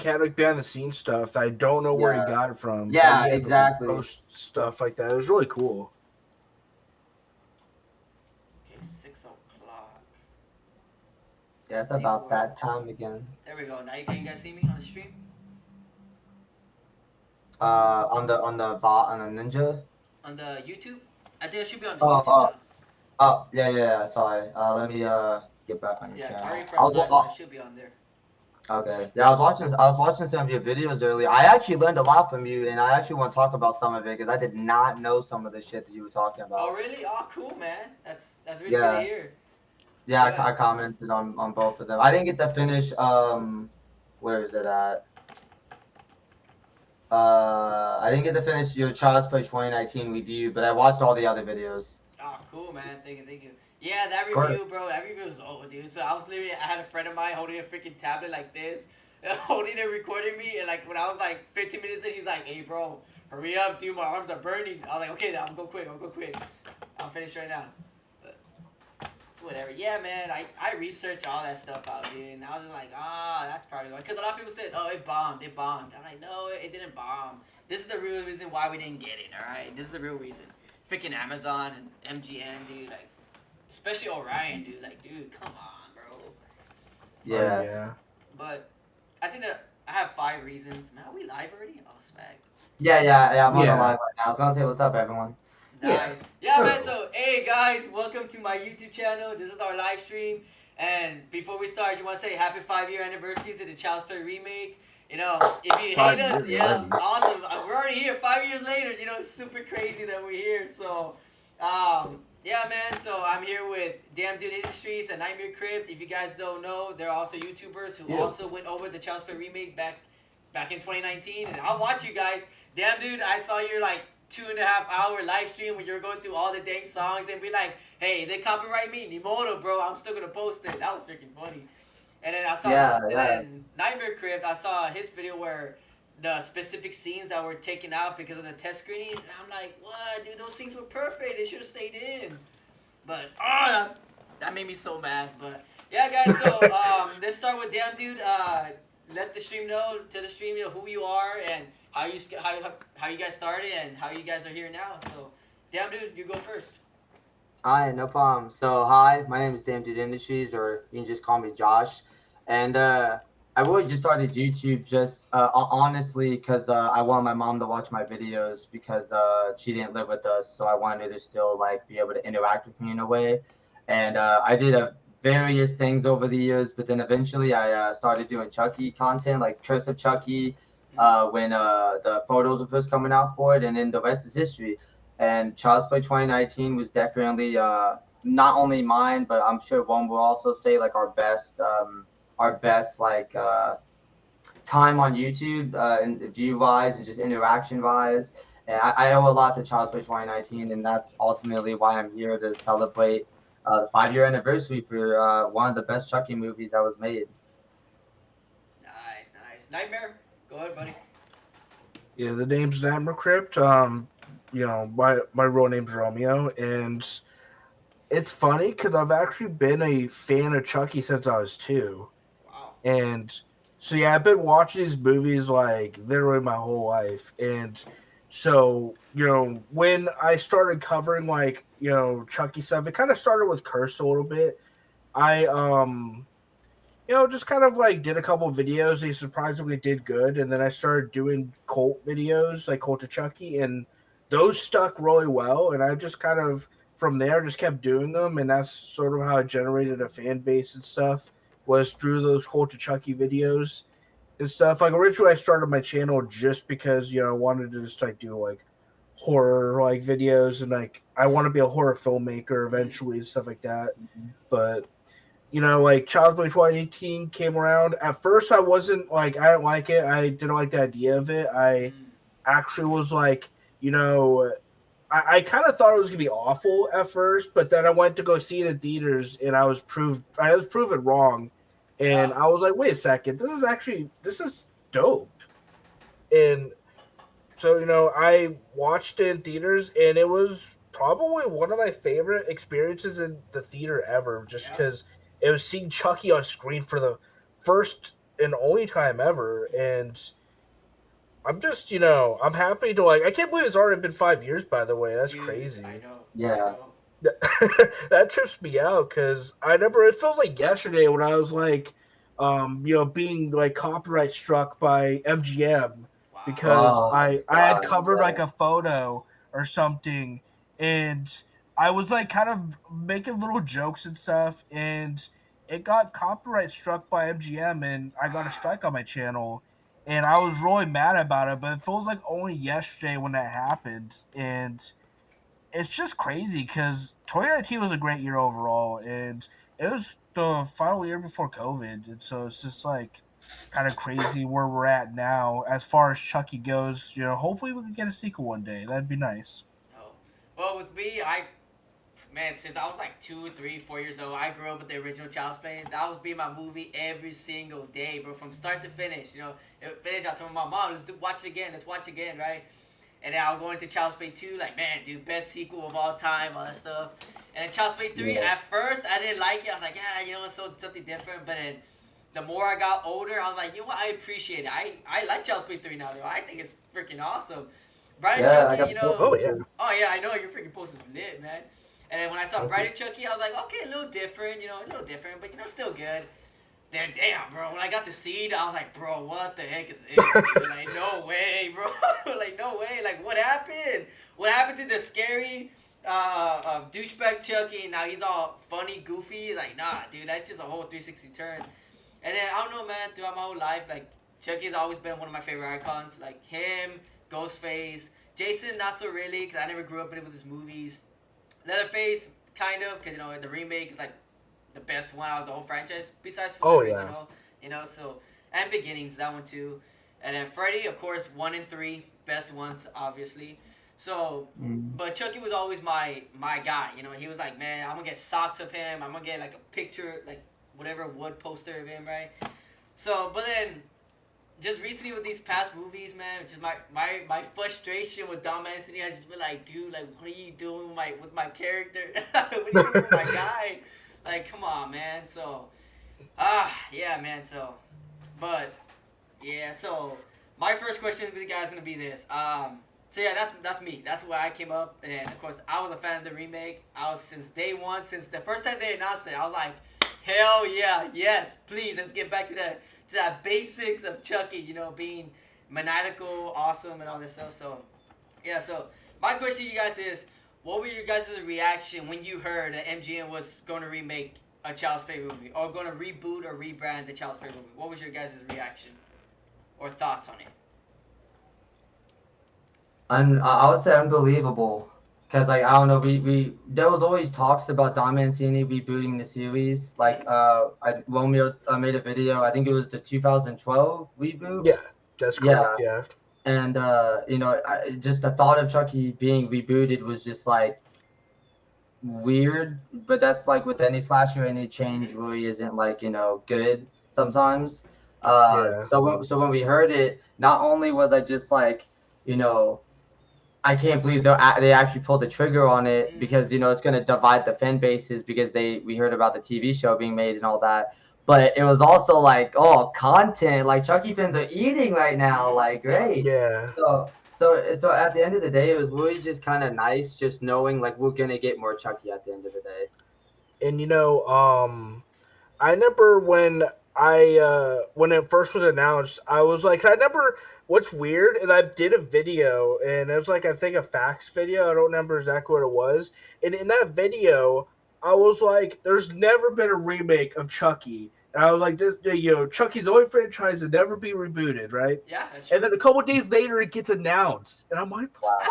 had like behind the scenes stuff that I don't know where he Yeah. got it from. That Yeah, he had to exactly. post stuff like that. It was really cool. Okay, 6 o'clock. Yeah, it's I think about we're. that time again. There we go. Now you can you guys see me on the stream? On the Ninja. On the YouTube? I think I should be on the Oh, YouTube now. yeah, yeah, yeah. Sorry. Let me get back on your Yeah, I channel. already pressed live, so I should be on there. Okay. Yeah, I was watching some of your videos earlier. I actually learned a lot from you, and I actually want to talk about some of it because I did not know some of the shit that you were talking Oh about. really? Oh cool, man. That's really good to Yeah, hear. yeah. Yeah. I commented on both of them. I didn't get to finish. Where is it at? I didn't get to finish your Child's Play 2019 review, but I watched all the other videos. Oh, cool, man. Thank you, thank you. Yeah, that Of course. review, bro. That review was old, dude. So I was literally, I had a friend of mine holding a freaking tablet like this, holding it, recording me, and like when I was like 15 minutes in, he's like, "Hey, bro, hurry up, dude. My arms are burning." I was like, "Okay, I'm go quick. I'll go quick. I'll finish right now." But it's whatever. Yeah, man. I researched all that stuff out, dude, and I was just like, that's probably why. Because a lot of people said, "Oh, it bombed. It bombed." I'm like, "No, it didn't bomb. This is the real reason why we didn't get it. All right, this is the real reason." Freaking Amazon and MGM, dude, like, especially Orion, dude, like, dude, come on, bro. Oh Yeah. yeah. But I think that I have 5 reasons. Man, are we live already? Oh, smack. Yeah, yeah, yeah. I'm on the Yeah. live right now. I was gonna say what's up, everyone. Yeah. Nice. Yeah, man, Oh. so, hey, guys, welcome to my YouTube channel. This is our live stream. And before we start, you want to say happy 5-year anniversary to the Child's Play remake. You know, if you hate us, 5 years yeah, already. awesome. We're already here 5 years later. You know, it's super crazy that we're here. So, yeah, man. So I'm here with Damn Dude Industries and Nightmare Crypt. If you guys don't know, they're also YouTubers who Yeah. also went over the Child's Play remake back in 2019. And I'll watch you guys. Damn, dude, I saw your like 2.5 hour live stream when you were going through all the dang songs and be like, "Hey, they copyright me, Nimoto, bro. I'm still gonna post it." That was freaking funny. And then I saw, Yeah, and yeah. then Nightmare Crypt, I saw his video where the specific scenes that were taken out because of the test screening, and I'm like, what, dude? Those scenes were perfect. They should have stayed in. But that made me so mad. But yeah, guys. So let's start with Damn Dude. Let the stream know, to the stream, you know who you are and how you guys started and how you guys are here now. So, Damn Dude, you go first. Hi, no problem. So, hi, my name is Damn Dude Industries, or you can just call me Josh. And I really just started YouTube just honestly because I wanted my mom to watch my videos because she didn't live with us, so I wanted her to still like be able to interact with me in a way. And I did various things over the years, but then eventually I started doing Chucky content, like Curse of Chucky, when the photos were first coming out for it, and then the rest is history. And Child's Play 2019 was definitely not only mine, but I'm sure one will also say like our best like time on YouTube and view wise and just interaction wise. And I owe a lot to Child's Play 2019, and that's ultimately why I'm here to celebrate the 5-year anniversary for one of the best Chucky movies that was made. Nice, nice. Nightmare, go ahead, buddy. Yeah, the name's Nightmare Crypt. You know, my real name's Romeo, and it's funny because I've actually been a fan of Chucky since I was 2, Wow. and so yeah, I've been watching these movies like literally my whole life, and so you know when I started covering like Chucky stuff, it kind of started with Curse a little bit. I just kind of like did a couple of videos. They surprisingly did good, and then I started doing cult videos, like Cult of Chucky, and those stuck really well. And I just kind of from there just kept doing them, and that's sort of how I generated a fan base and stuff. Was through those Cult of Chucky videos and stuff. Like originally, I started my channel just because I wanted to just like do like horror like videos, and like I want to be a horror filmmaker eventually and stuff like that. Mhm. But like Child's Play 2018 came around. At first, I wasn't like, I didn't like it. I didn't like the idea of it. I Mm. actually was like, I kind of thought it was gonna be awful at first, but then I went to go see it in theaters, and I was proven wrong, and Yeah. I was like, wait a second, this is dope, and so I watched it in theaters, and it was probably one of my favorite experiences in the theater ever, just Yeah. because it was seeing Chucky on screen for the first and only time ever. And I'm just, I'm happy to I can't believe it's already been 5 years. By the way, that's Dude, I crazy. know. I Yeah. know. That trips me out because I remember it feels like yesterday when I was being like copyright struck by MGM Wow. because Oh my I had God. covered Yeah. like a photo or something, and I was like kind of making little jokes and stuff, and it got copyright struck by MGM, and I got a Wow. strike on my channel. And I was really mad about it, but it feels like only yesterday when that happened. And it's just crazy because 2019 was a great year overall, and it was the final year before COVID, and so it's just like kind of crazy where we're at now as far as Chucky goes. Hopefully we can get a sequel one day. That'd be nice. Oh. Well, with me, man, since I was like 2, 3, 4 years old, I grew up with the original Child's Play. That was be my movie every single day, bro, from start to finish. It finished. I told my mom, watch it again. Let's watch it again, right? And then I'll go into Child's Play 2, like, man, dude, best sequel of all time, all that stuff. And then Child's Play 3, Yeah. at first, I didn't like it. I was like, yeah, it's something different. But then the more I got older, I was like, you know what, I appreciate it. I like Child's Play 3 now, though. I think it's freaking awesome. Brian Yeah, I Chucky, got the Oh poster yeah. too. oh, yeah, I know, your freaking post is lit, man. And then when I saw Thank Brian you. and Chucky, I was like, okay, a little different, but, still good. Then, damn, bro, when I got the seed, I was like, bro, what the heck is this, dude? Like, no way, bro. Like, no way. Like, what happened? What happened to the scary douchebag Chucky? Now he's all funny, goofy. Like, nah, dude, that's just a whole 360 turn. And then, I don't know, man, throughout my whole life, like, Chucky's always been one of my favorite icons. Like, him, Ghostface. Jason, not so really, because I never grew up with his movies. Leatherface, kind of, because, the remake is, like, the best one out of the whole franchise, besides from Oh the yeah. original. So, and Beginnings, that one too. And then Freddy, of course, 1 and 3, best ones, obviously. So, Mm. but Chucky was always my guy. He was like, man, I'm gonna get socks of him. I'm gonna get like a picture, like whatever wood poster of him, right? So, but then just recently with these past movies, man, just my frustration with Dom Anthony, I just been like, dude, like, what are you doing with my character? What are you doing with my guy? Like, come on, man. So, yeah, man. So, but yeah. So, my first question to you guys is gonna be this. So yeah, that's me. That's where I came up, and then of course I was a fan of the remake. I was since day one, since the first time they announced it. I was like, hell yeah, yes, please, let's get back to that basics of Chucky. Being maniacal, awesome, and all this stuff. So, yeah. So my question to you guys is, what were your guys' reaction when you heard that MGM was going to remake a Child's Play movie, or going to reboot or rebrand the Child's Play movie? What was your guys' reaction or thoughts on it? I would say unbelievable. Cause like I don't know, we there was always talks about Don Mancini rebooting the series. Like Romeo made a video. I think it was the 2012 reboot. Yeah, that's Yeah, correct. Yeah. and just the thought of Chucky being rebooted was just like weird. But that's like with any slasher, any change Mm-hmm. really isn't like good sometimes. Yeah. So when we heard it, not only was I just like you know I can't believe they actually pulled the trigger on it Mm-hmm. because it's going to divide the fan bases because we heard about the TV show being made and all that. But it was also like, oh, content, like Chucky fans are eating right now, Mm-hmm. like Yep. great. Yeah. So at the end of the day, it was really just kind of nice just knowing like we're gonna get more Chucky at the end of the day. And I remember when it first was announced, I was like, I remember what's weird is I did a video and it was like I think a facts video. I don't remember exactly what it was. And in that video, I was like, "There's never been a remake of Chucky." And I was like, "This, Chucky's the only franchise to never be rebooted, right?" Yeah, that's And true. then a couple days later, it gets announced, and I'm like, "The Wow. fuck?"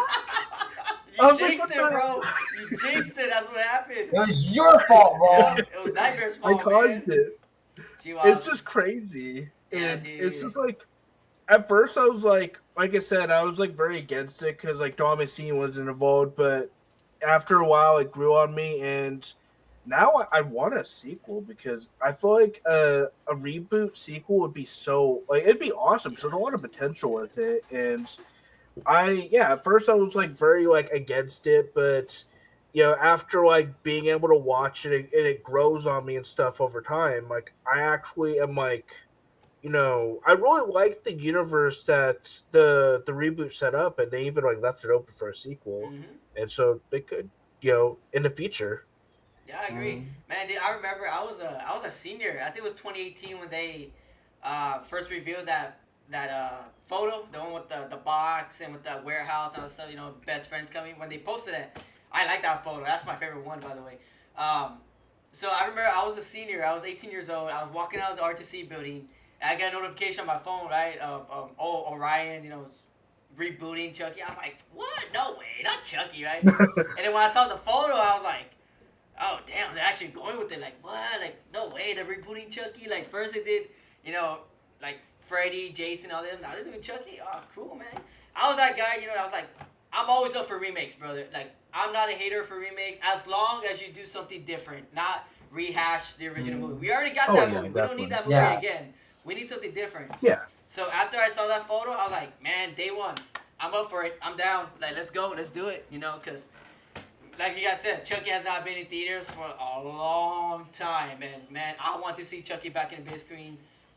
I You was like, jinxed "What it, the?" bro. You jinxed it. That's what happened. It was your fault, bro. Yep, it was Nightmare's I fault, man. caused it. She It's was. just crazy, Yeah, and it's dude. just like at first I was like I said, I was like very against it because like Dom Scene wasn't involved, but after a while it grew on me, and now I want a sequel because I feel like a reboot sequel would be so like it'd be awesome. So there's a lot of potential with it, and at first I was like very like against it, but after like being able to watch it and it grows on me and stuff over time, like I actually am like I really liked the universe that the reboot set up, and they even like left it open for a sequel, Mm-hmm. and so they could, in the future. Yeah, I agree, Mm. man. Dude, I remember I was a senior. I think it was 2018 when they first revealed that photo, the one with the box and with the warehouse and all that stuff. Best friends coming. When they posted it, I like that photo. That's my favorite one, by the way. Um, so I remember I was a senior. I was 18 years old. I was walking out of the RTC building, and I got a notification on my phone, right, of Orion, rebooting Chucky. I was like, what? No way, not Chucky, right? And then when I saw the photo, I was like, oh damn, they're actually going with it. Like what? Like no way, they're rebooting Chucky. Like first they did, like Freddy, Jason, all them. Now they're doing Chucky. Oh, cool, man. I was that guy. I was like, I'm always up for remakes, brother. Like I'm not a hater for remakes as long as you do something different, not rehash the original movie. We already got Oh that yeah, movie. We don't need definitely. that movie Yeah. again. We need something different. Yeah. So after I saw that photo, I was like, man, day one, I'm up for it. I'm down. Like let's go, let's do it. Because like you guys said, Chucky has not been in theaters for a long time, and man, I want to see Chucky back in the big screen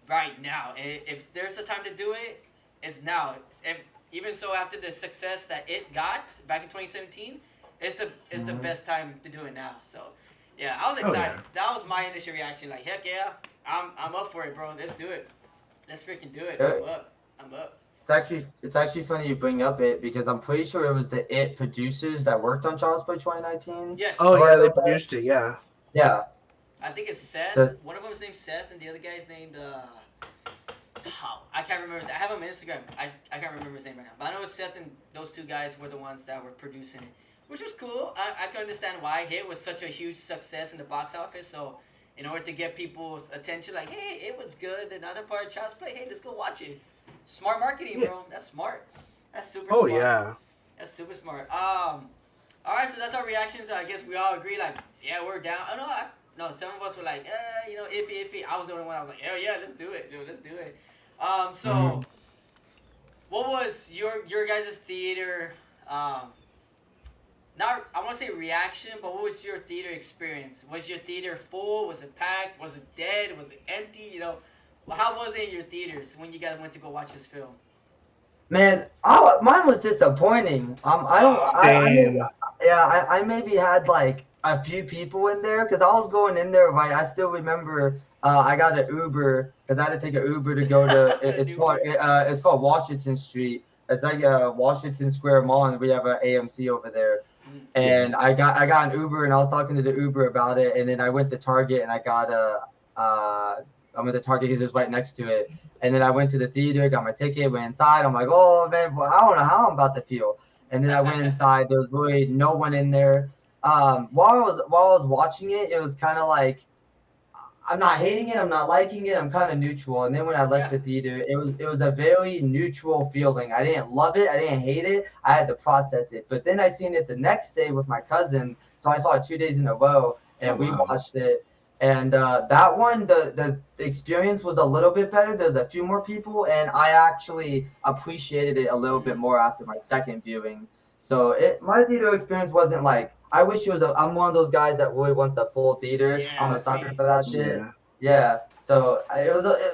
right now. If there's a time to do it, it's now. Even so, after the success that it got back in 2017, it's the best time to do it now. So, yeah, I was Oh, excited. yeah. That was my initial reaction. Like, heck yeah, I'm up for it, bro. Let's do it. Let's freaking do it. Yeah. I'm up. I'm up. It's actually funny you bring up it because I'm pretty sure it was the It producers that worked on Child's Play 2019. Yes. Oh Am I yeah, right they about that? produced it. Yeah. Yeah. I think it's Seth. So One of them is named Seth, and the other guy is named. I can't remember his name. I have him on Instagram. I can't remember his name right now. But I know Seth and those two guys were the ones that were producing it, which was cool. I can understand why Hit was such a huge success in the box office. So, in order to get people's attention, like, hey, it was good. Another part of Child's Play. Hey, let's go watch it. Smart marketing, Yeah. bro. That's smart. That's super Oh smart. yeah. That's super smart. All right, so that's our reactions. I guess we all agree, like, yeah, we're down. Oh no, some of us were like, iffy. I was the only one. I was like, hell yeah, let's do it, dude. Let's do it. So Mhm. what was your guys' theater? Not I want to say reaction, but what was your theater experience? Was your theater full? Was it packed? Was it dead? Was it empty? How was it in your theaters when you guys went to go watch this film? Man, mine was disappointing. I don't. Oh I man. maybe, Same. yeah. I maybe had like a few people in there because I was going in there. Right. I still remember. I got an Uber because I had to take an Uber to go to. Uber. It's called Washington Street. It's like Washington Square Mall, and we have an AMC over there. Mm. Yeah. And I got an Uber, and I was talking to the Uber about it, and then I went to Target, and I got I'm at the Target because it was right next to it. And then I went to the theater, got my ticket, went inside. I'm like, oh man, well, I don't know how I'm about to feel. And then I went inside. There was really no one in there. While I was watching it, it was kind of like I'm not hating it, I'm not liking it, I'm kind of neutral. And then when I left Yeah. the theater, it was a very neutral feeling. I didn't love it, I didn't hate it. I had to process it. But then I seen it the next day with my cousin, so I saw it 2 days in a row, Oh and we wow. watched it. And that one, the experience was a little bit better. There's a few more people, and I actually appreciated it a little bit Mm. more after my second viewing. So my theater experience wasn't like I wish it was. I'm one of those guys that really wants a full theater. Yeah, I'm a that's sucker me. for that shit. Yeah. Yeah. So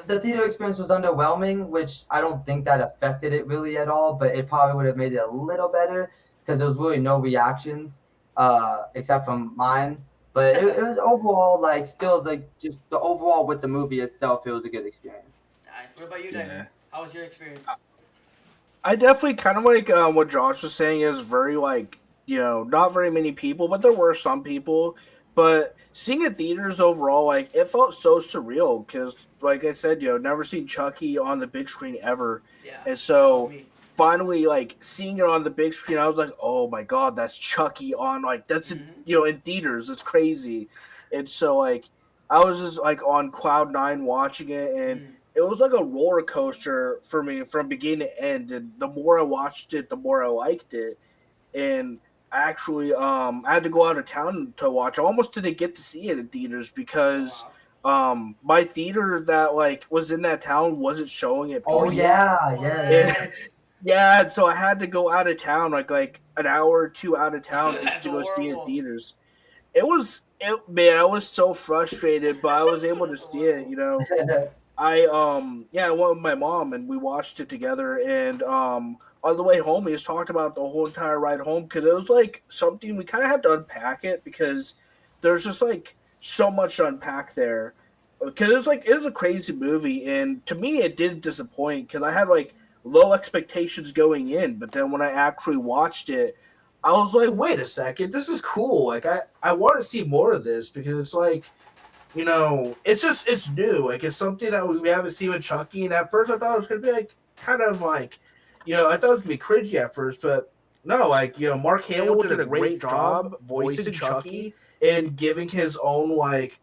the theater experience was underwhelming, which I don't think that affected it really at all. But it probably would have made it a little better because there was really no reactions, except from mine. But it was overall like still like just the overall with the movie itself, it was a good experience. Nice. What about you, Damon? Yeah. How was your experience? I definitely kind of like what Josh was saying is very like not very many people, but there were some people. But seeing it theaters overall, like it felt so surreal because, like I said, never seen Chucky on the big screen ever, Yeah, and that was so me. finally like seeing it on the big screen, I was like, oh my god, that's Chucky on like that's Mm-hmm. in theaters. It's crazy, and so like I was just like on cloud nine watching it and Mm. it was like a roller coaster for me from beginning to end. And the more I watched it, the more I liked it. And actually, I had to go out of town to watch. I almost didn't get to see it in theaters Oh because wow. my theater that like was in that town wasn't showing it. Oh Period. yeah, And yeah. What? yeah, so I had to go out of town, like an hour or two out of town just That's to go see it in horrible. theaters. Man, I was so frustrated, but I was able to That's see it. horrible. I went with my mom and we watched it together. And on the way home, we just talked about the whole entire ride home because it was like something we kind of had to unpack it because there's just like so much to unpack there. Because it was a crazy movie, and to me, it didn't disappoint because I had like low expectations going in, but then when I actually watched it, I was like, wait a second, this is cool. Like I want to see more of this because it's like it's new. Like it's something that we haven't seen with Chucky. And at first, I thought it was gonna be like kind of like, I thought it was gonna be cringy at first, but no, like Mark Hamill did a great job voicing Chucky and giving his own like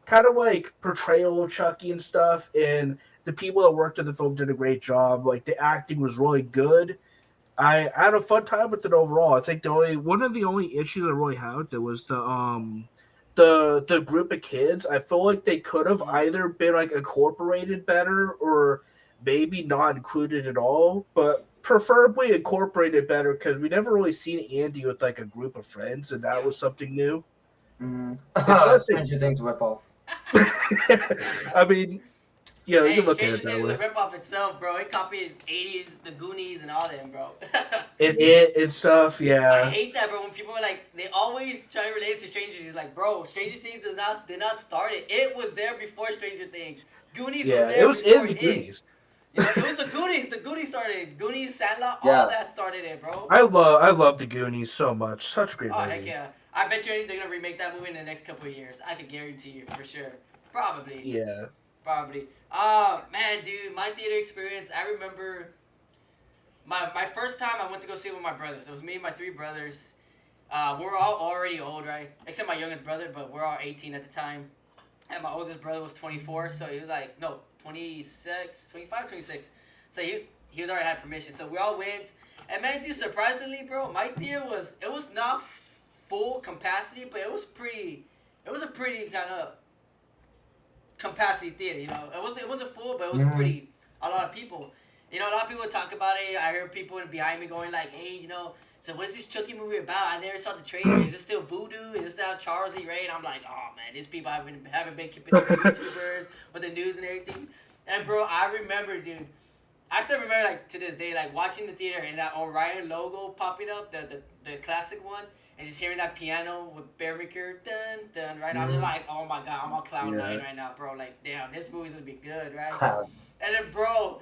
kind of like portrayal of Chucky and stuff. And the people that worked on the film did a great job. Like the acting was really good. I had a fun time with it overall. I think the only one of the only issues I really had with it was the group of kids. I feel like they could have either been like incorporated better or maybe not included at all, but preferably incorporated better because we never really seen Andy with like a group of friends, and that was something new. It's nothing. Stranger Things ripoff. I mean, Hey, you look at Stranger it that Things is a way. ripoff itself, bro. It copied 80s, the Goonies, and all them, bro. And stuff, I yeah. hate that, bro. When people are like, they always try to relate it to Stranger Things. Like, bro, Stranger Things did not start it. It was there before Stranger Things. Goonies was Yeah, it there was before in the it. Goonies. It was the Goonies. The Goonies started it. Goonies, Sandlot, all Yeah. that started it, bro. I love the Goonies so much. Such a great Oh, movie. heck yeah. I bet you they're gonna remake that movie in the next couple of years. I can guarantee you, for sure. Probably. Yeah. Probably. Man, dude, my theater experience, I remember my first time I went to go see it with my brothers. It was me and my three brothers. We're all already old, right? Except my youngest brother, but we're all 18 at the time. And my oldest brother was 24, so he was like, no, 26, 25, 26. So he was already had permission. So we all went. And man, dude, surprisingly, bro, my theater it was not full capacity, but it was a pretty kind of capacity theater, It wasn't full, but it was pretty, a lot of people. A lot of people talk about it. I heard people behind me going like, hey, so what is this Chucky movie about? I never saw the trailer. Is it still voodoo? Is it still Charles Lee Ray? And I'm like, oh man, these people haven't been keeping up with YouTubers, with the news and everything. And bro, I remember, dude. I still remember, like, to this day, like, watching the theater and that Orion logo popping up, the classic one, and just hearing that piano with Bear Ricker, dun, dun, right? I'm just like, oh my god, I'm on cloud nine right now, bro. Like, damn, this movie's gonna be good, right? And then, bro,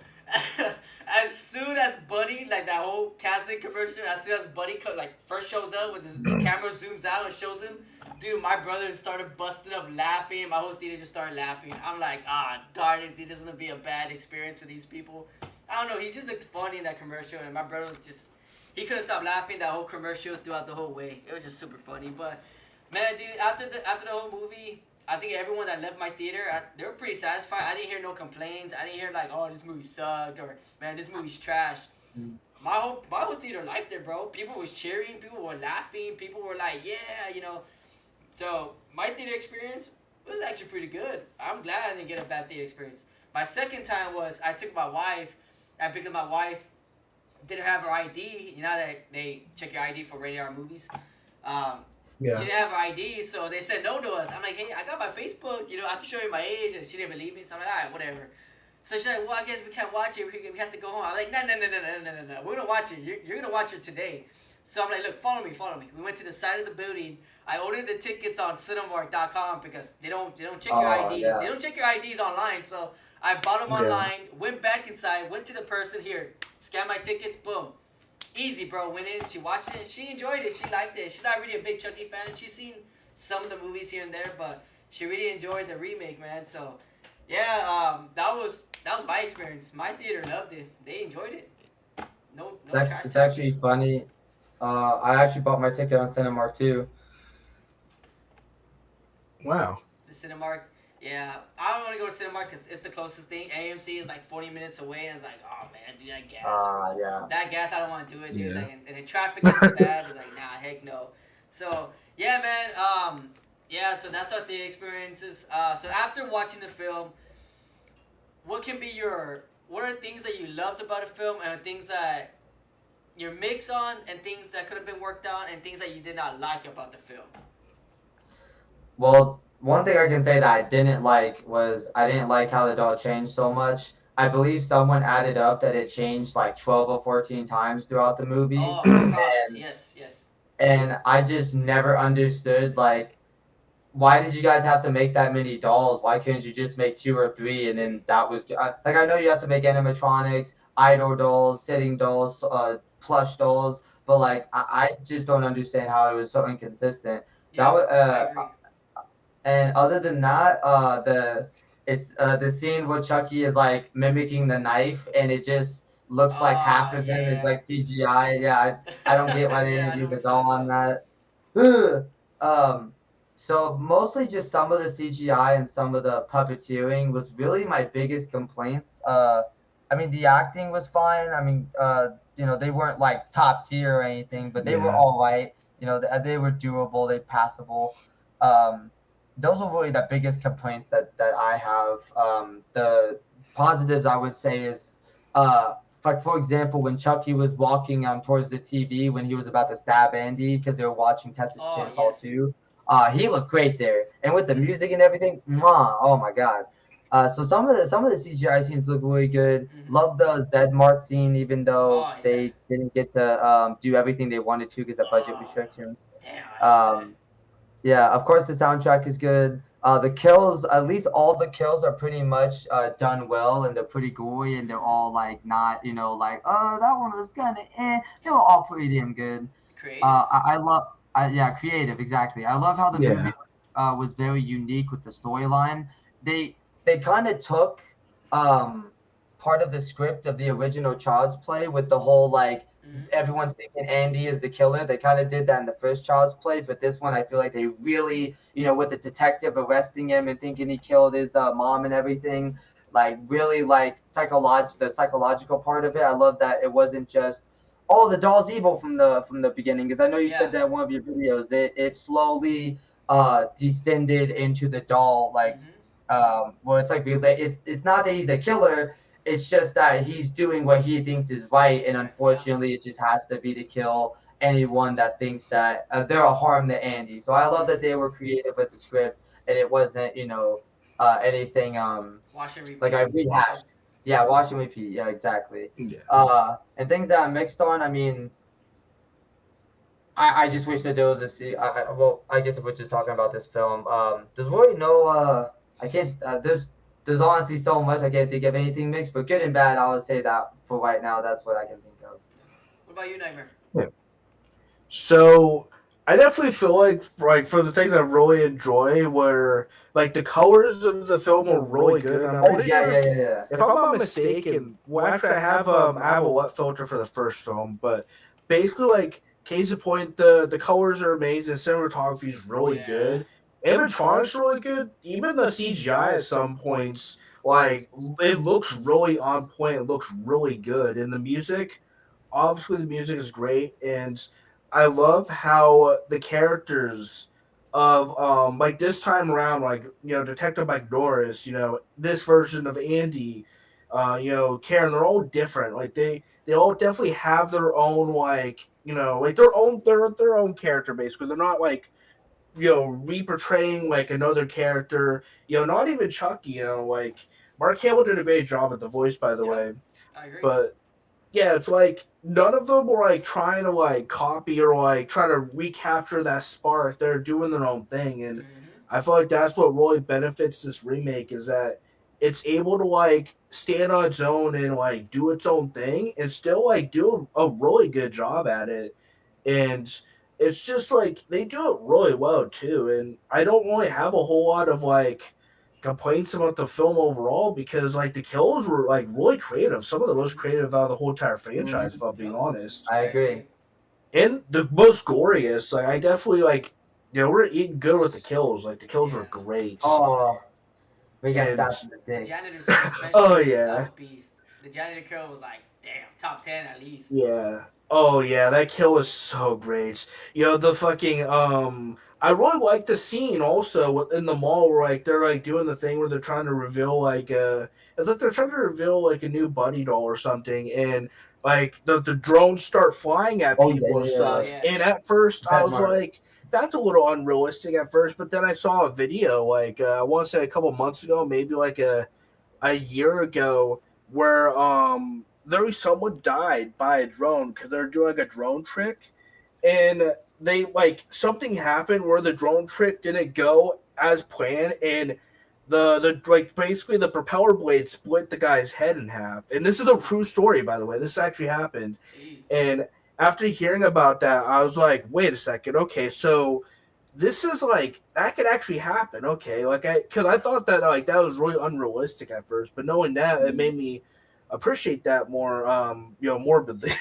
as soon as Buddy, like, that whole casting commercial, as soon as Buddy, first shows up with his camera zooms out and shows him, dude, my brother started busting up laughing. My whole theater just started laughing. I'm like, darn it, dude, this is gonna be a bad experience for these people. I don't know. He just looked funny in that commercial, and my brother was he couldn't stop laughing that whole commercial throughout the whole way. It was just super funny. But man, dude, after the whole movie, I think everyone that left my theater, they were pretty satisfied. I didn't hear no complaints. I didn't hear like, oh, this movie sucked, or man, this movie's trash. My whole theater liked it, bro. People was cheering. People were laughing. People were like, yeah, So my theater experience was actually pretty good. I'm glad I didn't get a bad theater experience. My second time was I took my wife. I picked up my wife, didn't have her ID. You know that they check your ID for rated R movies. Yeah. She didn't have her ID, so they said no to us. I'm like, hey, I got my Facebook. I can show you my age. And she didn't believe me, so I'm like, all right, whatever. So she's like, well, I guess we can't watch it. We have to go home. I'm like, no. We're going to watch it. You're going to watch it today. So I'm like, look, follow me. We went to the side of the building. I ordered the tickets on Cinemark.com because they don't check your IDs. Yeah. They don't check your IDs online, so I bought them online, went back inside, went to the person, here, scan my tickets, boom. Easy, bro. Went in, she watched it, she enjoyed it, she liked it. She's not really a big Chucky fan. She's seen some of the movies here and there, but she really enjoyed the remake, man. So, yeah, that was my experience. My theater loved it. They enjoyed it. No trash. It's actually funny. I actually bought my ticket on Cinemark too. Wow. The Cinemark. Yeah, I don't want to go to Cinemark because it's the closest thing. AMC is like 40 minutes away, and it's like, oh man, dude, that gas. Yeah. That gas, I don't want to do it, dude. Yeah. Like, and the traffic is bad. It's like, nah, heck no. So yeah, man. Yeah. So that's our theater experiences. So after watching the film, what are things that you loved about the film, and things that you're mixed on, and things that could have been worked on, and things that you did not like about the film? Well, one thing I can say that I didn't like was I didn't like how the doll changed so much. I believe someone added up that it changed like 12 or 14 times throughout the movie. Oh, her frogs. And Yes, yes. I just never understood like why did you guys have to make that many dolls? Why couldn't you just make two or three and then that was like I know you have to make animatronics, idol dolls, sitting dolls, plush dolls, but like I just don't understand how it was so inconsistent. That Yeah, was I agree. and other than that, the scene where Chucky is like mimicking the knife, and it just looks like half Oh, of him is yeah. like CGI. Yeah, I don't get why they Yeah, didn't I know use a what you're talking doll on about. that. Ugh. Um, so mostly just some of the CGI and some of the puppeteering was really my biggest complaints. I mean the acting was fine. I mean, they weren't like top tier or anything, but they were Yeah. all right. They were doable, they passable. Um, those are really the biggest complaints that I have. The positives I would say is like for example, when Chucky was walking towards the TV when he was about to stab Andy because they were watching Texas Oh, Chainsaw yes. 2, he looked great there, and with the Mm-hmm. music and everything, mwah, oh my god. So some of the CGI scenes look really good. Mm-hmm. Love the Zed Mart scene, even though Oh, yeah. they didn't get to do everything they wanted to because of budget Oh, restrictions. damn, I hate that. Um, yeah, of course the soundtrack is good. The kills, at least all the kills are pretty much done well, and they're pretty gory, and they're Mm-hmm. all like not, like that one was kind of eh. They were all pretty damn good. Creative. I love, yeah, creative exactly. I love how the Yeah. movie was very unique with the storyline. They kind of took um part of the script of the original Child's Play with the whole like Mm-hmm. everyone's thinking Andy is the killer. They kind of did that in the first Child's Play, but this one I feel like they really, with the detective arresting him and thinking he killed his mom and everything, like really like the psychological part of it. I love that it wasn't just the doll's evil from the beginning because I know you Yeah. said that in one of your videos. It slowly descended into the doll like Mm-hmm. well, it's like it's not that he's a killer. It's just that he's doing what he thinks is right, and Right, yeah. unfortunately, it just has to be to kill anyone that thinks that they're a harm to Andy. So I love that Mm-hmm. they were creative with the script, and it wasn't anything Watch and like I repeat. rehashed. Yeah, watch and repeat. Yeah, exactly. Yeah. And things that I'm mixed on. I mean, I just wish that there was a well, I guess if we're just talking about this film, there's really no I can't there's honestly so much I can't think of anything mixed, but good and bad. I would say that for right now, that's what I can think of. What about you, Nightmare? Yeah. So I definitely feel like for the things I really enjoy were like the colors of the film were really good. I'm Oh pretty yeah, sure yeah, yeah, yeah. if I'm not mistaken, well actually I have a LUT filter for the first film, but basically like case in point, the colors are amazing, cinematography is really Yeah. good. Animatronics are really good. Even the CGI at some points, like it looks really on point, it looks really good. And the music, obviously the music is great, and I love how the characters of like this time around, like Detective Mike Norris, this version of Andy, Karen, they're all different. Like they all definitely have their own like like their own character basically. They're not like reportraying like another character. Not even Chucky. Like Mark Hamill did a great job at the voice, by the Yep. way, I agree. but yeah, it's like none of them were like trying to like copy or like try to recapture that spark. They're doing their own thing, and Mm-hmm. I feel like that's what really benefits this remake is that it's able to like stand on its own and like do its own thing and still like do a really good job at it. And it's just like they do it really well too. And I don't really have a whole lot of like complaints about the film overall because like the kills were like really creative, some of the most Mm-hmm. creative out of the whole entire franchise, if Mm, I'm being Yep. honest, I I agree. agree. and the most glorious. Like I definitely like, we're eating good with the kills. Like the kills were Yeah. great, Oh, we got and stabbed in the The dick. janitor scene oh especially. That yeah, was beast. The janitor kill was like, damn, top 10 at least. Yeah. Oh yeah, that kill was so great. The fucking I really like the scene also in the mall where like they're like doing the thing where they're trying to reveal like it's like they're trying to reveal like a new buddy doll or something, and like the drones start flying at Oh yeah, people and yeah, Oh yeah. stuff. yeah. And at first I Pet was Mart. like, that's a little unrealistic at first, but then I saw a video like I want to say a couple months ago, maybe like a year ago, where there was someone died by a drone because they're doing like a drone trick, and they like something happened where the drone trick didn't go as planned, and the like basically the propeller blade split the guy's head in half. And this is a true story, by the way. This actually happened. Gee. And after hearing about that, I was like, wait a second, okay, so this is like that could actually happen. Okay, like because I thought that like that was really unrealistic at first, but knowing that, it made me appreciate that more. Morbidly,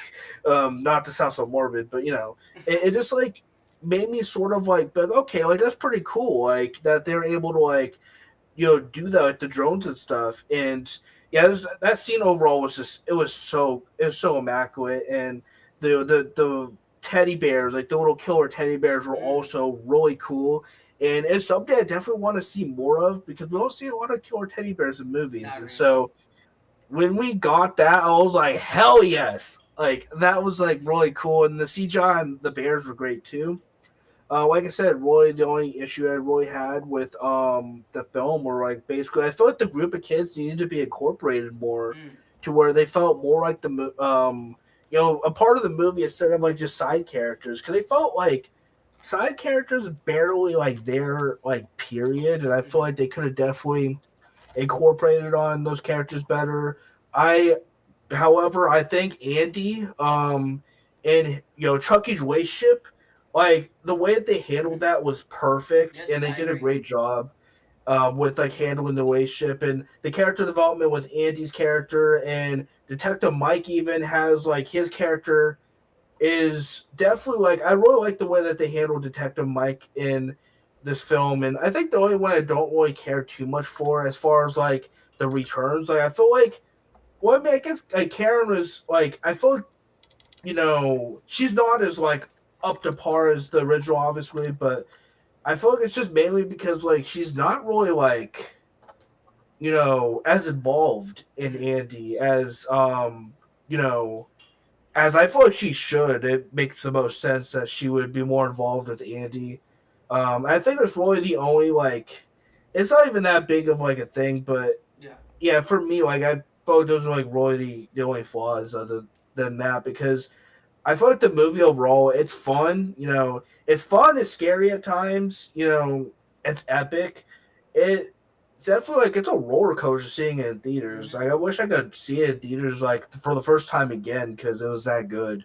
not to sound so morbid, but it just like made me sort of like, but okay, like that's pretty cool. Like that they're able to like do that with the drones and stuff. And yeah, that scene overall was just it was so immaculate. And the teddy bears, like the little killer teddy bears, were Mm, also really cool. And it's something I definitely want to see more of because we don't see a lot of killer teddy bears in movies. not And really. so when we got that, I was like, hell yes! Like that was like really cool. And the CGI and the bears were great too. Like I said, Roy, the only issue I really had with the film were like basically I felt like the group of kids needed to be incorporated more Mm, to where they felt more like a part of the movie instead of like just side characters, because they felt like side characters barely like their like period, and I feel mm-hmm. like they could have definitely incorporated on those characters better. I However, I think Andy, and Chucky's relationship, like the way that they handled that was perfect, Yes, and they I did a agree. great job with like handling the relationship and the character development with Andy's character. And Detective Mike even has like his character is definitely like I really like the way that they handled Detective Mike in this film. And I think the only one I don't really care too much for as far as like the returns, like I feel like well, I mean, I guess like Karen was like I feel like she's not as like up to par as the original, obviously, but I feel like it's just mainly because like she's not really like as involved in Mm, Andy as you know as I feel like she should. It makes the most sense that she would be more involved with Andy. I think it's really the only like it's not even that big of like a thing, but yeah. yeah, for me, like I thought those were like really the only flaws other than that, because I feel like the movie overall, it's fun. It's fun. It's scary at times. It's epic. It's definitely like it's a roller coaster seeing it in theaters. Mm-hmm. Like I wish I could see it in theaters like for the first time again because it was that good.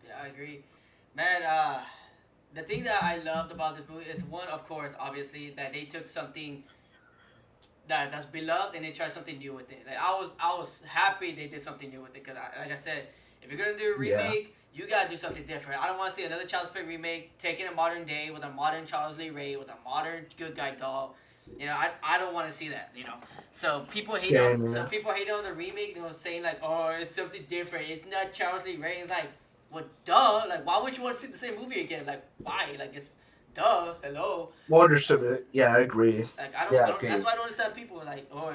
Yeah, I agree. Man, the thing that I loved about this movie is one, of course, obviously, that they took something that's beloved and they tried something new with it. Like I was happy they did something new with it because, like I said, if you're gonna do a Yeah, remake, you gotta do something different. I don't want to see another Child's Play remake taken in modern day with a modern Charles Lee Ray with a modern good guy doll. I don't want to see that. So people hate on same. so Yeah, people hate on the remake. Saying like, oh, it's something different. It's not Charles Lee Ray. It's like, well, duh. Like, why would you want to see the same movie again? Like, why? Like, it's duh. Hello. more understood. Yeah, I agree. Like I don't, Yeah, I don't. That's agreed. why I don't understand people like, oh,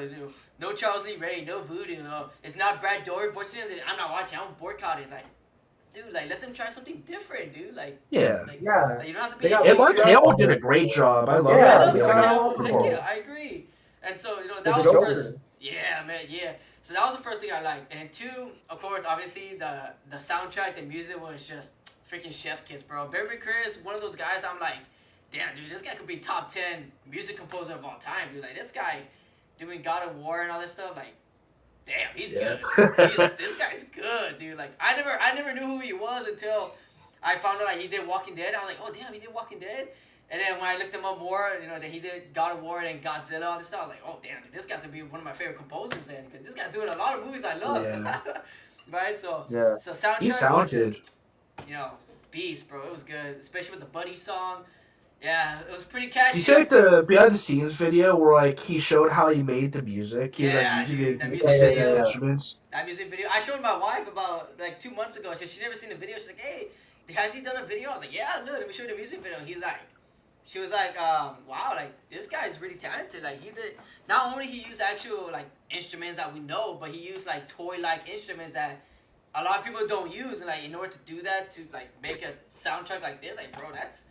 no Charles Lee Ray, no Voodoo. Oh, it's not Brad Dourif voicing him. I'm not watching. I'm boycotting. It's like, dude, like let them try something different, dude. Like, Yeah, like, Yeah, like you don't have to they be a got and huge. Mark Ricky Ralph Hamill on did a there. great job. I love Yeah, I Yeah, Mark love they Mark got Hamill's him Hamill. on Heck there yeah, performance. I agree. And so as that the was the first. Joker. Yeah, man, yeah. So that was the first thing I liked. And then two, of course, obviously the soundtrack, the music was just freaking chef kiss, bro. Beverly Chris, one of those guys. I'm like, damn, dude, this guy could be top 10 music composer of all time, dude. Like this guy doing God of War and all this stuff. Like, damn, he's Yeah. good. This guy's good, dude. Like I never knew who he was until I found out like he did Walking Dead. I was like, oh damn, he did Walking Dead. And then when I looked him up more, that he did God of War and Godzilla, all this stuff, I was like, oh damn, dude, this guy's gonna be one of my favorite composers then, because this guy's doing a lot of movies I love. Yeah. Right? So Yeah. He's soundtrack, talented. you know, beast, bro. It was good, especially with the Buddy song. Yeah, it was pretty Did catchy. you see like the behind the scenes video where like he showed how he made the music? He was like Yeah, using dude, that the music specific video. instruments. That music video. I showed my wife about like 2 months ago. She never seen the video. She's like, "Hey, has he done a video?" I was like, "Yeah, no, let me show you the music video." He's like, she was like, "Wow, like this guy is really talented. Like not only he used actual like instruments that we know, but he used like toy-like instruments that a lot of people don't use. And like in order to do that, to like make a soundtrack like this, like bro, that's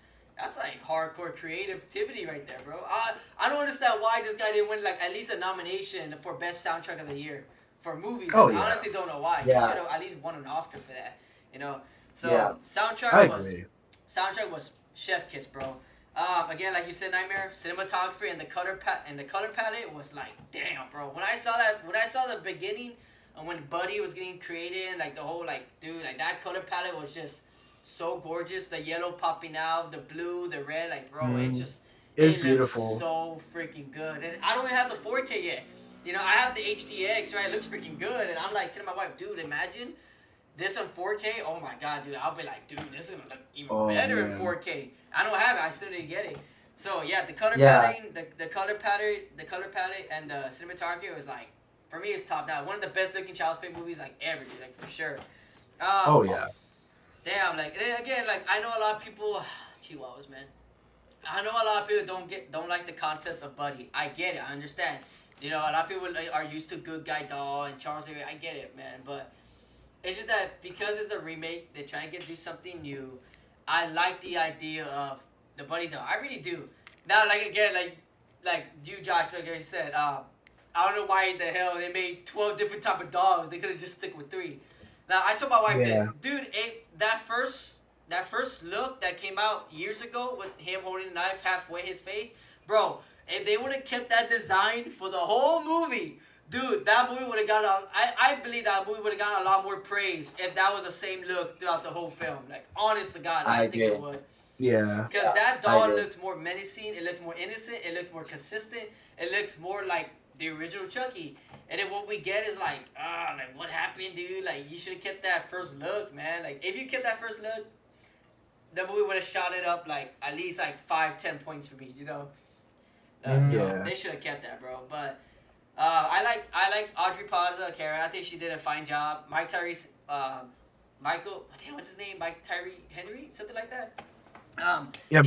like hardcore creativity right there, bro. I don't understand why this guy didn't win like at least a nomination for best soundtrack of the year for movies. Oh, I yeah. honestly don't know why. He Yeah. should have at least won an Oscar for that, you know. So Yeah. I soundtrack agree. was chef kiss, bro. Again, like you said, Nightmare, cinematography and the color palette was like, damn, bro. When I saw the beginning, and when Buddy was getting created, like the whole like, dude, like that color palette was just so gorgeous. The yellow popping out, the blue, the red, like, bro, it's just It's it beautiful. looks so freaking good. And I don't even have the 4K yet. You know, I have the HDX, right? It looks freaking good, and I'm like telling my wife, dude, imagine this in 4K. Oh my god, dude, I'll be like, dude, this is gonna look even better in 4K. I don't have it. I still need to get it. So yeah, the color palette, the color palette, and the cinematography was like, for me, it's top notch. One of the best looking Child's Play movies like ever, dude, like for sure. Oh yeah. Damn, like and again, like I know a lot of people, Chihuahuas, man. I know a lot of people don't like the concept of Buddy. I get it. I understand. You know, a lot of people are used to Good Guy Doll and Charles Xavier. I get it, man. But it's just that because it's a remake, they're trying to do something new. I like the idea of the Buddy doll. I really do. Now, like again, like you, Josh, like you said, I don't know why the hell they made 12 different type of dolls. They could have just stick with 3. Now I told my wife this, dude. That first look that came out years ago with him holding the knife halfway his face, bro. If they would have kept that design for the whole movie, dude, that movie would have gotten. I believe that movie would have gotten a lot more praise if that was the same look throughout the whole film. Like, honest to God, I think it would. Yeah. Because that doll looks more menacing. It looks more innocent. It looks more consistent. It looks more like the original Chucky. And then what we get is like, like what happened, dude? Like you should have kept that first look, man. Like if you kept that first look, the movie would have shot it up like at least like 5-10 points for me, you know. So they should have kept that, bro. But I like Audrey Plaza, Karen. I think she did a fine job. Mike Tyrese, Michael, what's his name? Mike Tyree Henry, something like that.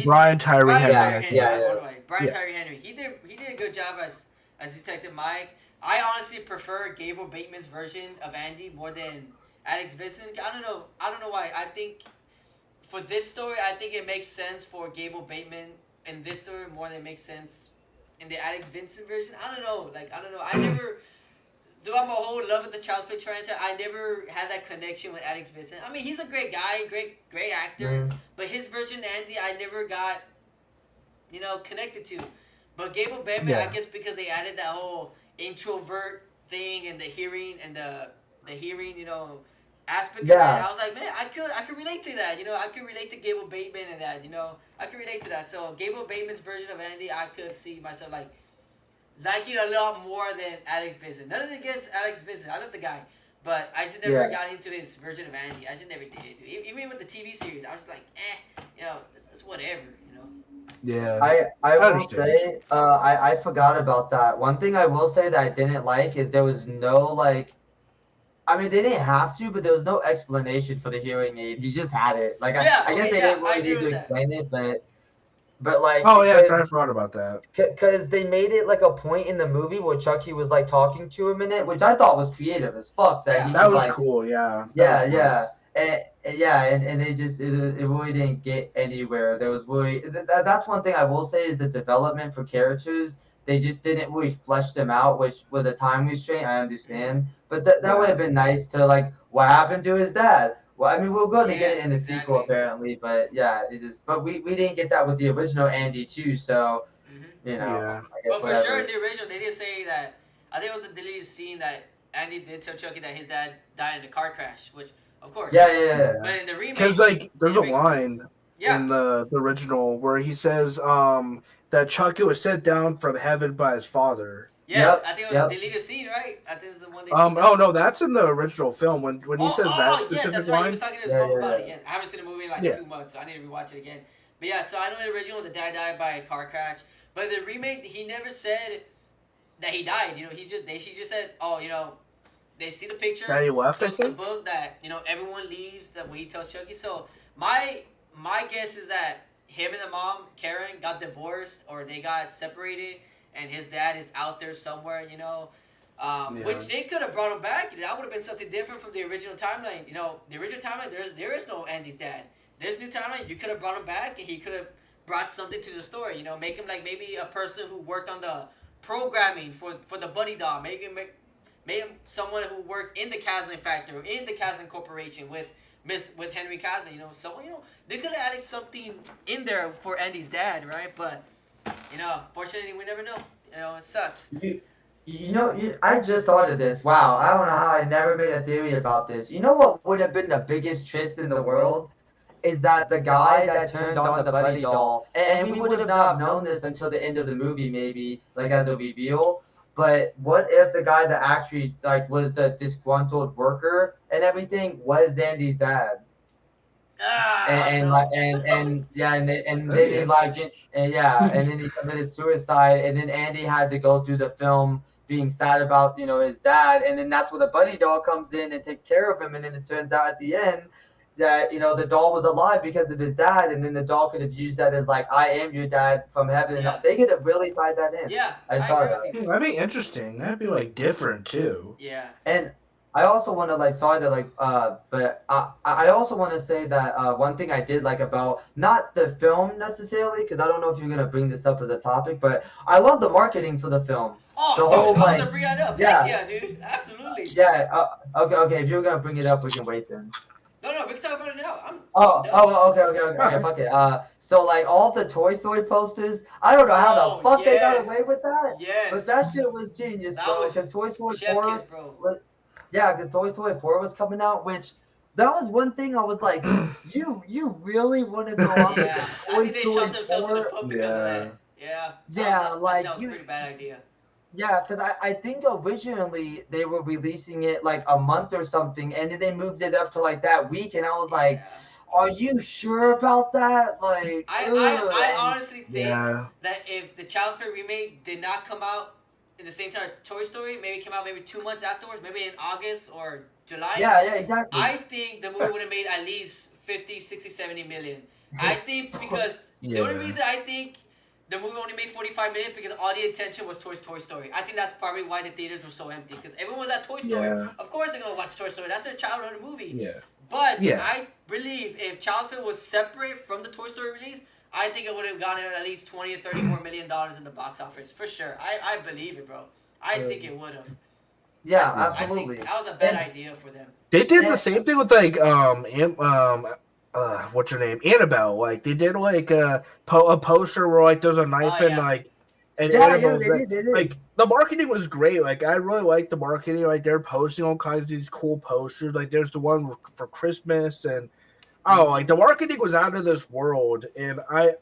Brian Tyree Henry. Brian Tyree Henry. He did a good job as Detective Mike. I honestly prefer Gabriel Bateman's version of Andy more than Alex Vincent. I don't know why. I think for this story, I think it makes sense for Gabriel Bateman in this story more than it makes sense in the Alex Vincent version. I don't know. I never. Throughout my whole love of the Child's Play franchise, I never had that connection with Alex Vincent. I mean, he's a great guy, great actor, but his version Andy, I never got, connected to. But Gabriel Bateman, I guess because they added that whole introvert thing and the hearing aspect of that, I was like, man, I could relate to that. I could relate to Gabriel Bateman and that. I could relate to that. So Gabriel Bateman's version of Andy, I could see myself liking a lot more than Alex Vincent. Nothing against Alex Vincent. I love the guy. But I just never got into his version of Andy. I just never did. Dude. Even with the TV series, I was like, it's whatever, Yeah. I will say, I forgot about that. One thing I will say that I didn't like is there was no, I mean, they didn't have to, but there was no explanation for the hearing aid. He just had it. I guess they didn't really need to explain it, but like, I forgot about that. Because they made it like a point in the movie where Chucky was like talking to him in it, which I thought was creative as fuck. That was cool. Yeah. And they just it really didn't get anywhere. There was really that's one thing I will say is the development for characters. They just didn't really flesh them out, which was a time restraint. I understand, but that would have been nice to what happened to his dad. Well, I mean, we're going to get it in the sequel apparently, but yeah, it's just. But we didn't get that with the original Andy too, so I guess Well, for whatever. sure in the original, they did say that. I think it was a deleted scene that Andy did tell Chucky that his dad died in a car crash, which of course. Yeah. But in the remake, because there's a line in the original where he says that Chucky was sent down from heaven by his father. Yes, I think it was a deleted scene, right? I think it's the one they no, that's in the original film when he says that specific that's right. line. He was talking to his mom about it. Yes, I haven't seen the movie in 2 months, so I need to rewatch it again. But yeah, so I know the original, the dad died by a car crash. But the remake, he never said that he died. You know, she just said, oh, you know, they see the picture, That he left, I shows the think. book that you know everyone leaves that when he tells Chucky. So my guess is that him and the mom Karen got divorced or they got separated, and his dad is out there somewhere. You know, Yeah. which they could have brought him back. That would have been something different from the original timeline. You know, the original timeline there is no Andy's dad. This new timeline, you could have brought him back, and he could have brought something to the story. You know, make him like maybe a person who worked on the programming for the bunny doll. Make him someone who worked in the Kazan factory, in the Kazan corporation with Henry Kazan. You know, so you know they could have added something in there for Andy's dad, right? But you know, fortunately, we never know. You know, it sucks. I just thought of this. Wow, I don't know how I never made a theory about this. You know what would have been the biggest twist in the world? Is that the guy that turned on the buddy doll, and we would have not known this until the end of the movie, maybe, like as a reveal. But what if the guy that actually like was the disgruntled worker and everything was Andy's dad? I don't know. And yeah, and That'd then be he like interesting. and yeah, and then he committed suicide, and then Andy had to go through the film being sad about his dad, and then that's where the buddy doll comes in and take care of him, and then it turns out at the end that the doll was alive because of his dad, and then the doll could have used that as like I am your dad from heaven, Yeah. and they could have really tied that in. Yeah, I I saw agree that. with you. That'd be interesting. That'd be like different too. Yeah. And I also want to but I also want to say that one thing I did like about not the film necessarily, because I don't know if you're gonna bring this up as a topic, but I love the marketing for the film. Oh, The dude, whole, I was like- gonna bring that up. yeah. Heck yeah, dude. Absolutely. Yeah. Okay. If you're gonna bring it up, we can wait then. No, we can talk about it now. I'm Okay. Fuck it. So like all the Toy Story posters, I don't know how the fuck they got yes. away with that, Yes. but that shit was genius, That bro. was Because Toy Story Chef 4 kiss, bro. Yeah, because Toy Story 4 was coming out, which that was one thing I was like, you really want to go up Yeah. with I Toy think they Story shot themselves in the 4? foot because of that. Yeah. Yeah, I think like, that was you- a pretty bad idea. Yeah, because I think originally they were releasing it like a month or something, and then they moved it up to like that week, and I was like, Yeah. are you sure about that? Like, I honestly think Yeah. that if the Child's Play remake did not come out in the same time Toy Story, maybe it came out maybe 2 months afterwards, maybe in August or July. yeah, exactly. I think the movie would have made at least 50, 60, 70 million. I think because the only Yeah. reason I think the movie only made 45 million because all the attention was towards Toy Story. I think that's probably why the theaters were so empty because everyone was at Toy Story. Yeah. Of course they're gonna watch Toy Story. That's their childhood movie. Yeah. But Yeah. I believe if Child's Play was separate from the Toy Story release, I think it would have gotten at least 20 to 30 more million dollars in the box office for sure. I believe it, bro. I think it would have. Yeah, I absolutely. think that was a bad And- idea for them. They did Yeah. the same thing with like what's her name, Annabelle. Like they did like a poster where like there's a knife Oh, and yeah. like and Yeah, Annabelle. they did. Like the marketing was great. Like I really liked the marketing. Like they're posting all kinds of these cool posters. Like there's the one for Christmas and like the marketing was out of this world. And I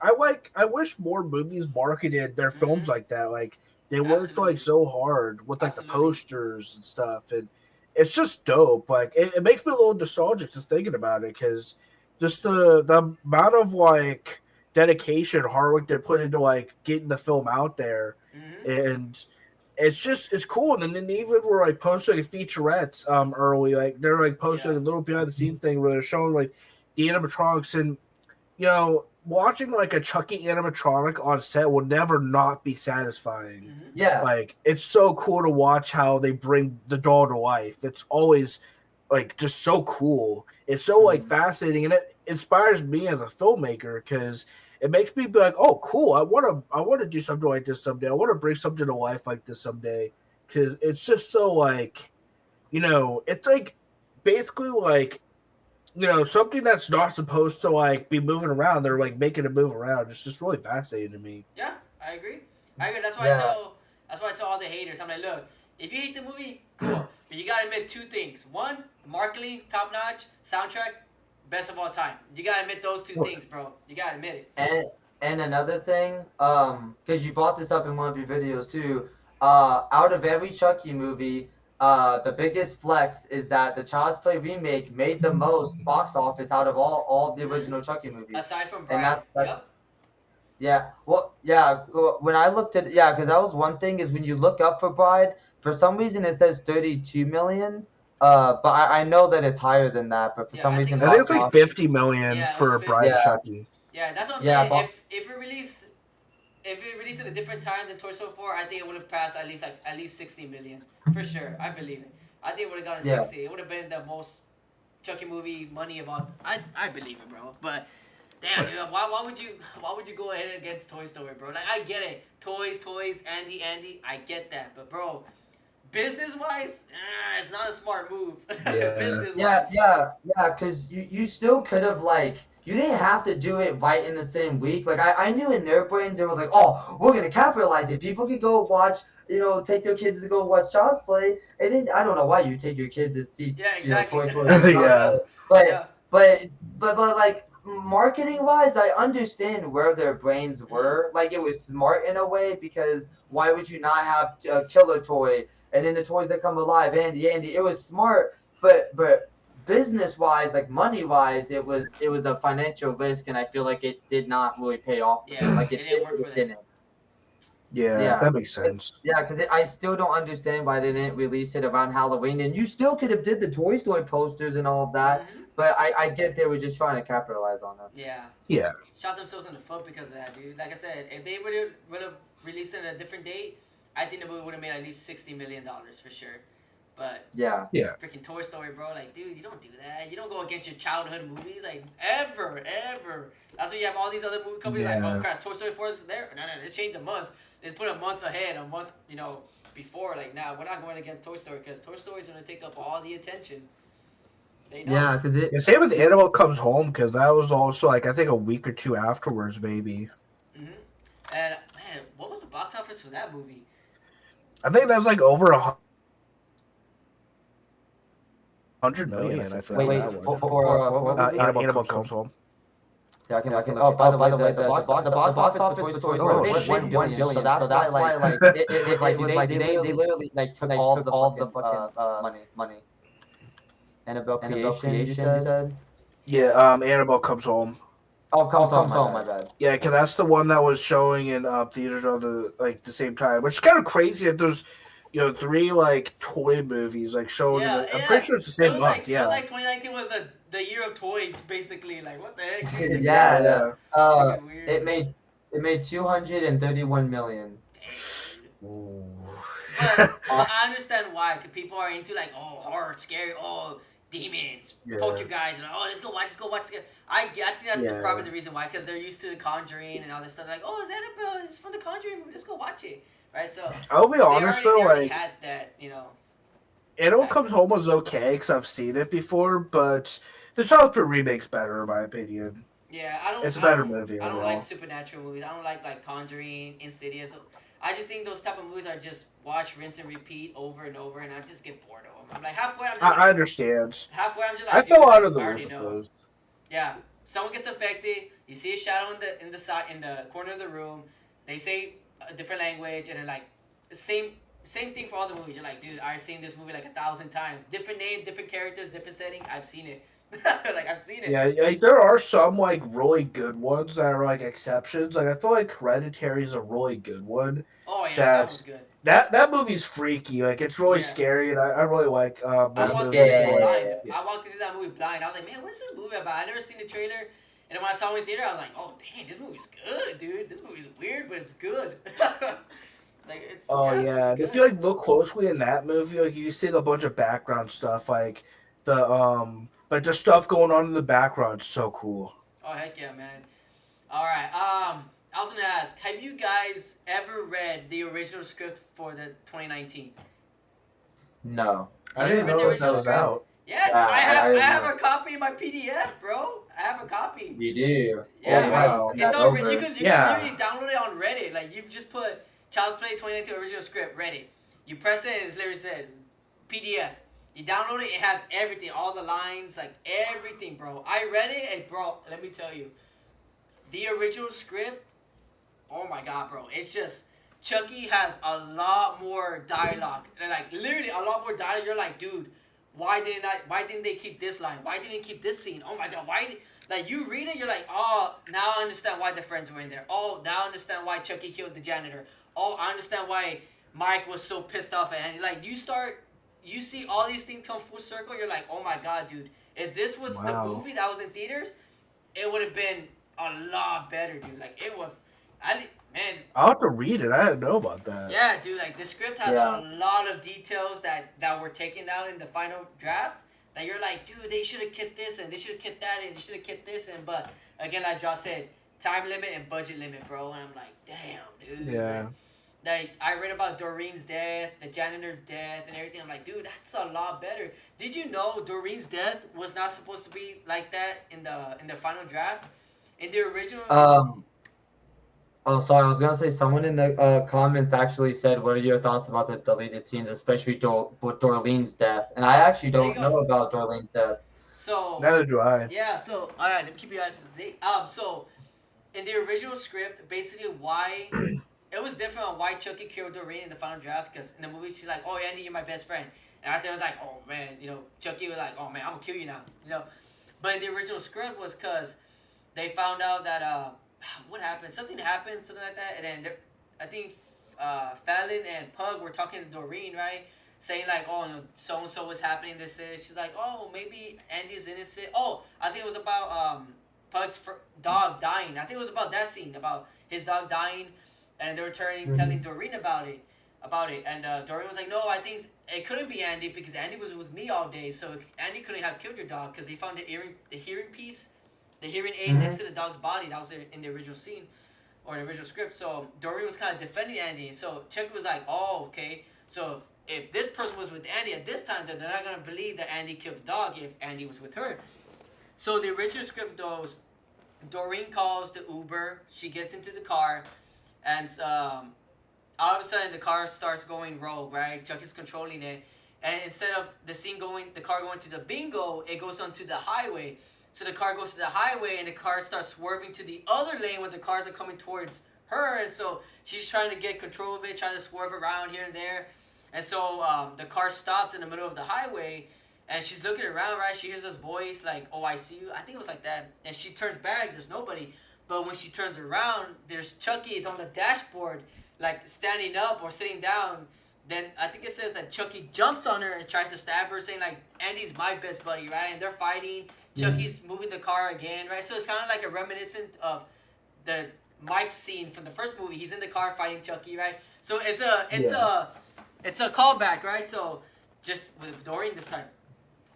wish more movies marketed their films Mhm. like that. Like they worked Absolutely. like so hard with like the Absolutely. posters and stuff. And it's just dope. Like it makes me a little nostalgic just thinking about it because just the amount of like dedication, hard work they put into like getting the film out there, Hmm. and it's cool. And then they even were like posting featurettes early, like they're like posting Yeah. a little behind the scene thing where they're showing like the animatronics and watching like a Chucky animatronic on set will never not be satisfying. Hmm. Yeah. Like it's so cool to watch how they bring the doll to life. It's always like just so cool. It's so like fascinating, and it inspires me as a filmmaker because it makes me be like, oh, cool. I want to do something like this someday. I want to bring something to life like this someday because it's just so like, it's like basically like, something that's not supposed to like be moving around. They're like making it move around. It's just really fascinating to me. Yeah, I agree. That's why Yeah. I tell all the haters. I'm like, look, if you hate the movie, cool. But you gotta admit two things. One, marketing, top notch, soundtrack, best of all time. You gotta admit those two things, bro. You gotta admit it. And another thing, because you brought this up in one of your videos too, out of every Chucky movie, the biggest flex is that the Child's Play remake made the most box office out of all of the original Chucky movies, Aside from and Bride. Yep. that's yeah. Well, yeah. When I looked at yeah, because that was one thing is when you look up for Bride, for some reason it says 32 million. But I know that it's higher than that. But for Yeah, some I think reason, it I think was it's box like 50. office. 50 million Yeah, it was for 50. Bride of Yeah, Chucky. Yeah, that's what I'm yeah, saying. If it released if it released at a different time than Toy Story 4, I think it would have passed at least 60 million for sure. I believe it. I think it would have gotten yeah. 60. It would have been the most Chucky movie money about. I believe it, bro. But damn, dude, why would you go ahead against Toy Story, bro? Like I get it, toys, Andy, I get that, but bro, business wise, it's not a smart move. Yeah. Business Yeah, wise. yeah, yeah, because you still could have like you didn't have to do it right in the same week. Like I knew in their brains it was like, oh, we're gonna capitalize it. People could go watch, take their kids to go watch Child's Play, and then I don't know why you take your kid to see, Yeah, exactly. Toy Story or Child's Yeah. Play, but Yeah. but but like marketing wise, I understand where their brains Mm-hmm. were. Like it was smart in a way because why would you not have a killer toy and then the toys that come alive, Andy? It was smart, but business wise, like money wise, it was a financial risk, and I feel like it did not really pay off for them. Yeah, Like it didn't work it for them. didn't. Yeah, Yeah. that makes sense. Yeah, because I still don't understand why they didn't release it around Halloween, and you still could have did the Toy Story posters and all of that, Mm-hmm. but I get they were just trying to capitalize on it. Yeah. Yeah. Shot themselves in the foot because of that, dude. Like I said, if they would have released it at a different date, I think the movie would have made at least $60 million for sure. But Yeah. Yeah. freaking Toy Story, bro, like, dude, you don't do that. You don't go against your childhood movies, like, ever. That's why you have all these other movie companies like, oh Yeah. crap, Toy Story 4 is there. No, they changed a month. They put a month ahead, a month, before. Like, nah, we're not going against Toy Story because Toy Story is gonna take up all the attention. They know. Yeah, because Yeah, same with Animal Comes Home because that was also like I think a week or two afterwards, maybe. Mm-hmm. And man, what was the box office for that movie? I think that was like over 100 million. I think wait, that for, one. what movie? Animal Comes Home. Yeah, I can. Oh, by the way, the box office for Toy Story was 1 billion. So that's why like it was like they literally like took all the fucking money. Annabelle Creation, you said? Yeah. Animal Comes Home. Oh, comes home. My bad. Yeah, because that's the one that was showing in theaters on the same time, which is kind of crazy that there's three like toy movies like showing in Yeah, I'm pretty sure it's the same month. it was Yeah. like 2019 was the year of toys, basically. Like, what the heck, dude? Yeah, yeah. Yeah. Fucking weird. It made 231 million. Dang, dude. Ooh. But I understand why. Cause people are into like, oh, horror, scary, oh, demons, Yeah. poltergeist, and oh, let's go watch. I think that's Yeah. probably the reason why. Because they're used to The Conjuring and all this stuff. Like, oh, it's Annabelle. It's from The Conjuring movie. Let's go watch it. Right. So I'll be honest they though, already like had that, Animal back Comes then. Home was okay because I've seen it before, but the Child's Play remake's better in my opinion. Yeah, It's a better movie I don't like overall. supernatural movies. I don't like Conjuring, Insidious. I just think those type of movies are just watch, rinse, and repeat over and over, and I just get bored of them. I'm like halfway. I understand. Halfway. I'm just like I dude, fell out like, of the I loop already with know. those. Yeah, someone gets affected. You see a shadow in the side in the corner of the room. They say a different language, and then like same thing for all the movies. You're like, dude, I've seen this movie like 1,000 times. Different name, different characters, different setting. I've seen it. Like I've seen it. Yeah, like, there are some like really good ones that are like exceptions. Like I feel like Hereditary is a really good one. Oh yeah, that one's That's good. that movie's freaky. Like it's really Yeah. scary, and I really like I that walked movie. into it Yeah. blind. Yeah. I walked into that movie blind. I was like, man, what's this movie about? I never seen the trailer. And then when I saw it in theater, I was like, oh, dang, this movie's good, dude. This movie's weird, but it's good. Like, it's. Oh yeah, it's if good. you like look closely in that movie, like you see a bunch of background stuff, like the stuff going on in the background. It's so cool. Oh, heck yeah, man. All right. I was going to ask, have you guys ever read the original script for the 2019? No. I didn't read the know that original was script? out. Yeah, dude, Yeah, I have I I didn't have know. a copy in my PDF, bro. I have a copy. You do. Yeah, wow. it's on. You can Yeah. literally download it on Reddit. Like you just put Child's Play 2019 original script Reddit. You press it, and it literally says PDF. You download it, it has everything, all the lines, like everything, bro. I read it, and bro, let me tell you, the original script. Oh my god, bro! It's just Chucky has a lot more dialogue, and like literally a lot more dialogue. You're like, dude, why didn't they keep this line? Why didn't they keep this scene? Oh my god, like you read it, you're like, oh, now I understand why the friends were in there. Oh, now I understand why Chucky killed the janitor. Oh, I understand why Mike was so pissed off at Andy. Like you see all these things come full circle. You're like, oh my god, dude. If this was the Wow. movie that was in theaters, it would have been a lot better, dude. Like it was, man. I'll have to read it. I didn't know about that. Yeah, dude. Like the script has Yeah. a lot of details that were taken out in the final draft. That you're like, dude, they should have kept this and they should have kept that and they should have kept this and but again, like Josh said, time limit and budget limit, bro. And I'm like, damn, dude. Yeah. Like I read about Doreen's death, the janitor's death, and everything. I'm like, dude, that's a lot better. Did you know Doreen's death was not supposed to be like that in the final draft? In the original. Oh, sorry. I was gonna say someone in the comments actually said, "What are your thoughts about the deleted scenes, especially with Dorleen's death?" And I actually There you don't go. know about Dorleen's death. So Neither do I. yeah, so alright, let me keep you guys up to date. So in the original script, basically why it was different on why Chucky killed Doreen in the final draft because in the movie she's like, "Oh Andy, you're my best friend," and after it was like, "Oh man," Chucky was like, "Oh man, I'm gonna kill you now," But in the original script was because they found out that what happened? Something happened, something like that, and then I think Fallon and Pug were talking to Doreen, right? Saying like, oh, so and so was happening. This is. She's like, oh, maybe Andy's innocent. Oh, I think it was about Pug's dog dying. I think it was about that scene about his dog dying, and they were telling Doreen about it, and Doreen was like, no, I think it couldn't be Andy because Andy was with me all day, so Andy couldn't have killed your dog because they found the hearing piece. The hearing aid next to the dog's body, that was in the original scene, or the original script. So Doreen was kind of defending Andy. So Chuck was like, oh, okay. So if this person was with Andy at this time, then they're not going to believe that Andy killed the dog if Andy was with her. So the original script goes, Doreen calls the Uber. She gets into the car, and all of a sudden the car starts going rogue, right? Chuck is controlling it. And instead of the car going to the bingo, it goes onto the highway. So the car goes to the highway and the car starts swerving to the other lane when the cars are coming towards her. And so she's trying to get control of it, trying to swerve around here and there. And so the car stops in the middle of the highway and she's looking around, right? She hears this voice like, oh, I see you. I think it was like that. And she turns back. There's nobody. But when she turns around, there's Chucky is on the dashboard, like standing up or sitting down. Then I think it says that Chucky jumps on her and tries to stab her, saying like, Andy's my best buddy, right? And they're fighting. Chucky's moving the car again, right? So it's kind of like a reminiscent of the Mike scene from the first movie. He's in the car fighting Chucky, right? So it's a callback, right? So just with Doreen this time,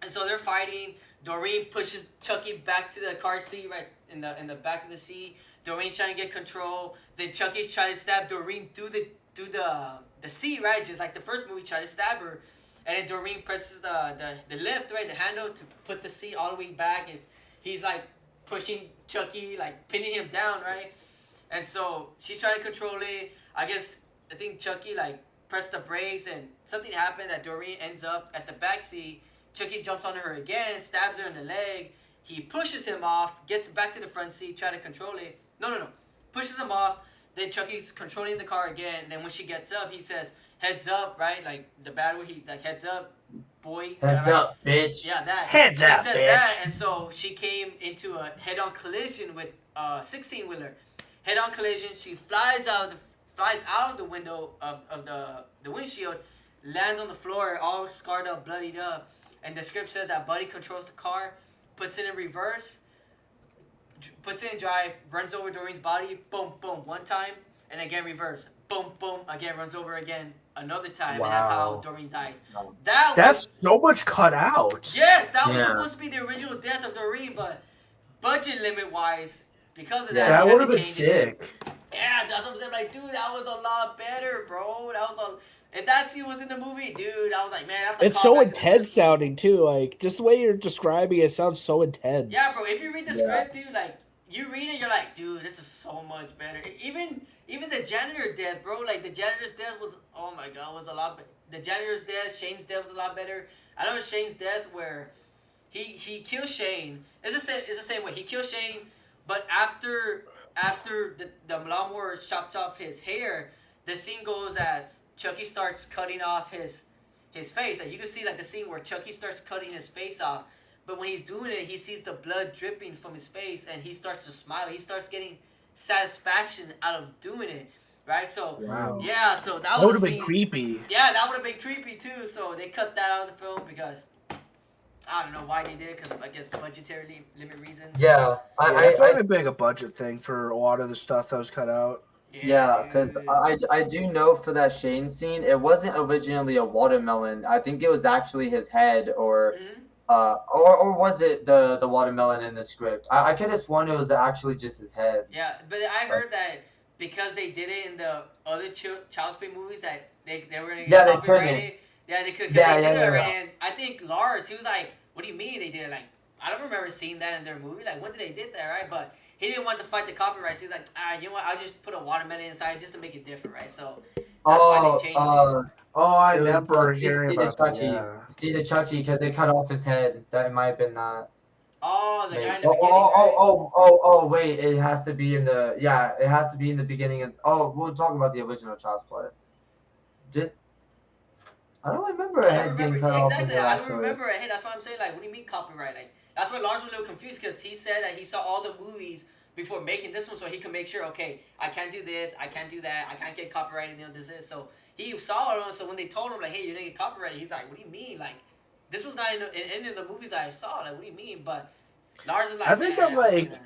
and so they're fighting. Doreen pushes Chucky back to the car seat, right in the back of the seat. Doreen's trying to get control. Then Chucky's trying to stab Doreen through the seat, right? Just like the first movie, tried to stab her. And then Doreen presses the lift, right, the handle to put the seat all the way back. He's like pushing Chucky, like pinning him down, right? And so she's trying to control it. I think Chucky like pressed the brakes and something happened that Doreen ends up at the back seat. Chucky jumps on her again, stabs her in the leg. He pushes him off, gets back to the front seat, trying to control it. No. Pushes him off. Then Chucky's controlling the car again. Then when she gets up, he says, heads up, right? Like the bad way, he's like, heads up, boy. Heads right? up, bitch. Yeah, that. Heads he up, says bitch. that, and so she came into a head-on collision with a 16-wheeler. Head-on collision. She flies out of the window of the windshield, lands on the floor, all scarred up, bloodied up. And the script says that Buddy controls the car, puts it in reverse, puts it in drive, runs over Doreen's body, boom, boom, one time, and again reverse, boom, boom, again runs over again another time, and that's how Doreen dies. That's so much cut out. Yes, that was supposed to be the original death of Doreen, but budget limit wise, because of that, that would would have been sick. Yeah, that's what I'm saying. Like, dude, that was a lot better, bro. If that scene was in the movie, dude, I was like, man, that's a It's so callback to the intense first sounding too. Like just the way you're describing it sounds so intense. Yeah, bro. If you read the script, dude, like you read it, you're like, dude, this is so much better. Even the janitor death, bro. Like the janitor's death was, oh my god, was a lot. The janitor's death, Shane's death was a lot better. I know Shane's death where he kills Shane. It's the same way. He kills Shane, but after the lawnmower chopped off his hair, the scene goes as Chucky starts cutting off his face. Like you can see like the scene where Chucky starts cutting his face off, but when he's doing it, he sees the blood dripping from his face, and he starts to smile. He starts getting satisfaction out of doing it, right? So Wow. yeah, so that That would was have a been scene. creepy. Yeah, that would have been creepy too. So they cut that out of the film because I don't know why they did it, because I guess budgetary limit reasons. Yeah, Yeah, I feel like it'd be like a budget thing for a lot of the stuff that was cut out. yeah, because Dude. I do know for that Shane scene, it wasn't originally a watermelon. I think it was actually his head, or Mhm. or was it the watermelon in the script? I could have sworn it was actually just his head. Yeah, but I heard that because they did it in the other Child's Play movies that they were gonna get Yeah, they couldn't. copyrighted. Yeah, they could, because Yeah, they yeah, did it yeah, already. yeah. And I think Lars, he was like, "What do you mean they did it?" Like, I don't remember seeing that in their movie. Like, when did they did that, right? But he didn't want to fight the copyrights. He's like, you know what? I'll just put a watermelon inside just to make it different, right? So that's why Oh, they changed it. Oh, I it was remember see, hearing see the about that. Chucky, Yeah. see the Chucky, because they cut off his head. That might have been that. Oh, the Maybe. guy in the beginning, right? Oh, wait, it has to be in the, yeah, it has to be in the beginning. Oh, we'll talk about the original Child's Play. Did I don't remember a I don't head remember getting cut off in exactly. there I don't actually. remember it. Hey, that's what I'm saying. Like, what do you mean copyright? Like, that's why Lars was a little confused, because he said that he saw all the movies before making this one, so he could make sure. Okay, I can't do this. I can't do that. I can't get copyrighted. You know, this is so. He saw it, so when they told him like, "Hey, you're gonna get copyrighted," he's like, "What do you mean? Like, this was not in any of the movies that I saw. Like, what do you mean?" But Lars is like, I think "Nah, that I'm not gonna."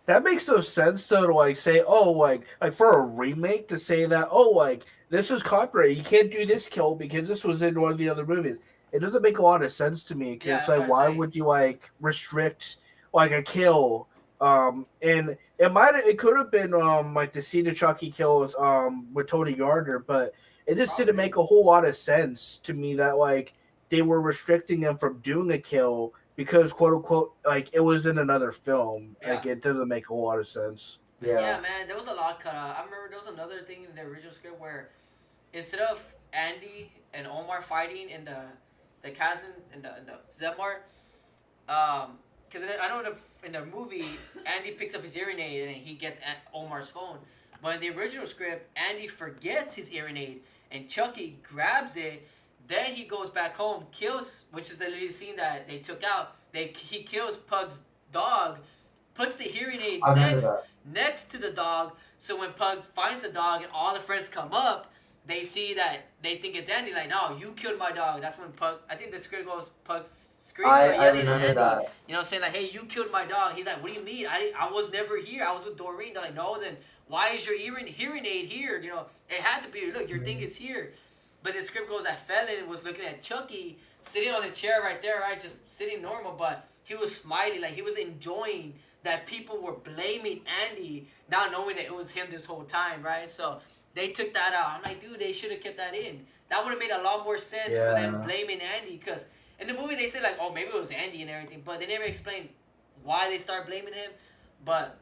that makes no sense though, to like say, oh, like for a remake to say that, oh, like this is copyright, you can't do this kill because this was in one of the other movies. It doesn't make a lot of sense to me, because Yeah, it's that's like, what I'm why saying. would you like restrict like a kill? And it could have been like the Cedar Chucky kills with Tony Gardner, but it just didn't Probably. make a whole lot of sense to me that like they were restricting him from doing a kill because, quote unquote, like it was in another film. Yeah. Like it doesn't make a whole lot of sense. Yeah. Yeah, man, there was a lot cut out. I remember there was another thing in the original script where instead of Andy and Omar fighting in the chasm in the Zemar, because I know in the movie Andy picks up his hearing aid and he gets Omar's phone, but in the original script Andy forgets his hearing aid and Chucky grabs it. Then he goes back home, kills, which is the little scene that they took out. He kills Pug's dog, puts the hearing aid I remember that. next to the dog. So when Pug finds the dog and all the friends come up, they see that they think it's Andy. Like, no, you killed my dog. That's when Pug. I think the script goes Pug's screaming or I yelling at remember Andy. that. You know, saying like, "Hey, you killed my dog." He's like, "What do you mean? I was never here. I was with Doreen." They're like, "No, then why is your hearing aid here? You know, it had to be. Look, your thing is here." But the script goes that Felon was looking at Chucky sitting on a chair right there, right, just sitting normal, but he was smiling, like he was enjoying that people were blaming Andy, not knowing that it was him this whole time, right? So they took that out. I'm like, dude, they should have kept that in. That would have made a lot more sense for them Yeah. blaming Andy, because in the movie they say like, oh, maybe it was Andy and everything, but they never explained why they start blaming him. But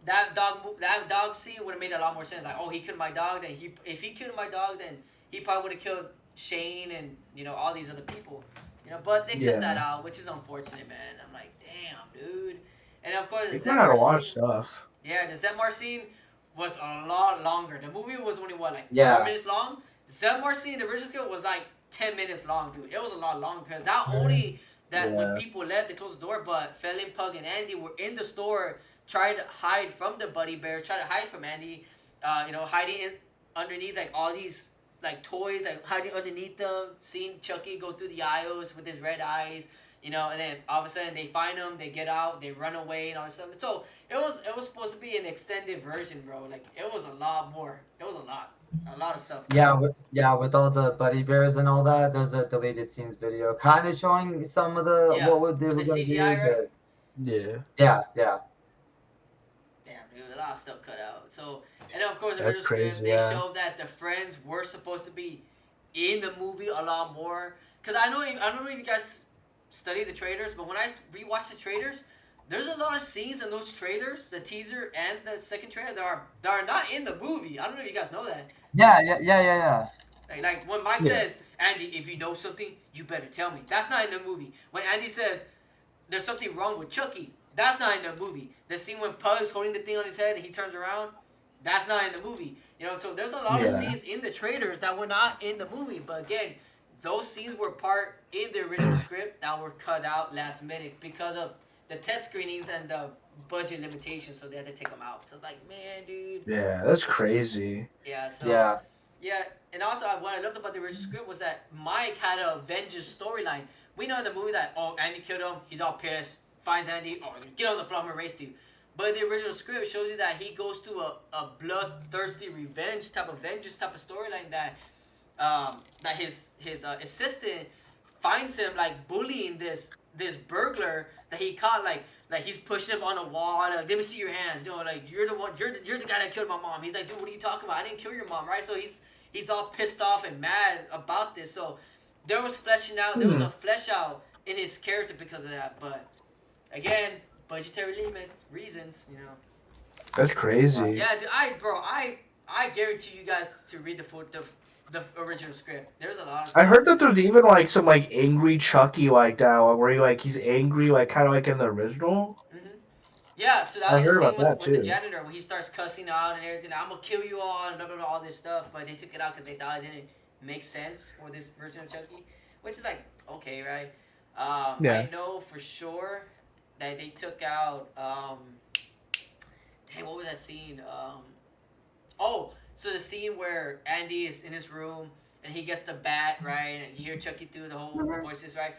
that dog scene would have made a lot more sense. Like, oh, he killed my dog. Then if he killed my dog, then he probably would have killed Shane and all these other people. But they cut that out, which is unfortunate, man. I'm like, damn, dude. And of course, the They cut out a lot Zemar of scene. stuff. Yeah, the Zemar scene was a lot longer. The movie was only what, like Yeah. 4 minutes long. Zemar scene, the original kill, was like 10 minutes long, dude. It was a lot longer because not only that when Yeah. people left, they closed the door, but Felin, Pug, and Andy were in the store trying to hide from the Buddy Bears, trying to hide from Andy. Hiding underneath like all these like toys, like hiding underneath them, seeing Chucky go through the aisles with his red eyes. And then all of a sudden they find him, they get out, they run away, and all this stuff. So it was supposed to be an extended version, bro. Like it was a lot more. It was a lot of stuff. With all the buddy bears and all that, there's a deleted scenes video, kind of showing some of the Yeah, they with were the gonna CGI, do. right? But Yeah. yeah. Damn, dude, a lot of stuff cut out. So, and then of course, the That's original script, crazy, they yeah. showed that the friends were supposed to be in the movie a lot more. Cause I don't know if you guys study the trailers, but when I rewatch the trailers, there's a lot of scenes in those trailers, the teaser and the second trailer, that are not in the movie. I don't know if you guys know that. Yeah. Like when Mike Yeah. says, Andy, if you know something, you better tell me. That's not in the movie. When Andy says, there's something wrong with Chucky, that's not in the movie. The scene when Pug's holding the thing on his head and he turns around, That's not in the movie. You know, so there's a lot of Yeah. scenes in the trailers that were not in the movie. But again, those scenes were part in the original script that were cut out last minute because of the test screenings and the budget limitations. So they had to take them out. So it's like, man, dude. Yeah, that's crazy. Yeah. So Yeah. yeah, and also what I loved about the original script was that Mike had a vengeance storyline. We know in the movie that Andy killed him. He's all pissed. Finds Andy. Oh, get on the floor. I'm gonna race you. But the original script shows you that he goes through a bloodthirsty revenge type of vengeance type of storyline that his assistant finds him like bullying this burglar that he caught like he's pushing him on a wall like let me see your hands, you know, like you're the one, you're the guy that killed my mom. He's like, dude, what are you talking about? I didn't kill your mom, right? So he's all pissed off and mad about this. So there was a flesh out in his character because of that. But again, budgetary limits, reasons, you know. That's crazy. Yeah, dude, I guarantee you guys to read the original script. There's a lot of stuff. I heard that there's even like some like angry Chucky like that, where he's angry like kind of like in the original. Yeah, so that I was heard the about scene that, with the too. janitor when he starts cussing out and everything. I'm gonna kill you all and blah blah blah, all this stuff. But they took it out because they thought it didn't make sense for this version of Chucky, which is like okay, right? Yeah. I know for sure that they took out. Dang, what was that scene? Oh, so the scene where Andy is in his room and he gets the bat, right? And you hear Chucky through the whole voices, right?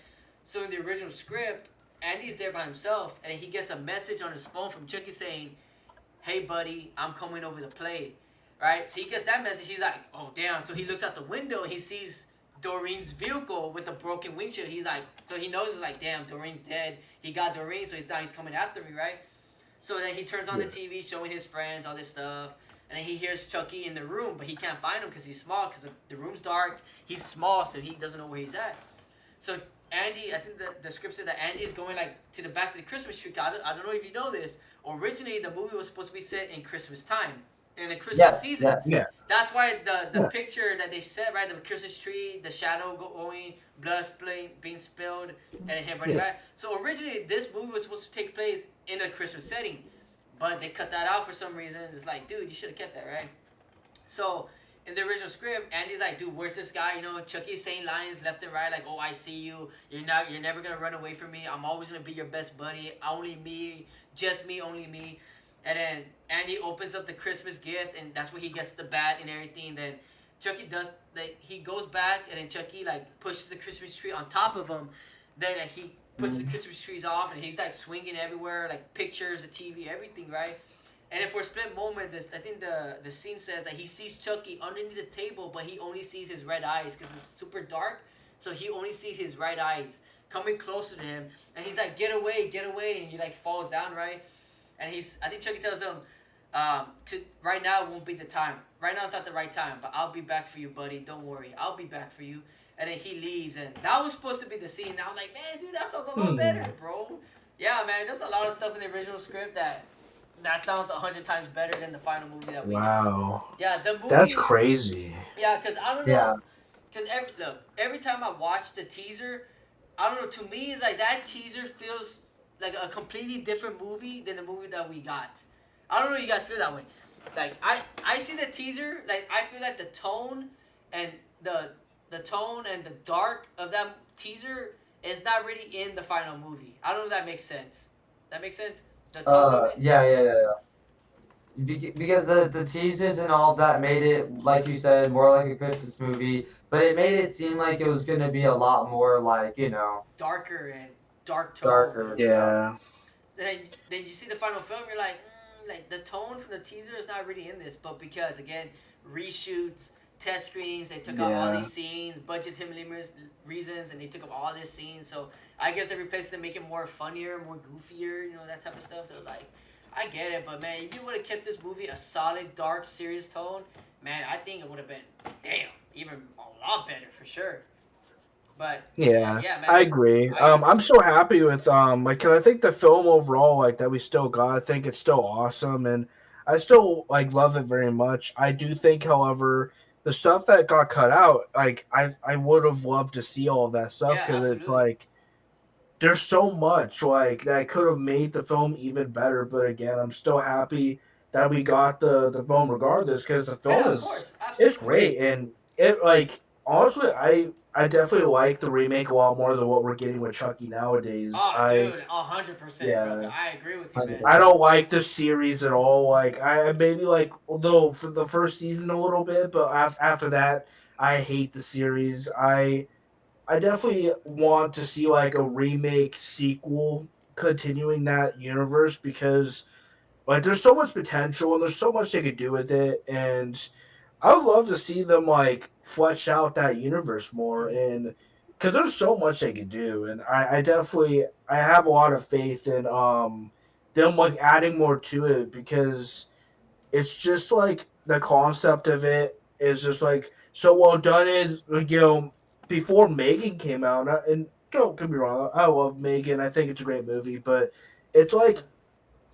So in the original script, Andy's there by himself and he gets a message on his phone from Chucky saying, hey, buddy, I'm coming over to play, right? So he gets that message. He's like, oh, damn. So he looks out the window and he sees Doreen's vehicle with the broken windshield. He's like, so he knows it's like, damn, Doreen's dead. He got Doreen, so he's coming after me, right? So then he turns on the TV, showing his friends all this stuff. And then he hears Chucky in the room, but he can't find him because he's small, because the room's dark. He's small, so he doesn't know where he's at. So Andy, I think the script said that Andy is going like to the back of the Christmas tree. I don't know if you know this. Originally, the movie was supposed to be set in Christmas time, in the Christmas season. Yes. Yeah. That's why the picture that they set, right, the Christmas tree, the shadow going, blood being spilled, and him running back. So originally, this movie was supposed to take place in a Christmas setting, but they cut that out for some reason. It's like, dude, you should have kept that, right? So in the original script, Andy's like, dude, where's this guy? You know, Chucky's saying lines left and right, like, oh, I see you. You're never gonna run away from me. I'm always gonna be your best buddy. Only me, just me, only me. And then Andy opens up the Christmas gift, and that's where he gets the bat and everything. Then Chucky he goes back, and then Chucky like pushes the Christmas tree on top of him. Then he puts the Christmas trees off, and he's like swinging everywhere, like pictures, the TV, everything, right? And then for a split moment, I think the scene says that he sees Chucky underneath the table, but he only sees his red eyes because it's super dark. So he only sees his right eyes coming closer to him, and he's like, get away, and he like falls down, right? And I think Chucky tells him, right now won't be the time. Right now it's not the right time, but I'll be back for you, buddy. Don't worry, I'll be back for you. And then he leaves, and that was supposed to be the scene. Now I'm like, man, dude, that sounds a lot better, bro. Yeah, man, there's a lot of stuff in the original script that sounds 100 times better than the final movie that we got. Wow. Yeah, the movie. That's crazy. Yeah, because I don't know. Because every time I watch the teaser, I don't know. To me, like that teaser feels like a completely different movie than the movie that we got. I don't know if you guys feel that way. Like I see the teaser, like I feel like the tone and the dark of that teaser is not really in the final movie. I don't know if that makes sense. That makes sense? The tone of it? Yeah. Because the teasers and all that made it, like you said, more like a Christmas movie, but it made it seem like it was gonna be a lot more like, you know, darker and dark tone. darker. Yeah. Then you see the final film, you're like the tone from the teaser is not really in this, but because again, reshoots, test screenings, they took out all these scenes, budgetary reasons, and they took up all these scenes. So I guess they replaced it to make it more funnier, more goofier, you know, that type of stuff. So like, I get it, but man, if you would have kept this movie a solid, dark, serious tone, man, I think it would have been even a lot better for sure. But Yeah, man, I agree. I'm so happy with like, 'cause I think the film overall, like that we still got, I think it's still awesome, and I still like love it very much. I do think, however, the stuff that got cut out, like I would have loved to see all of that stuff because it's like there's so much like that could have made the film even better. But again, I'm still happy that we got the film regardless, because the film Yeah, of is course, it's absolutely. great, and it like honestly I definitely like the remake a lot more than what we're getting with Chucky nowadays. Oh, dude, 100%, bro. Yeah. I agree with you, man. 100%. I don't like the series at all. Like I maybe like although for the first season a little bit, but after that I hate the series. I definitely want to see like a remake sequel continuing that universe, because like there's so much potential and there's so much they could do with it, and I would love to see them like flesh out that universe more, and because there's so much they could do, and I definitely I have a lot of faith in them like adding more to it, because it's just like the concept of it is just like so well done. Is like, before Megan came out, and don't get me wrong, I love Megan. I think it's a great movie, but it's like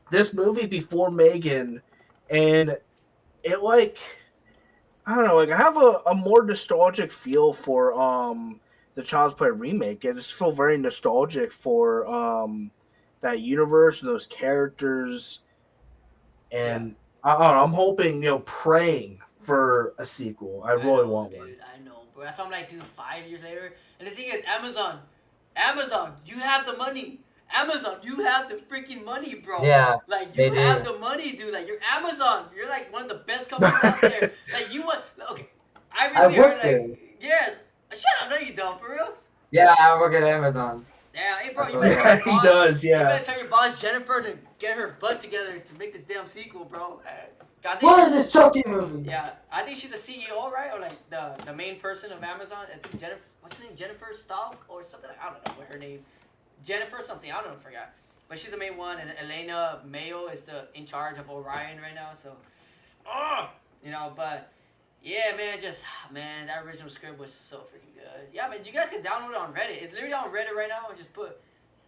this movie before Megan, and it like I don't know, like I have a more nostalgic feel for the Child's Play remake. I just feel very nostalgic for that universe and those characters, Yeah. and I don't know, I'm hoping, praying for a sequel. I I really know, want one. dude. I know, bro. That's why I'm like, dude, 5 years later. And the thing is, Amazon, you have the money. Amazon, you have the freaking money, bro. Yeah, Like, they you have do. the money, dude. Like, you're Amazon. You're like one of the best companies out there. Like, you want. Okay. I I recently heard, work there. like, yes. Shut up. No, you don't, for real. Yeah, I work at Amazon. Yeah, hey, bro, That's you what better I tell got. your He boss. does, You yeah. better tell your boss, Jennifer, to get her butt together to make this damn sequel, bro. God, I think What she's- is this Chucky movie? Yeah, I think she's a CEO, right? Or like the main person of Amazon. I think Jennifer, what's her name? Jennifer Stalk or something. I don't know what her name. Jennifer something. I don't know. I forgot. But she's the main one, and Elena Mayo is in charge of Orion right now. So, but yeah, man, that original script was so freaking good. Yeah, man, you guys can download it on Reddit. It's literally on Reddit right now, and just put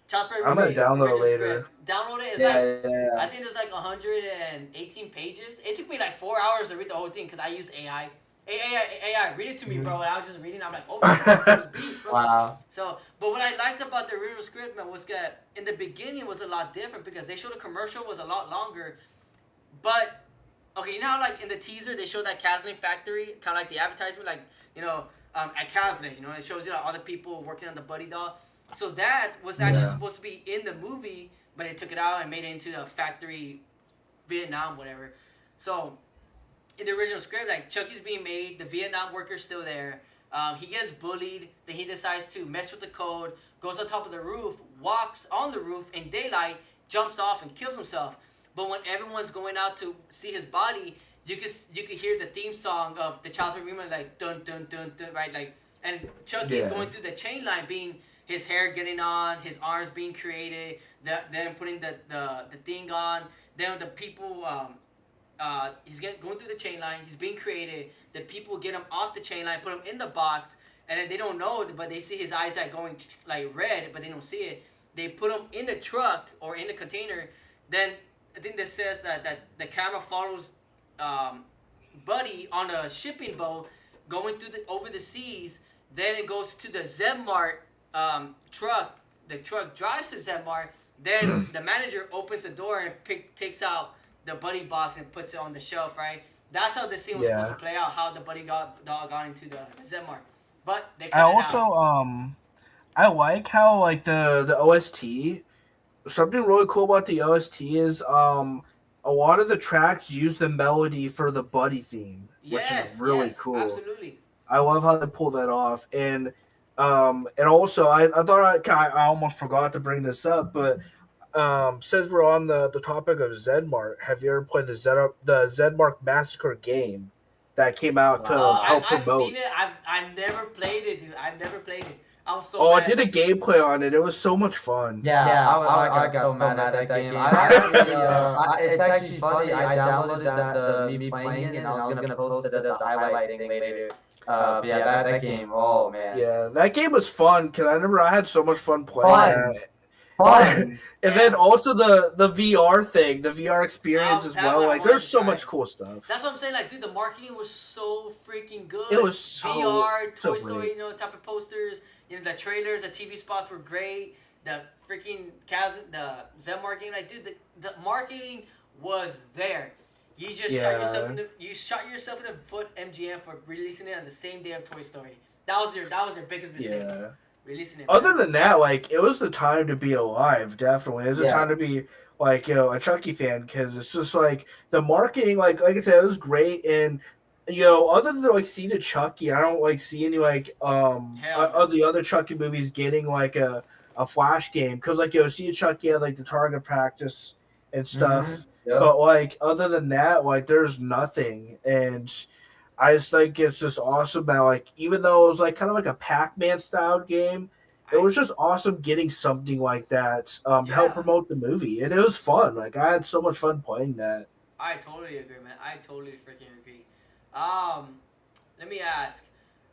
Child's Play I'm gonna Remake download it original later. script. Download it. It's Yeah, like yeah, I yeah. think there's like 118 pages. It took me like 4 hours to read the whole thing because I used AI. AI, read it to me, bro. And I was just reading. I'm like, oh my god, this is beast, bro. Wow. So, but what I liked about the original script, man, was that in the beginning was a lot different because they showed the commercial was a lot longer. But okay, you know how like in the teaser they showed that Caslin factory, kind of like the advertisement, like at Caslin, it shows all the people working on the Buddy doll. So that was actually supposed to be in the movie, but they took it out and made it into the factory, Vietnam, whatever. So in the original script, like Chucky's being made, the Vietnam worker's still there. He gets bullied. Then he decides to mess with the code, goes on top of the roof, walks on the roof in daylight, jumps off and kills himself. But when everyone's going out to see his body, you could hear the theme song of the Child's Play remake, like dun dun dun dun, right? Like, and Chucky's going through the chain line, being his hair getting on, his arms being created, then putting the thing on, then the people. He's going through the chain line. He's being created. The people get him off the chain line, put him in the box, and then they don't know, but they see his eyes like going like red, but they don't see it. They put him in the truck or in the container. Then I think this says that the camera follows Buddy on a shipping boat going over the seas. Then it goes to the Zedmart truck. The truck drives to Zedmart. Then the manager opens the door and takes out the Buddy box and puts it on the shelf, right? That's how the scene was supposed to play out, how the Buddy doll got into the Zedmart. But they cut I it also out. I like how like the OST. Something really cool about the OST is a lot of the tracks use the melody for the Buddy theme, which is really cool. Absolutely. I love how they pull that off, and also I thought I almost forgot to bring this up, but since we're on the topic of Zedmart, have you ever played the Zedmart Massacre game that came out to help I've promote? seen it. I've never played it, dude. I've never played it. I was so Oh, I mad. did a gameplay on it. It was so much fun. Yeah, I got so mad at that game. It's actually funny. I downloaded me playing it, and I was gonna post it as a highlight thing later. But yeah, that game. Oh man. Yeah, that game was fun because I had so much fun playing that. Fun. And then also the VR thing, the VR experience as That well. one I Like, wanted there's to so try. much cool stuff. That's what I'm saying. Like, dude, the marketing was so freaking good. It was so VR, Toy so Story, great. type of posters. The trailers, the TV spots were great. The freaking the Zedmart game, like, dude, the marketing was there. You just Yeah. you shot yourself in the foot, MGM, for releasing it on the same day of Toy Story. That was your biggest mistake. Yeah. Releasing it, Other man. than that, like it was the time to be alive. Definitely, it was the Yeah. time to be like a Chucky fan because it's just like the marketing. Like I said, it was great. And other than like seeing a Chucky, I don't like see any like Hell no. of the other Chucky movies getting like a flash game because like see a Chucky had like the target practice and stuff. Yep. But like other than that, like there's nothing. And I just think it's just awesome that like even though it was like kind of like a Pac-Man style game, it I was just awesome getting something like that to help yeah. promote the movie, and it was fun. Like I had so much fun playing that. I totally agree, man. I totally freaking agree. Um, Let me ask,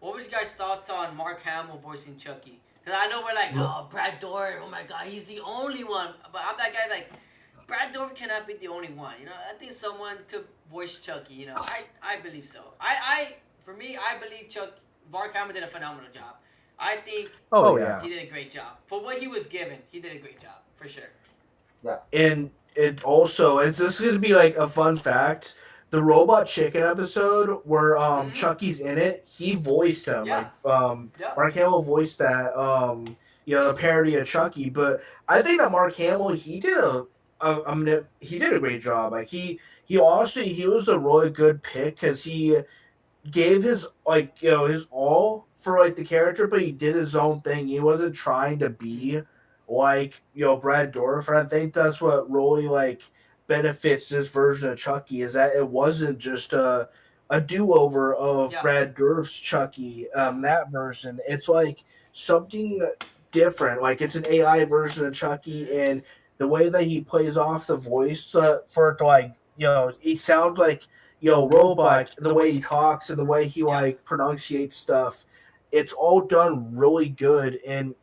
what was your guys' thoughts on Mark Hamill voicing Chucky? Because I know we're like, oh, Brad Dourif, oh my god, he's the only one. But I'm that guy like, Brad Dourif cannot be the only one. You know, I think someone could voice Chucky. You know, I believe so. For me, I believe Mark Hamill did a phenomenal job. I think Oh yeah, he did a great job for what he was given. He did a great job for sure. Yeah. and it also is this going to be like a fun fact. The Robot Chicken episode where Mm-hmm. Chucky's in it, he voiced him. Yeah. Like Yeah. Mark Hamill voiced that the parody of Chucky. But I think that Mark Hamill he did a great job. Like he honestly he was a really good pick because he gave his his all for like the character, but he did his own thing. He wasn't trying to be like Brad Dourif. And I think that's what really like benefits this version of Chucky is that it wasn't just a do over of Yeah. Brad Dourif's Chucky. Yeah. That version, it's like something different. Like it's an AI version of Chucky, Mm-hmm. and the way that he plays off the voice for it to like he sounds like robot, the way he talks and the way he Yeah. like pronunciates stuff, it's all done really good. And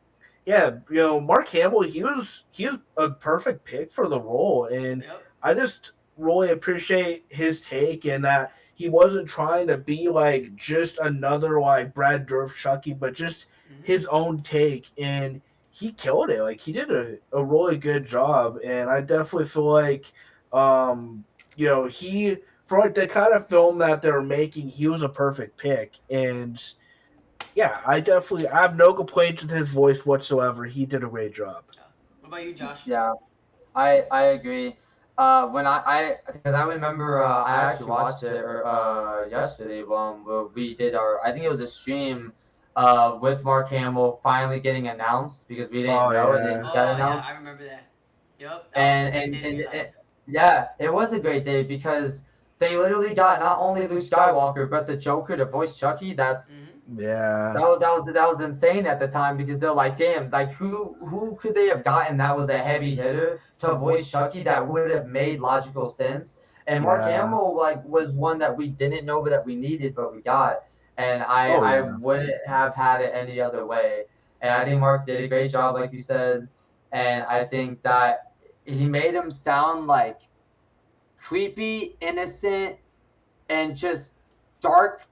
yeah, Mark Hamill, he was a perfect pick for the role, and Yep. I just really appreciate his take and that he wasn't trying to be like just another like Brad Dourif Chucky, but just Mm-hmm. his own take, and he killed it. Like he did a really good job, and I definitely feel like he for like the kind of film that they're making, he was a perfect pick. And yeah, I have no complaints with his voice whatsoever. He did a great job. Yeah. What about you, Josh? Yeah. I agree. When because I remember I actually watched it yesterday when we did I think it was a stream with Mark Hamill finally getting announced because we didn't Oh know and then yeah, he got Oh yeah, announced. I remember that. Yep, that was a and great and day to and be alive. it, yeah, it was a great day because they literally got not only Luke Skywalker but the Joker to voice Chucky. Mm-hmm. yeah, That was insane at the time because they're like, damn, like who could they have gotten that was a heavy hitter to voice Chucky that would have made logical sense? And Mark yeah. Hamill like was one that we didn't know that we needed, but we got, and Oh I yeah, wouldn't have had it any other way. And I think Mark did a great job, like you said, and I think that he made him sound like creepy, innocent, and just dark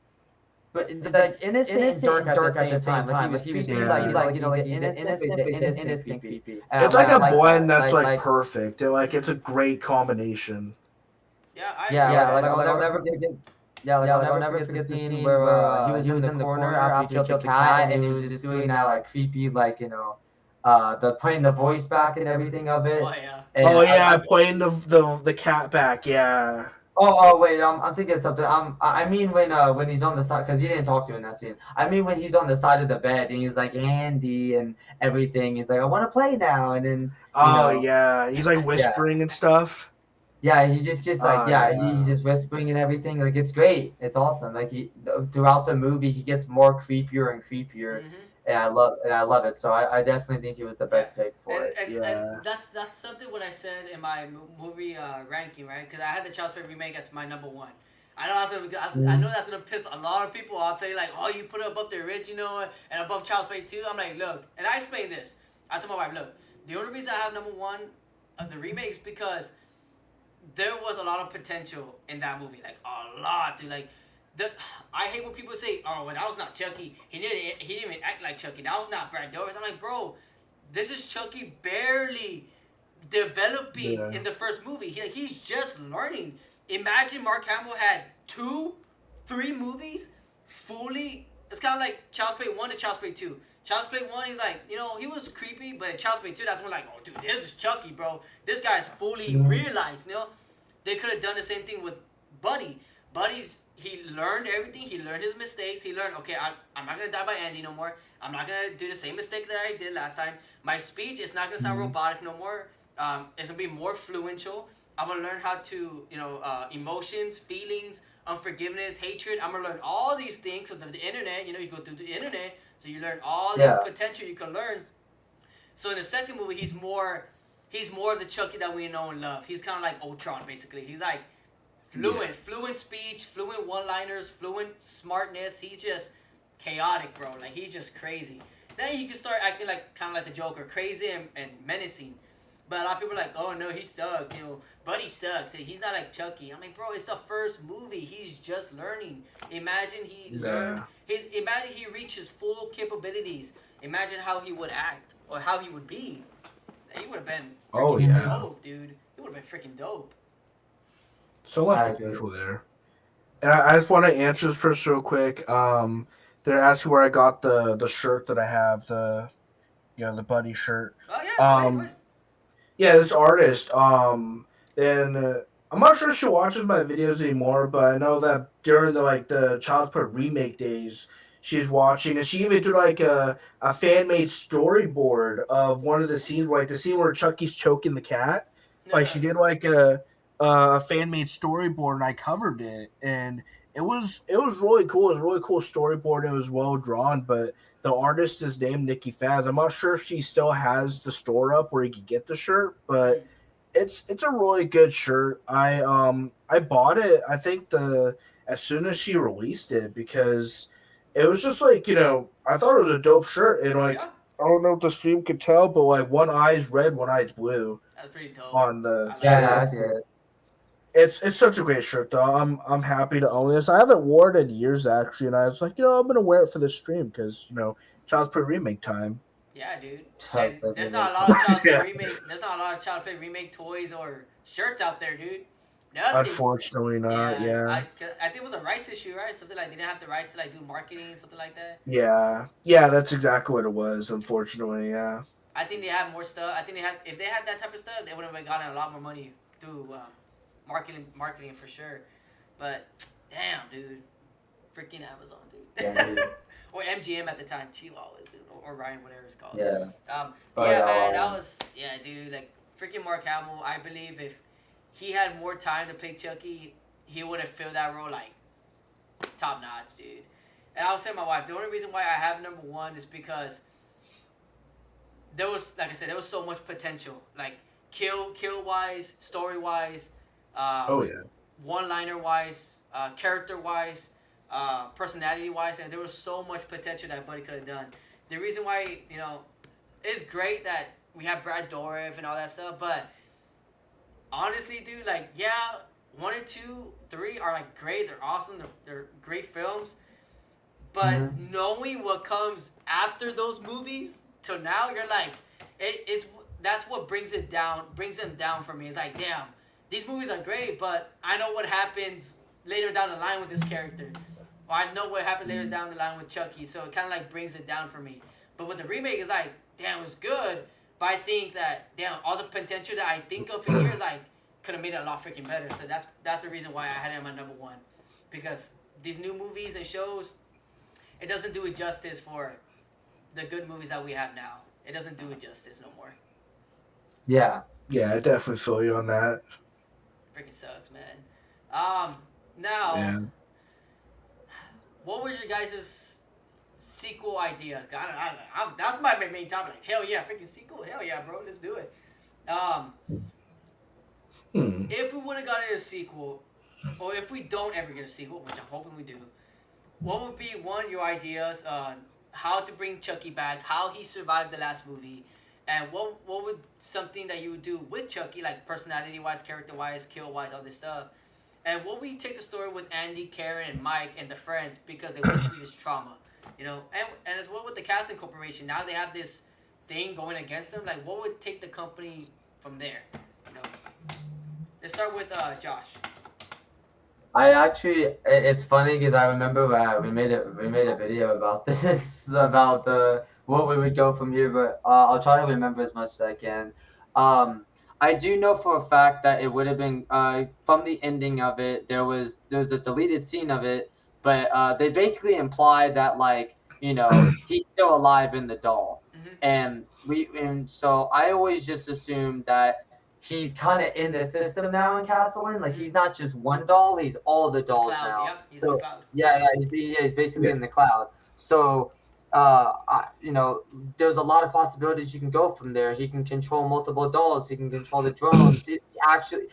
but like innocent and dark at the same time. Like he was treating yeah. like he's an innocent creepy. It's Like like I a like blend that. that's like Like perfect. It's a great combination. Yeah, I yeah, agree. like I'll never forget. Yeah, like I'll never forget the scene where he was in the corner after he killed the cat and he was just doing that like creepy like the putting the voice back and everything of it. Oh yeah. Oh And yeah, playing the cat back. Yeah. oh wait, I'm thinking of something. I mean when he's on the side because he didn't talk to him in that scene. I mean when he's on the side of the bed and he's like Andy and everything. He's like I want to play now, and then Oh yeah, he's like yeah, whispering and stuff. yeah, he just gets like Oh he's yeah, just whispering and everything. Like it's great, it's awesome. Like he throughout the movie he gets more creepier and creepier, Mm-hmm. and I love it. So I definitely think he was the Yeah. best pick for it. And yeah, that's something what I said in my movie ranking, right? Because I had the Child's Play remake as my number one. I know I know that's gonna piss a lot of people off. They like, oh, you put it above the original and above Child's Play 2. I'm like, look, and I explained this. I told my wife, look, the only reason I have number one of the remake is because there was a lot of potential in that movie, like a lot, dude. Like, I hate when people say, "Oh, well, that was not Chucky. He didn't even act like Chucky. That was not Brad Dourif." I'm like, bro, this is Chucky barely developing yeah, in the first movie. He's just learning. imagine Mark Hamill had 3 movies fully. It's kind of like Child's Play 1 to Child's Play 2. Child's Play 1, he's like, you know, he was creepy, but Child's Play 2, that's when like, oh, dude, this is Chucky, bro. This guy's fully realized, you know? They could have done the same thing with Buddy. Buddy's, he learned everything. He learned his mistakes. He learned, okay, I'm not going to die by Andy no more. I'm not going to do the same mistake that I did last time. My speech is not going to sound robotic no more. It's going to be more fluential. I'm going to learn how to, you know, emotions, feelings, unforgiveness, hatred. I'm going to learn all these things because of the internet. You know, you go through the internet, so you learn all this potential you can learn. So in the second movie, he's more of the Chucky that we know and love. He's kind of like Ultron, basically. He's like fluent speech, fluent one-liners, fluent smartness. He's just chaotic, bro. Like, he's just crazy. Then he can start acting like kind of like the Joker, crazy and menacing. But a lot of people are like, oh no, he sucks. You know, Buddy sucks. He's not like Chucky. I'm like, bro, it's the first movie. He's just learning. Imagine imagine he reaches full capabilities. Imagine how he would act or how he would be. He would have been dope, dude. He would have been freaking dope. So much potential there. And I just want to answer this person real quick. They're asking where I got the shirt that I have, the Buddy shirt. Oh yeah, right. Yeah, this artist. And I'm not sure if she watches my videos anymore, but I know that during the Child's Play remake days, she's watching, and she even did like a fan made storyboard of one of the scenes, like the scene where Chucky's choking the cat. Like she did like a fan made storyboard, and I covered it, and it was really cool. It was a really cool storyboard. It was well drawn, but the artist is named Nikki Faz. I'm not sure if she still has the store up where you could get the shirt, but it's a really good shirt. I bought it, I think as soon as she released it, because it was just like, I thought it was a dope shirt, and like I don't know if the stream could tell, but like one eye's red, one eye's blue. That's pretty dope. On the shirt. I see it. It's such a great shirt though. I'm happy to own this. I haven't worn it in years actually, and I was like, I'm gonna wear it for this stream because Child's Play remake time. Yeah, dude. There's not a lot of Child's Play remake. There's not a lot of Child's Play remake toys or shirts out there, dude. Nothing. Unfortunately, not. Yeah. I think it was a rights issue, right? Something like they didn't have the rights to like do marketing, something like that. Yeah, that's exactly what it was. Unfortunately, yeah. I think they had more stuff. I think if they had that type of stuff, they would have gotten a lot more money through marketing for sure. But damn, dude, freaking Amazon, dude. Yeah, dude. Or MGM at the time, Chihuahuas, dude, or Ryan, whatever it's called. Yeah. Man, that was dude. Like freaking Mark Hamill. I believe if he had more time to play Chucky, he would have filled that role like top notch, dude. And I was telling my wife, the only reason why I have number 1 is because there was, like I said, there was so much potential, like kill wise, story wise, one-liner wise, character wise, personality wise, and there was so much potential that Buddy could have done. The reason why, it's great that we have Brad Dourif and all that stuff, but honestly, dude, like, 1 and 2, 3 are like great. They're awesome. They're great films. But knowing what comes after those movies till now, you're like, that's what brings them down for me. It's like, damn, these movies are great, but I know what happens later down the line with this character. Or I know what happened later down the line with Chucky, so it kind of like brings it down for me. But with the remake, it's like, damn, it was good, but I think that, damn, all the potential that I think of in here is like, could have made it a lot freaking better. So that's the reason why I had it on my number 1. Because these new movies and shows, it doesn't do it justice for the good movies that we have now. It doesn't do it justice no more. Yeah. Yeah, I definitely feel you on that. Freaking sucks, man. Now, what was your guys' sequel ideas? That's my main topic. Like, hell yeah, freaking sequel. Hell yeah, bro, let's do it. If we would have gotten a sequel, or if we don't ever get a sequel, which I'm hoping we do, what would be your ideas on how to bring Chucky back, how he survived the last movie, and what would something that you would do with Chucky, like personality-wise, character-wise, kill-wise, all this stuff, and what would you take the story with Andy, Karen, and Mike, and the friends, because they went through this trauma, and as well with the casting corporation, now they have this thing going against them, like what would take the company from there, Let's start with Josh. I actually, it's funny because I remember we made a video about this about the what we would go from here, but I'll try to remember as much as I can. Um, I do know for a fact that it would have been from the ending of it. There's a deleted scene of it, but they basically implied that like he's still alive in the doll, Mm-hmm. and so I always just assumed that he's kind of in the system now in Castleton. Like he's Mm-hmm. not just one doll; he's all the The dolls cloud. now. Yep. He's in the So cloud. yeah, he's basically Yeah. in the cloud. So there's a lot of possibilities you can go from there. He can control multiple dolls. He can control the drones. It actually,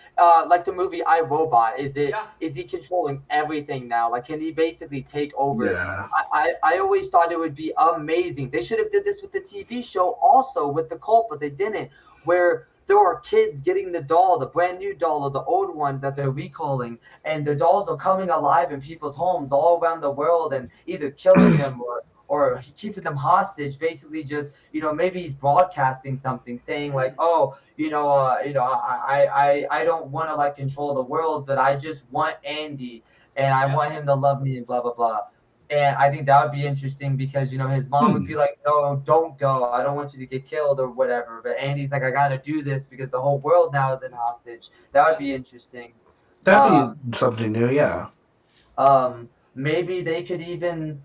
like the movie I, Robot, Yeah. is he controlling everything now? Like, can he basically take over? Yeah. I always thought it would be amazing. They should have did this with the TV show also with the cult, but they didn't. Where there are kids getting the doll, the brand new doll or the old one that they're recalling, and the dolls are coming alive in people's homes all around the world and either killing them or keeping them hostage. Basically, just maybe he's broadcasting something, saying like, Mm-hmm. "Oh, I don't want to like control the world, but I just want Andy, and I Yep. want him to love me, and blah blah blah." And I think that would be interesting because his mom would Hmm. be like, "No, don't go. I don't want you to get killed or whatever." But Andy's like, "I got to do this because the whole world now is in hostage." That would Yep. be interesting. That'd be Um, something new. Yeah. Maybe they could even.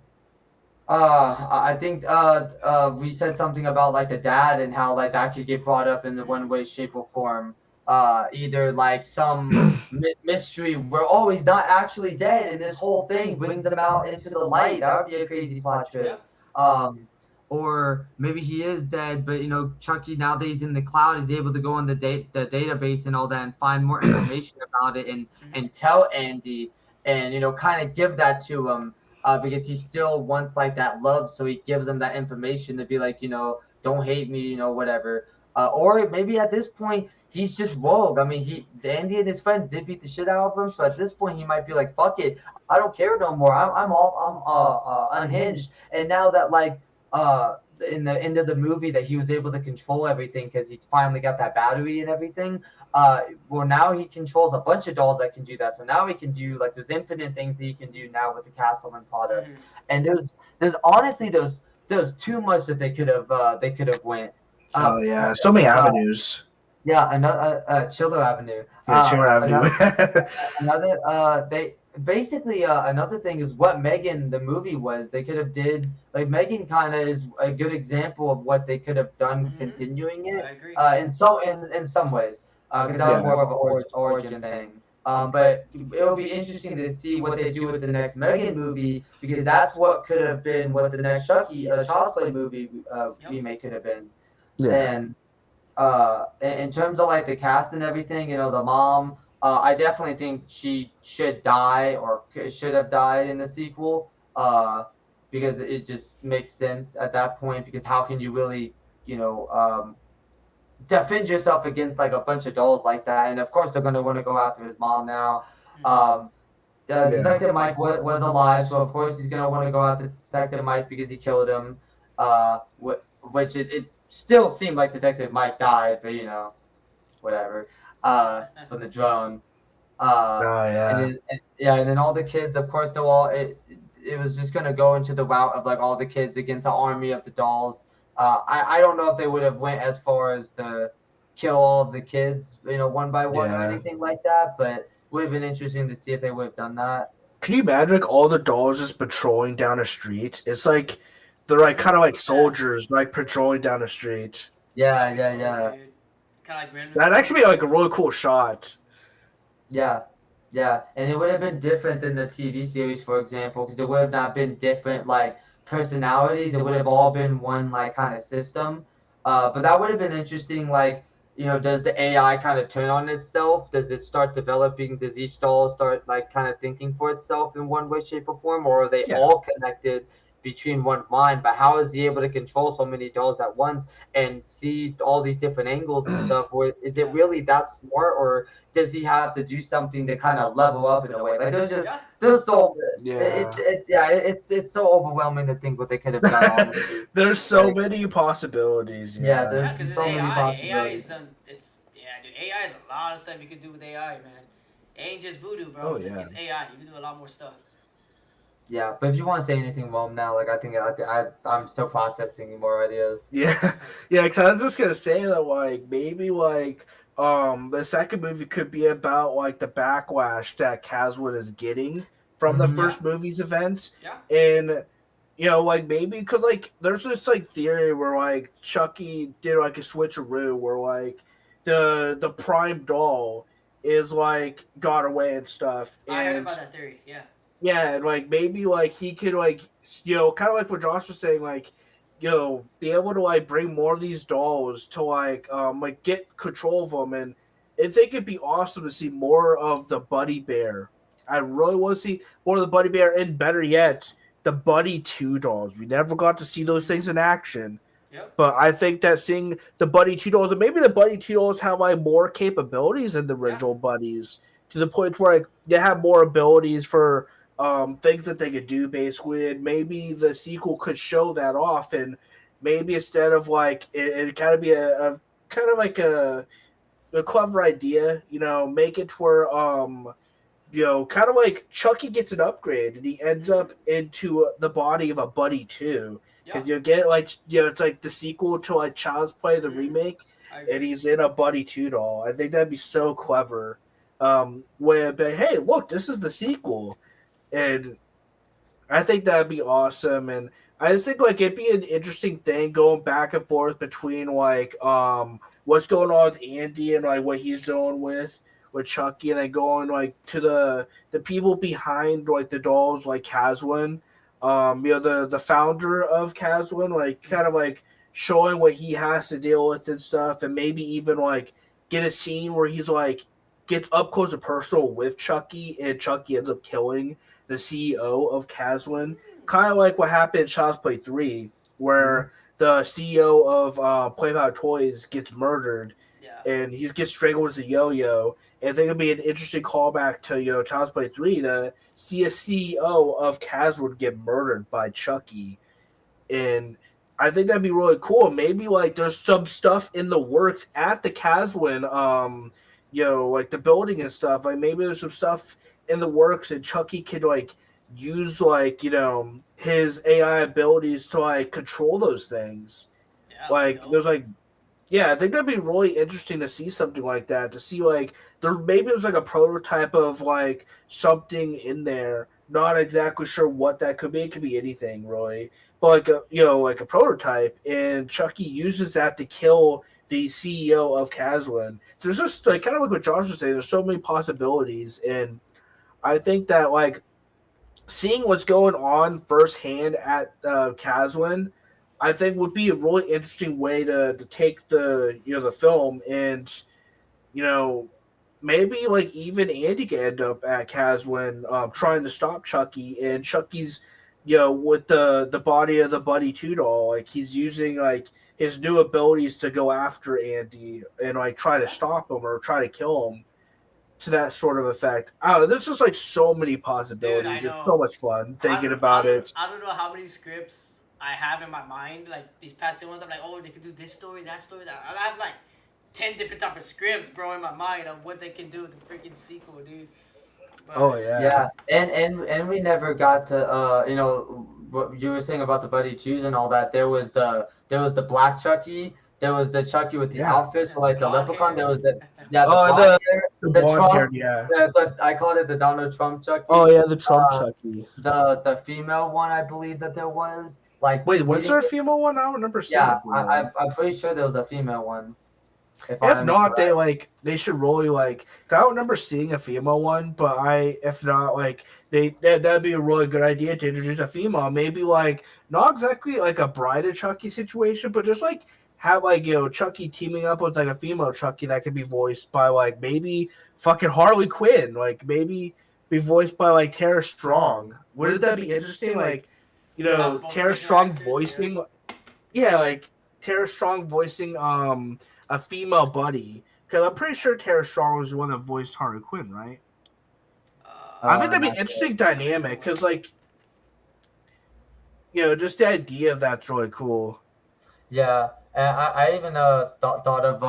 I think we said something about like the dad and how like that could get brought up in the Mm-hmm. one way, shape, or form. Either like some mystery where he's not actually dead, and this whole thing brings him out into the light. That would be a crazy plot Yep. twist. Or maybe he is dead, but Chucky now that he's in the cloud is able to go on the database and all that and find more information about it Mm-hmm. and tell Andy and kind of give that to him because he still wants like that love. So he gives them that information to be like, don't hate me, whatever. Or maybe at this point he's just rogue. I mean, Andy and his friends did beat the shit out of him. So at this point he might be like, fuck it, I don't care no more. I'm unhinged. And now that like in the end of the movie that he was able to control everything because he finally got that battery and everything. Well, now he controls a bunch of dolls that can do that. So now he can do like there's infinite things that he can do now with the Castleman products. Mm-hmm. And there's honestly there's too much that they could have went. Oh Uh, yeah. So many uh, avenues. yeah, another Chiller Avenue. Yeah. Sure Another Avenue. another they basically another thing is what Megan the movie was. They could have did like Megan kind of is a good example of what they could have done Mm-hmm. continuing I it agree. in some ways because that was Yeah. more of an origin thing. But it'll be interesting to see what they do with the next Megan movie because that's what could have been what the next Chucky Child's Play movie Yep. remake could have been. Yeah. And in terms of like the cast and everything, the mom, I definitely think she should die or should have died in the sequel, because it just makes sense at that point. Because how can you really, you know, um, defend yourself against like a bunch of dolls like that? And of course, they're gonna want to go after his mom now. Mm-hmm. Um, Yeah. Detective Mike was alive, so of course he's gonna want to go after Detective Mike because he killed him. Which it still seemed like Detective Mike died, but whatever. From the drone. Oh And yeah. then and then all the kids, of course, they'll all it was just gonna go into the route of like all the kids against the army of the dolls. I don't know if they would have went as far as to kill all of the kids, one by one or Yeah. anything like that, but would have been interesting to see if they would have done that. Can you imagine like all the dolls just patrolling down a street? It's like they're like kind of like Yeah. soldiers, like patrolling down the street. Yeah, That'd be yeah, dope, yeah. dude. Kind of like Gremlins That'd too. actually be like a really cool shot. Yeah, yeah, and it would have been different than the TV series, for example, because it would have not been different like personalities. It would have all been one like kind of system. But that would have been interesting. Like, does the AI kind of turn on itself? Does it start developing? Does each doll start like kind of thinking for itself in one way, shape, or form, or are they Yeah. all connected between one mind? But how is he able to control so many dolls at once and see all these different angles and stuff? Or is it Yeah. really that smart, or does he have to do something to kind of level up in a way? Like Yeah. there's so Yeah. it's so overwhelming to think what they could have done. Honestly, There's so like many possibilities. yeah, Yeah. Yeah, because there's it's so many AI. AI possibilities. is some. It's yeah, dude. AI is a lot of stuff you can do with AI, man. It ain't just voodoo, bro. Oh Like, yeah. it's AI. You can do a lot more stuff. Yeah, but if you want to say anything, Mom, now, like I'm still processing more ideas. Yeah, yeah. Because I was just gonna say that, like, maybe like the second movie could be about like the backlash that Caswood is getting from the Hmm. Yeah. first movie's events, Yeah. and like maybe because like there's this like theory where like Chucky did like a switcheroo where like the prime doll is like got away and stuff, I heard and about that theory. Yeah. yeah, and like maybe like he could like kind of like what Josh was saying, like be able to like bring more of these dolls to like get control of them, and I think it'd be awesome to see more of the Buddy Bear. I really want to see more of the Buddy Bear, and better yet, the Buddy 2 dolls. We never got to see those things in action. Yep. But I think that seeing the Buddy 2 dolls, and maybe the Buddy 2 dolls have like more capabilities than the Yeah. original Buddies, to the point where like they have more abilities for things that they could do basically, and maybe the sequel could show that off, and maybe instead of like it kind of be a kind of like a clever idea, make it where kind of like Chucky gets an upgrade and he ends Mm-hmm. up into the body of a Buddy too. Yeah. Because you get it like it's like the sequel to like Child's Play, the Mm-hmm. remake, I and agree. he's in a Buddy 2 doll. I think that'd be so clever. Where but hey, look, this is the sequel, and I think that'd be awesome, and I just think like it'd be an interesting thing going back and forth between like what's going on with Andy and like what he's doing with Chucky, and then going like to the people behind like the dolls like Caswin, the founder of Caswin, like kind of like showing what he has to deal with and stuff, and maybe even like get a scene where he's like gets up close and personal with Chucky, and Chucky ends up killing the CEO of Caswin, kind of like what happened in Child's Play 3, Hmm. where the CEO of Playboy Toys gets murdered Yeah. and he gets strangled with a yo-yo. And I think it'd be an interesting callback to Child's Play 3 to see a CEO of Caswin get murdered by Chucky, and I think that'd be really cool. Maybe like there's some stuff in the works at the Caswin, like the building and stuff. Like maybe there's some stuff in the works, and Chucky could like use like his AI abilities to like control those things. Yeah. That'd be Like dope. there's like yeah, I think that'd be really interesting to see something like that. To see like there's like a prototype of like something in there. Not exactly sure what that could be. It could be anything really, but like like a prototype. And Chucky uses that to kill the CEO of Caslin. There's just like kind of like what Josh was saying. There's so many possibilities, and I think that like seeing what's going on firsthand at Caslin, I think would be a really interesting way to take the film, and you know maybe like even Andy could end up at Caslin trying to stop Chucky, and Chucky's with the body of the Buddy 2 doll, like he's using like his new abilities to go after Andy and like try to Yeah. stop him or try to kill him to that sort of effect. I don't know. There's just like so many Dude, I possibilities. It's know. so much fun I thinking don't, I about don't, it. I don't know how many scripts I have in my mind. Like these past ones, I'm like, oh, they could do this story, that story, that. I have like 10 different type of scripts, bro, in my mind of what they can do with the freaking sequel, dude. Oh But yeah. Yeah, and we never got to what you were saying about the Buddy Twos and all that. There was the black Chucky. There was the Chucky with the Yeah. outfits for like the blonde leprechaun. hair. There was the Oh, blonde hair, the the blonde hair, Trump. yeah. I called it the Donald Trump Oh Chucky. yeah, the Trump Uh, Chucky. the female one, I believe that there was like Wait, we was there didn't a get, female one? I don't remember seeing yeah. a female one. I'm pretty sure there was a female one, if I If remember not, right. they should really like. I don't remember seeing a female one, but if not like that'd be a really good idea to introduce a female. Maybe like not exactly like a Bride of Chucky situation, but just like have like Chucky teaming up with like a female Chucky that could be voiced by like maybe fucking Harley Quinn, like maybe be voiced by like Tara Strong. Wouldn't that be interesting? Like Have both Tara original Strong actors, voicing, yeah, like Tara Strong voicing a female Buddy, because I'm pretty sure Tara Strong was the one that voiced Harley Quinn, right? I think that'd be an Not sure. interesting dynamic because like just the idea of that's really cool. Yeah, And I even thought of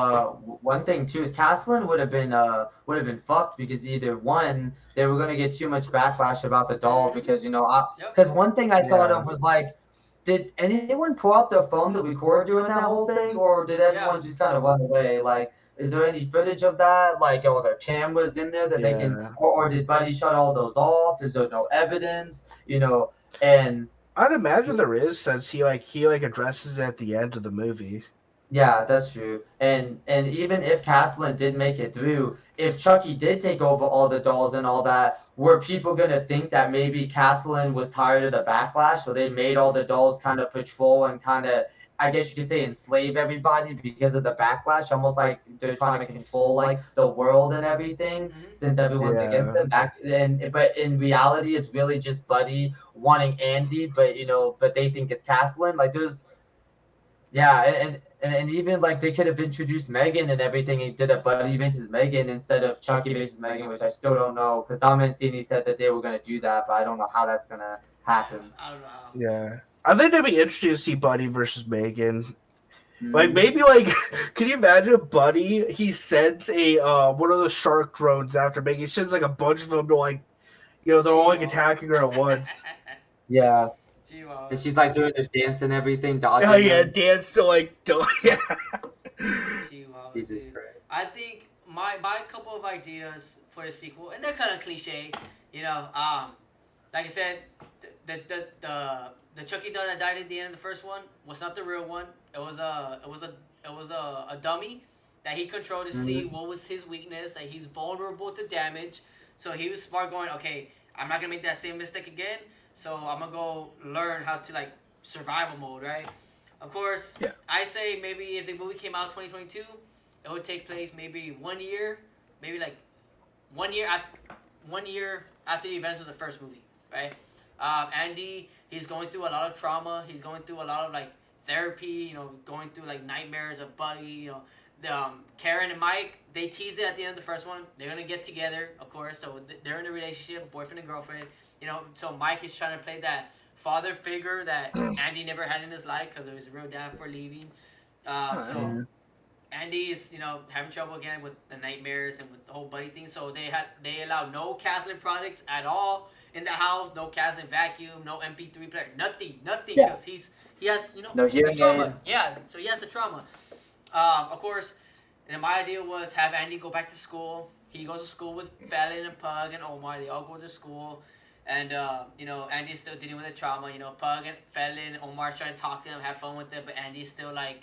one thing too is Caslin would have been fucked because either one they were gonna get too much backlash about the doll Mm-hmm. because Yep. because one thing I thought Yeah. of was like, did anyone pull out their phone to record during that whole thing, or did Yeah. everyone just kind of run away? Like, is there any footage of that? Like, are there cameras in there that they can, Yeah. or did Buddy shut all those off? Is there no evidence? You know, and I'd imagine there is, since he addresses it at the end of the movie. yeah, that's true. And even if Caslin did make it through, if Chucky did take over all the dolls and all that, were people gonna think that maybe Caslin was tired of the backlash, so they made all the dolls kind of patrol and kind of, I guess you could say, enslave everybody because of the backlash, almost like they're trying to control like the world and everything, Mm-hmm. since everyone's against Yeah. them. But in reality, it's really just Buddy wanting Andy, but but they think it's Caslin. Like there's yeah, and even like they could have introduced Megan and everything and did a Buddy versus Megan instead of Chucky versus Megan, which I still don't know because Dom Mancini said that they were gonna do that, but I don't know how that's gonna Yeah. happen. I don't know how. Yeah. I think it'd be interesting to see Buddy versus Megan. Like Mm. maybe can you imagine if Buddy he sends a one of those shark drones after Megan? He sends like a bunch of them to they're all Chihuahuas. attacking her at once. Yeah, and Chihuahuas. she's like doing the dance and everything, Oh dodging yeah, them. Dan's still don't yeah. Chihuahuas, Jesus dude. Christ. I think my couple of ideas for the sequel, and they're kind of cliche, you know. Like I said, the Chucky doll that died at the end of the first one was not the real one. It was a dummy that he controlled to see Mhm. what was his weakness. That he's vulnerable to damage. So he was smart, going, okay, I'm not gonna make that same mistake again. So I'm gonna go learn how to like survival mode, right? Of course, Yeah. I say maybe if the movie came out 2022, it would take place maybe 1 year, maybe like 1 year after 1 year after the events of the first movie, right? Andy, he's going through a lot of trauma. He's going through a lot of like therapy. Going through like nightmares of Buddy. Karen and Mike, they tease it at the end of the first one. They're gonna get together, of course. So they're in a relationship, boyfriend and girlfriend. So Mike is trying to play that father figure that Andy never had in his life because of his real dad for leaving. So Yeah. Andy is, having trouble again with the nightmares and with the whole Buddy thing. So they allow no Caslin products at all in the house. No Caslin vacuum, no MP3 player, nothing, Yeah. because he has No the hearing trauma. aid. Yeah, so he has the trauma. Of course, and my idea was have Andy go back to school. He goes to school with Fallon and Pug and Omar. They all go to school. And, Andy's still dealing with the trauma. Pug and Fallon and Omar's trying to talk to him, have fun with it. But Andy's still like,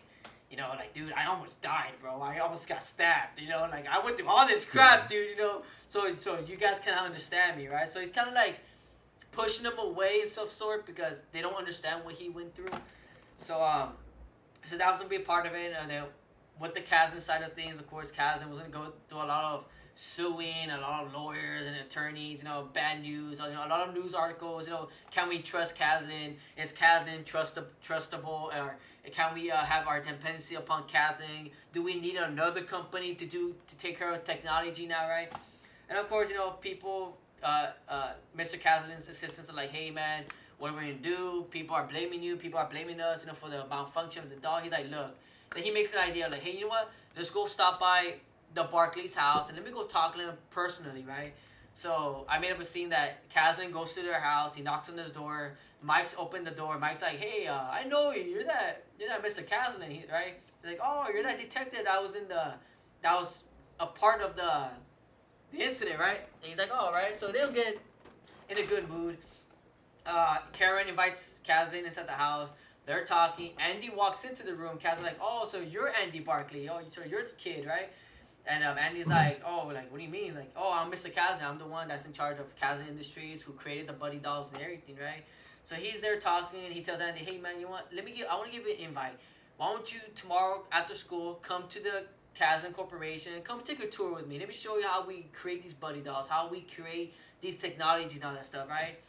dude, I almost died, bro. I almost got stabbed, like I went through all this crap, dude, So you guys kind of understand me, right? So he's kind of like pushing them away and so sort because they don't understand what he went through. So that was gonna be a part of it. And then with the Kazan side of things, of course, Kazan was gonna go through a lot of suing, a lot of lawyers and attorneys. Bad news. A lot of news articles. Can we trust Kazan? Is Kazan trustable? Or can we have our dependency upon Kazan? Do we need another company to take care of technology now, right? And of course, people, Mr. Kazan's assistants are like, hey man, what are we gonna do? People are blaming you. People are blaming us, for the malfunction of the doll. He's like, look. Then he makes an idea like, hey, you know what? Let's go stop by the Barclays house and let me go talk to them personally, right? So I made up a scene that Kazan goes to their house. He knocks on his door. Mike's opened the door. Mike's like, hey, I know you. You're that Mr. Kazan, right? He's like, oh, you're that detective that was a part of the incident, right? And he's like, oh, right. So they'll get in a good mood. Karen invites Kazan inside the house. They're talking. Andy walks into the room. Kazan's like, oh, so you're Andy Barkley. Oh, so you're the kid, right? And Andy's like, oh, like, what do you mean? Like, oh, I'm Mr. Kazan. I'm the one that's in charge of Kazan Industries, who created the Buddy dolls and everything, right? So he's there talking, and he tells Andy, hey, man, I want to give you an invite. Why don't you, tomorrow after school, come to the Kazan Corporation and come take a tour with me. Let me show you how we create these Buddy dolls, how we create these technologies and all that stuff, right?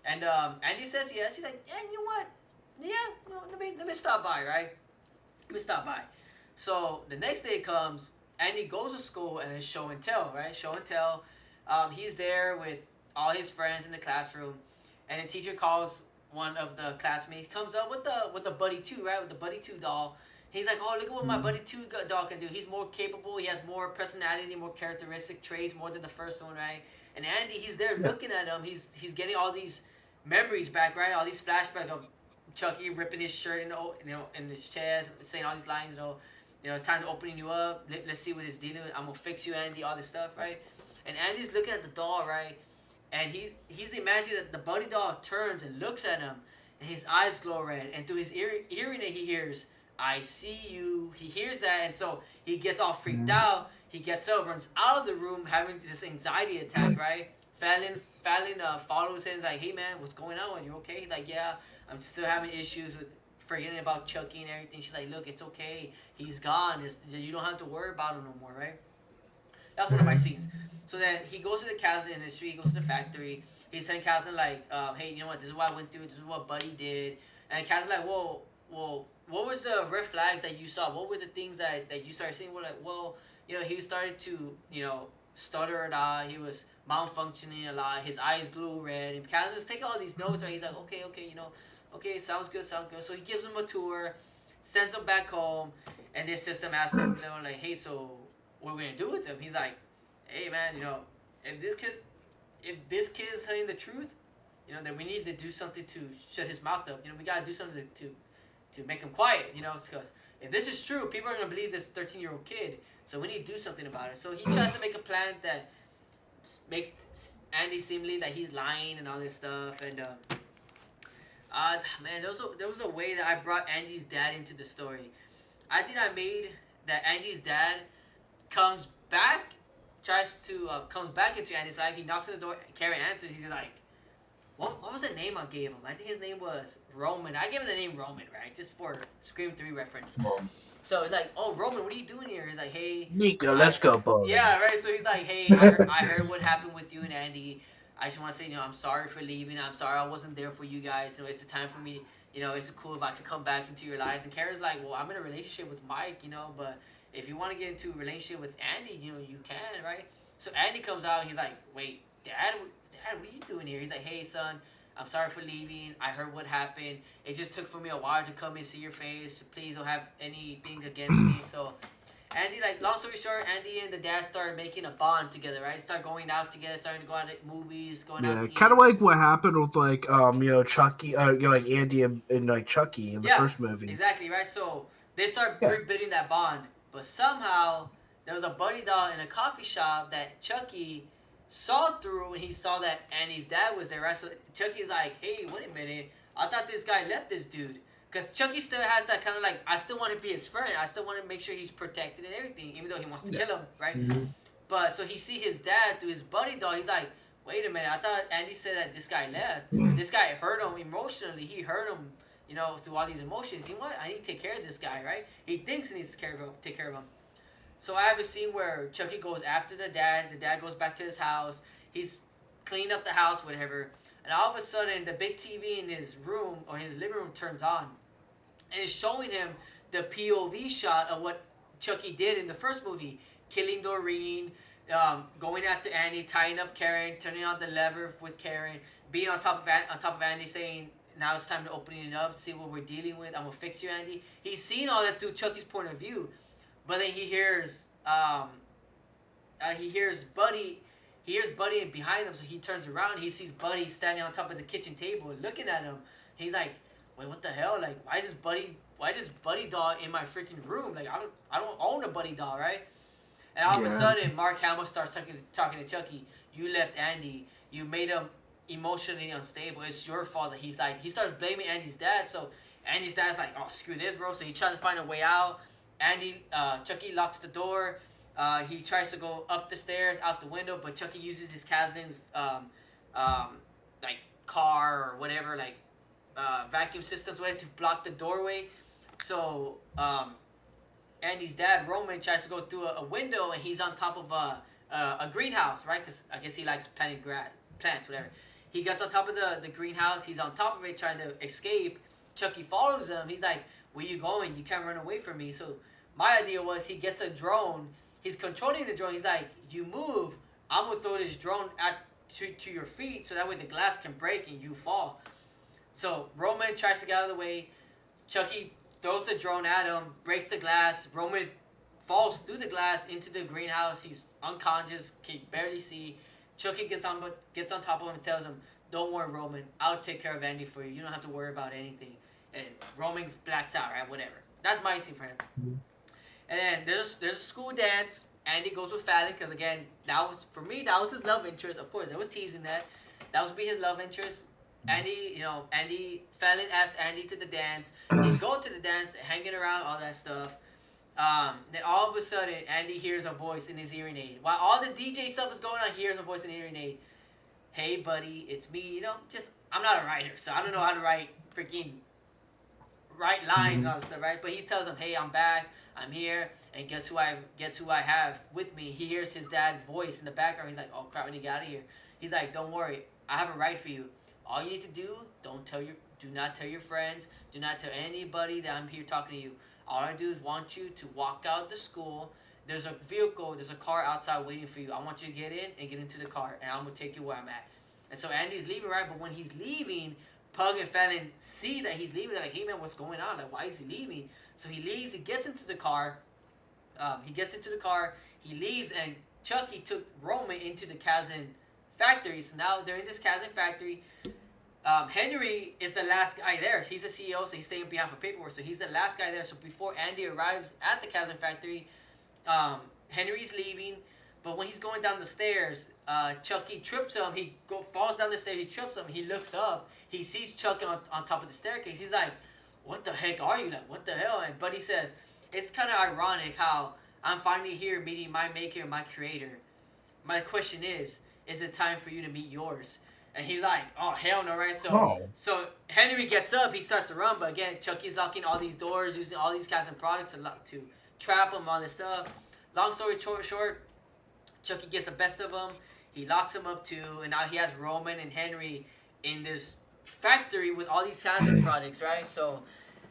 And Andy says yes. He's like, yeah, you know what? Yeah, let me stop by, right? Let me stop by. So the next day comes, Andy goes to school and it's show and tell, right? Show and tell. He's there with all his friends in the classroom, and the teacher calls one of the classmates, comes up with the Buddy 2, right? With the Buddy 2 doll, He's like, oh, look at what my buddy Two Dog can do. He's more capable. He has more personality, more characteristic traits, more than the first one, right? And Andy, he's there looking at him. He's getting all these memories back, right? All these flashbacks of Chucky ripping his shirt, in his chest, saying all these lines, it's time to open you up. Let's see what it's dealing with. I'm gonna fix you, Andy. All this stuff, right? And Andy's looking at the doll, right? And he's imagining that the buddy doll turns and looks at him, and his eyes glow red. And through his hearing aid, he hears, "I see you." He hears that, and so he gets all freaked out. He gets up, runs out of the room, having this anxiety attack, right? Fallon follows him. He's like, "Hey man, what's going on? You okay?" He's like, "Yeah, I'm still having issues with forgetting about Chucky and everything." She's like, "Look, it's okay. He's gone. You don't have to worry about him no more, right?" That's one of my scenes. So then he goes to the Kazan industry. He goes to the factory. He's telling Kazan like, "Hey, you know what? This is what I went through. This is what Buddy did." And Kazan's like, "Well, what was the red flags that you saw? What were the things that you started seeing?" We're like, "Well, he started to, stutter a lot. He was malfunctioning a lot. His eyes glue red." And Kazan's taking all these notes, right? He's like, okay, okay, sounds good. So he gives him a tour, sends him back home, and the assistant asks him, like, "Hey, so what are we gonna do with him?" He's like, "Hey, man, if this kid is telling the truth, then we need to do something to shut his mouth up. We gotta do something to make him quiet. Because if this is true, people are gonna believe this 13-year-old kid. So we need to do something about it." So he tries to make a plan that makes Andy seem that he's lying and all this stuff. And man, there was a way that I brought Andy's dad into the story. I think I made that Andy's dad comes back into Andy's life. He knocks on his door. Karen answers. He's like, what was the name I gave him? I think his name was Roman. I gave him the name Roman, right? Just for Scream 3 reference. So it's like, "Oh, Roman, what are you doing here?" He's like, "Hey, Nico, let's go, boy." Yeah, right. So he's like, "Hey, I heard what happened with you and Andy. I just want to say, I'm sorry for leaving. I'm sorry I wasn't there for you guys. It's a time for me. It's cool if I could come back into your lives." And Karen's like, "Well, I'm in a relationship with Mike, but if you want to get into a relationship with Andy, you can, right?" So Andy comes out and he's like, "Wait, Dad, what are you doing here?" He's like, "Hey, son, I'm sorry for leaving. I heard what happened. It just took for me a while to come and see your face. Please don't have anything against me." So Andy, long story short, Andy and the dad started making a bond together, right? Start going out together, starting to go out to movies, going out to eat. Kind of like what happened with Chucky, like Andy and like Chucky in the first movie. Exactly, right? So they start rebuilding that bond, but somehow there was a buddy doll in a coffee shop that Chucky saw through, and he saw that Andy's dad was there, right? So Chucky's like, "Hey, wait a minute, I thought this guy left this dude." Because Chucky still has that kind of I still want to be his friend. I still want to make sure he's protected and everything, even though he wants to kill him, right? Mm-hmm. But so he see his dad through his buddy doll. He's like, "Wait a minute, I thought Andy said that this guy left. This guy hurt him emotionally. He hurt him, through all these emotions. You know what? I need to take care of this guy, right? He thinks he needs to take care of him." So I have a scene where Chucky goes after the dad. The dad goes back to his house. He's cleaning up the house, whatever. And all of a sudden, the big TV in his room or his living room turns on. And it's showing him the POV shot of what Chucky did in the first movie. Killing Doreen, going after Andy, tying up Karen, turning on the lever with Karen, being on top of Andy, saying, "Now it's time to open it up, see what we're dealing with. I'm going to fix you, Andy." He's seen all that through Chucky's point of view. But then he hears Buddy. He hears Buddy behind him, so he turns around. He sees Buddy standing on top of the kitchen table, looking at him. He's like, "Wait, what the hell? Why is this Buddy doll in my freaking room? I don't own a Buddy doll, right?" And all of a sudden, Mark Hamill starts talking to Chucky. "You left Andy. You made him emotionally unstable. It's your fault." That he starts blaming Andy's dad. So Andy's dad's like, "Oh, screw this, bro." So he tries to find a way out. Chucky locks the door. He tries to go up the stairs, out the window, but Chucky uses his cousin's car or whatever, vacuum systems, whatever, to block the doorway. So Andy's dad, Roman, tries to go through a window, and he's on top of a greenhouse, right? Because I guess he likes planting plants, whatever. He gets on top of the greenhouse. He's on top of it trying to escape. Chucky follows him. He's like, "Where you going? You can't run away from me." So my idea was he gets a drone. He's controlling the drone. He's like, "You move, I'm going to throw this drone to your feet so that way the glass can break and you fall." So Roman tries to get out of the way. Chucky throws the drone at him, breaks the glass. Roman falls through the glass into the greenhouse. He's unconscious, can barely see. Chucky gets on top of him and tells him, "Don't worry, Roman. I'll take care of Andy for you. You don't have to worry about anything." And Roman blacks out, right? Whatever. That's my scene for him. Mhm. And then there's a school dance. Andy goes with Fallon because again, that was for me. That was his love interest. Of course, there was teasing that. That was be his love interest. Fallon asks Andy to the dance. They go to the dance, hanging around, all that stuff. Then all of a sudden, Andy hears a voice in his hearing aid. While all the DJ stuff is going on, he hears a voice in his hearing aid. "Hey, buddy, it's me. I'm not a writer, so I don't know how to write lines and all that stuff, right?" But he tells him, "Hey, I'm back. I'm here, and guess who I have with me?" He hears his dad's voice in the background. He's like, "Oh crap, I need to get out of here." He's like, "Don't worry, I have a ride for you. All you need to do, do not tell your friends, do not tell anybody that I'm here talking to you. All I do is want you to walk out the school. There's a car outside waiting for you. I want you to get in and get into the car, and I'm gonna take you where I'm at." And so Andy's leaving, right? But when he's leaving, Pug and Fallon see that he's leaving. They're like, "Hey man, what's going on? Like, why is he leaving?" So he leaves. He gets into the car. He leaves, and Chucky took Roman into the Kazan factory. So now they're in this Kazan factory. Henry is the last guy there. He's the CEO, so he's staying behind for paperwork. So he's the last guy there. So before Andy arrives at the Kazan factory, Henry's leaving. But when he's going down the stairs, Chucky trips him. He falls down the stairs. He trips him. He looks up. He sees Chucky on top of the staircase. He's like, "What the heck are you? Like, what the hell?" And Buddy says, "It's kind of ironic how I'm finally here meeting my maker and my creator. My question is it time for you to meet yours?" And he's like, "Oh, hell no," right? So Henry gets up. He starts to run. But again, Chucky's locking all these doors, using all these Kazan products to trap him, all this stuff. Long story short, Chucky gets the best of him. He locks him up too. And now he has Roman and Henry in this factory with all these Kazan products, right? So,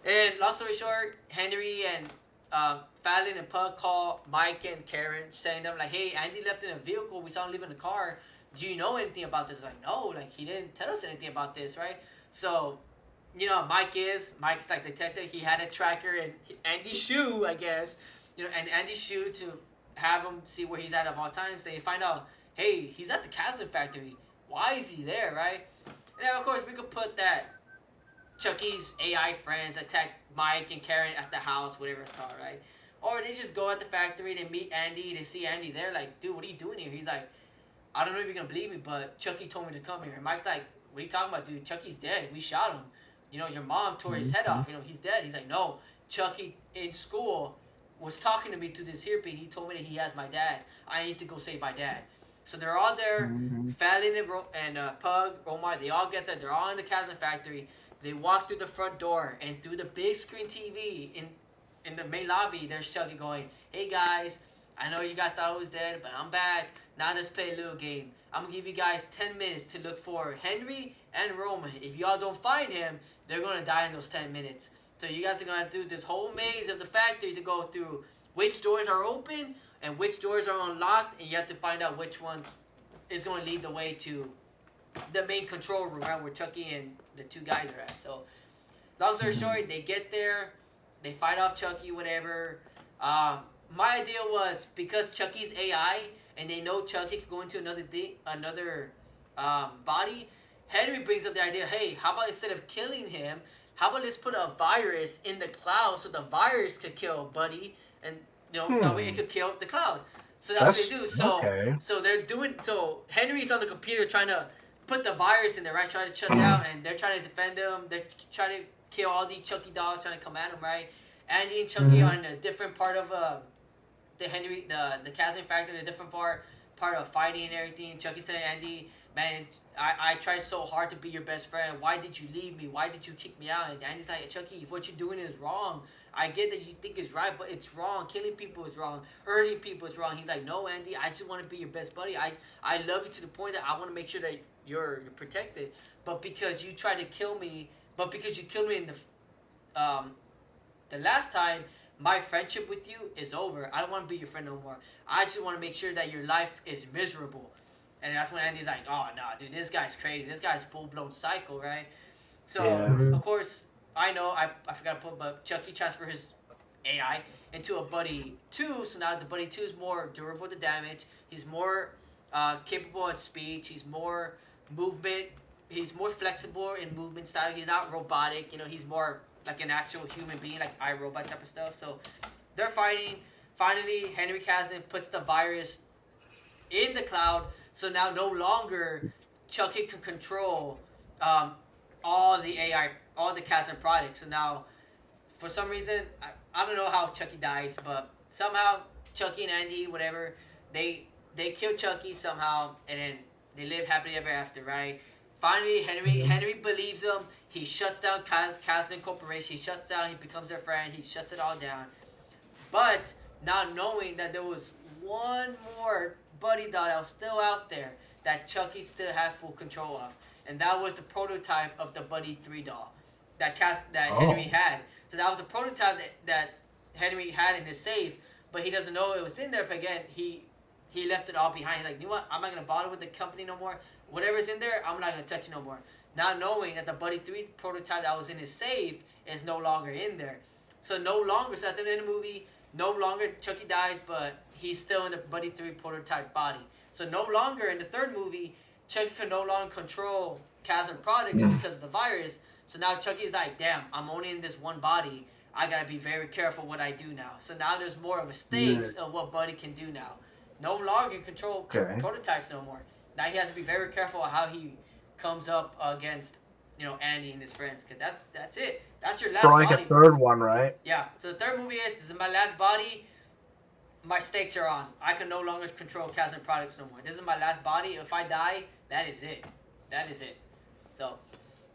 and long story short, Henry and Fallon and Pug call Mike and Karen, saying them like, "Hey, Andy left in a vehicle. We saw him leave in the car. Do you know anything about this?" Like, "No, like he didn't tell us anything about this," right? So, Mike's like detective. He had a tracker in Andy's shoe, I guess, and Andy's shoe to have him see where he's at all times. Then you find out, hey, he's at the Kazan factory. Why is he there, right? And then of course we could put that Chucky's AI friends attack Mike and Karen at the house, whatever it's called, right? Or they just go at the factory, they meet Andy, they see Andy there, like, "Dude, what are you doing here?" He's like, "I don't know if you're gonna believe me, but Chucky told me to come here." And Mike's like, "What are you talking about, dude? Chucky's dead. We shot him. Your mom tore his head off. He's dead." He's like, "No, Chucky in school was talking to me through this earpiece. He told me that he has my dad. I need to go save my dad." So they're all there. Fallon and Pug, Omar, they all get there. They're all in the Kazan factory. They walk through the front door, and through the big screen TV in the main lobby, there's Chucky going, "Hey guys, I know you guys thought I was dead, but I'm back. Now let's play a little game. I'm going to give you guys 10 minutes to look for Henry and Roman. If y'all don't find him, they're going to die in those 10 minutes. So you guys are going to do this whole maze of the factory to go through which doors are open and which doors are unlocked, and you have to find out which one is going to lead the way to the main control room, right, where Chucky and the two guys are at." So, long story short, they get there, they fight off Chucky, whatever. My idea was, because Chucky's AI and they know Chucky could go into another body, Henry brings up the idea, "Hey, how about instead of killing him, how about let's put a virus in the cloud so the virus could kill Buddy, and that way it could kill the cloud." So that's what they do. So Henry's on the computer trying to put the virus in there, right? Trying to shut down, and they're trying to defend him. They're trying to kill all these Chucky dolls, trying to come at him, right? Andy and Chucky are in a different part of the Kazan factory, a different part of fighting and everything. Chucky's telling Andy, "Man, I tried so hard to be your best friend. Why did you leave me? Why did you kick me out?" And Andy's like, "Chucky, what you're doing is wrong. I get that you think it's right, but it's wrong. Killing people is wrong. Hurting people is wrong." He's like, "No, Andy, I just want to be your best buddy. I love you to the point that I want to make sure that you're protected. But because you tried to kill me, in the last time, my friendship with you is over. I don't want to be your friend no more. I just want to make sure that your life is miserable." And that's when Andy's like, "Oh, no, dude, this guy's crazy. This guy's full-blown psycho," right? So, of course, I know I forgot to put, but Chucky transfer his AI into a Buddy 2, so now the Buddy 2 is more durable to damage. He's more capable of speech. He's more movement. He's more flexible in movement style. He's not robotic. You know, he's more like an actual human being, like iRobot type of stuff. So they're fighting. Finally, Henry Cavill puts the virus in the cloud, so now no longer Chucky can control all the AI, all the Cavill products. So now, for some reason, I don't know how Chucky dies, but somehow Chucky and Andy, whatever, they kill Chucky somehow, and then they live happily ever after, right? Finally, Henry believes him. He shuts down Caslin Corporation. He shuts down. He becomes their friend. He shuts it all down. But not knowing that there was one more buddy doll that was still out there that Chucky still had full control of, and that was the prototype of the Buddy 3 doll that Henry had. So that was the prototype that Henry had in his safe, but he doesn't know it was in there. But again, he left it all behind. He's like, you know what? I'm not gonna bother with the company no more. Whatever's in there, I'm not gonna touch it no more. Not knowing that the Buddy 3 prototype that was in his safe is no longer in there. So no longer, so at the end of the movie, no longer Chucky dies, but he's still in the Buddy 3 prototype body. So no longer in the third movie, Chucky can no longer control Cavill products because of the virus. So now Chucky's like, damn, I'm only in this one body. I gotta be very careful what I do now. So now there's more of a stakes of what Buddy can do now. No longer control prototypes no more. Now he has to be very careful of how he comes up against, you know, Andy and his friends. Cause that's it. That's your last So like body. a third one, right? Yeah. So the third movie is, this is my last body. My stakes are on. I can no longer control Cavill products no more. This is my last body. If I die, that is it. That is it. So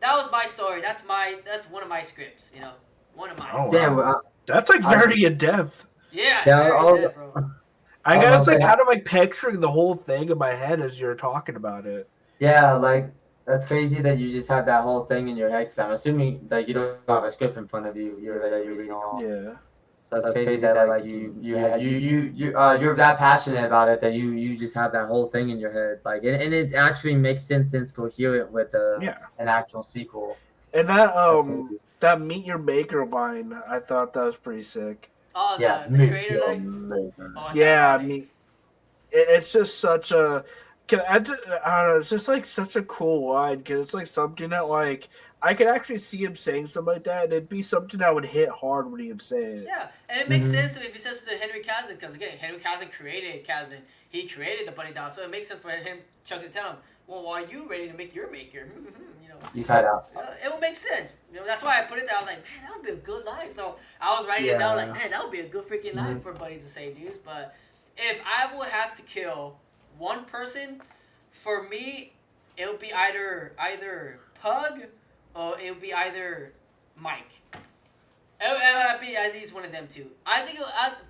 that was my story. That's one of my scripts. You know, one of mine. Oh, wow. Damn, That's like very in depth. Yeah. Yeah, Very I was- good, bro. I guess like okay. kind of like picturing the whole thing in my head as you're talking about it. yeah, like that's crazy that you just had that whole thing in your head. Because I'm assuming that you don't have a script in front of you. You're reading all. Yeah. So that's crazy that like you're that passionate about it that you just have that whole thing in your head. Like and it actually makes sense and it's coherent with an actual sequel. And that That's crazy. that Meet Your Maker line, I thought that was pretty sick. Oh, Yeah, the creator like. Oh, Yeah, I funny. mean, it's just such a. I don't know, it's just like such a cool line because it's like something that like I could actually see him saying something like that, and it'd be something that would hit hard when he would say it. Yeah, and it makes sense if he says to Henry Cavill, because again, Henry Cavill created Cavill. He created the Buddy doll, so it makes sense for him, Chuck, to tell him, well, why are you ready to make your maker? You know, You cut out. it would make sense. You know, that's why I put it there. I was like, man, that would be a good line. So I was writing it down like, man, that would be a good freaking line for Buddy to say, dudes. But if I would have to kill one person, for me, it would be either Pug or it would be either Mike. It would be at least one of them two. I think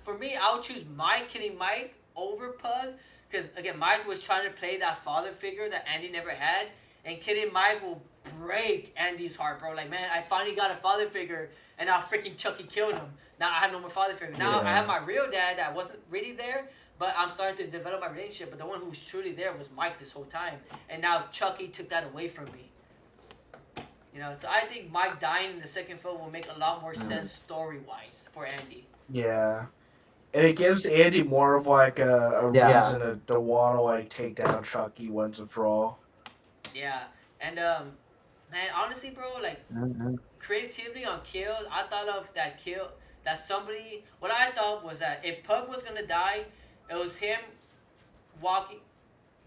for me, I would choose Mike, killing Mike over Pug. Because, again, Mike was trying to play that father figure that Andy never had. And kidding Mike will break Andy's heart, bro. Like, man, I finally got a father figure, and now freaking Chucky killed him. Now I have no more father figure. Now I have my real dad that wasn't really there, but I'm starting to develop my relationship. But the one who was truly there was Mike this whole time. And now Chucky took that away from me. You know, so I think Mike dying in the second film will make a lot more sense story-wise for Andy. Yeah. And it gives Andy more of like a reason to want to like take down Chucky once and for all. Yeah, and man, honestly, bro, like creativity on kills, I thought of that kill that somebody. What I thought was that if Pug was gonna die, it was him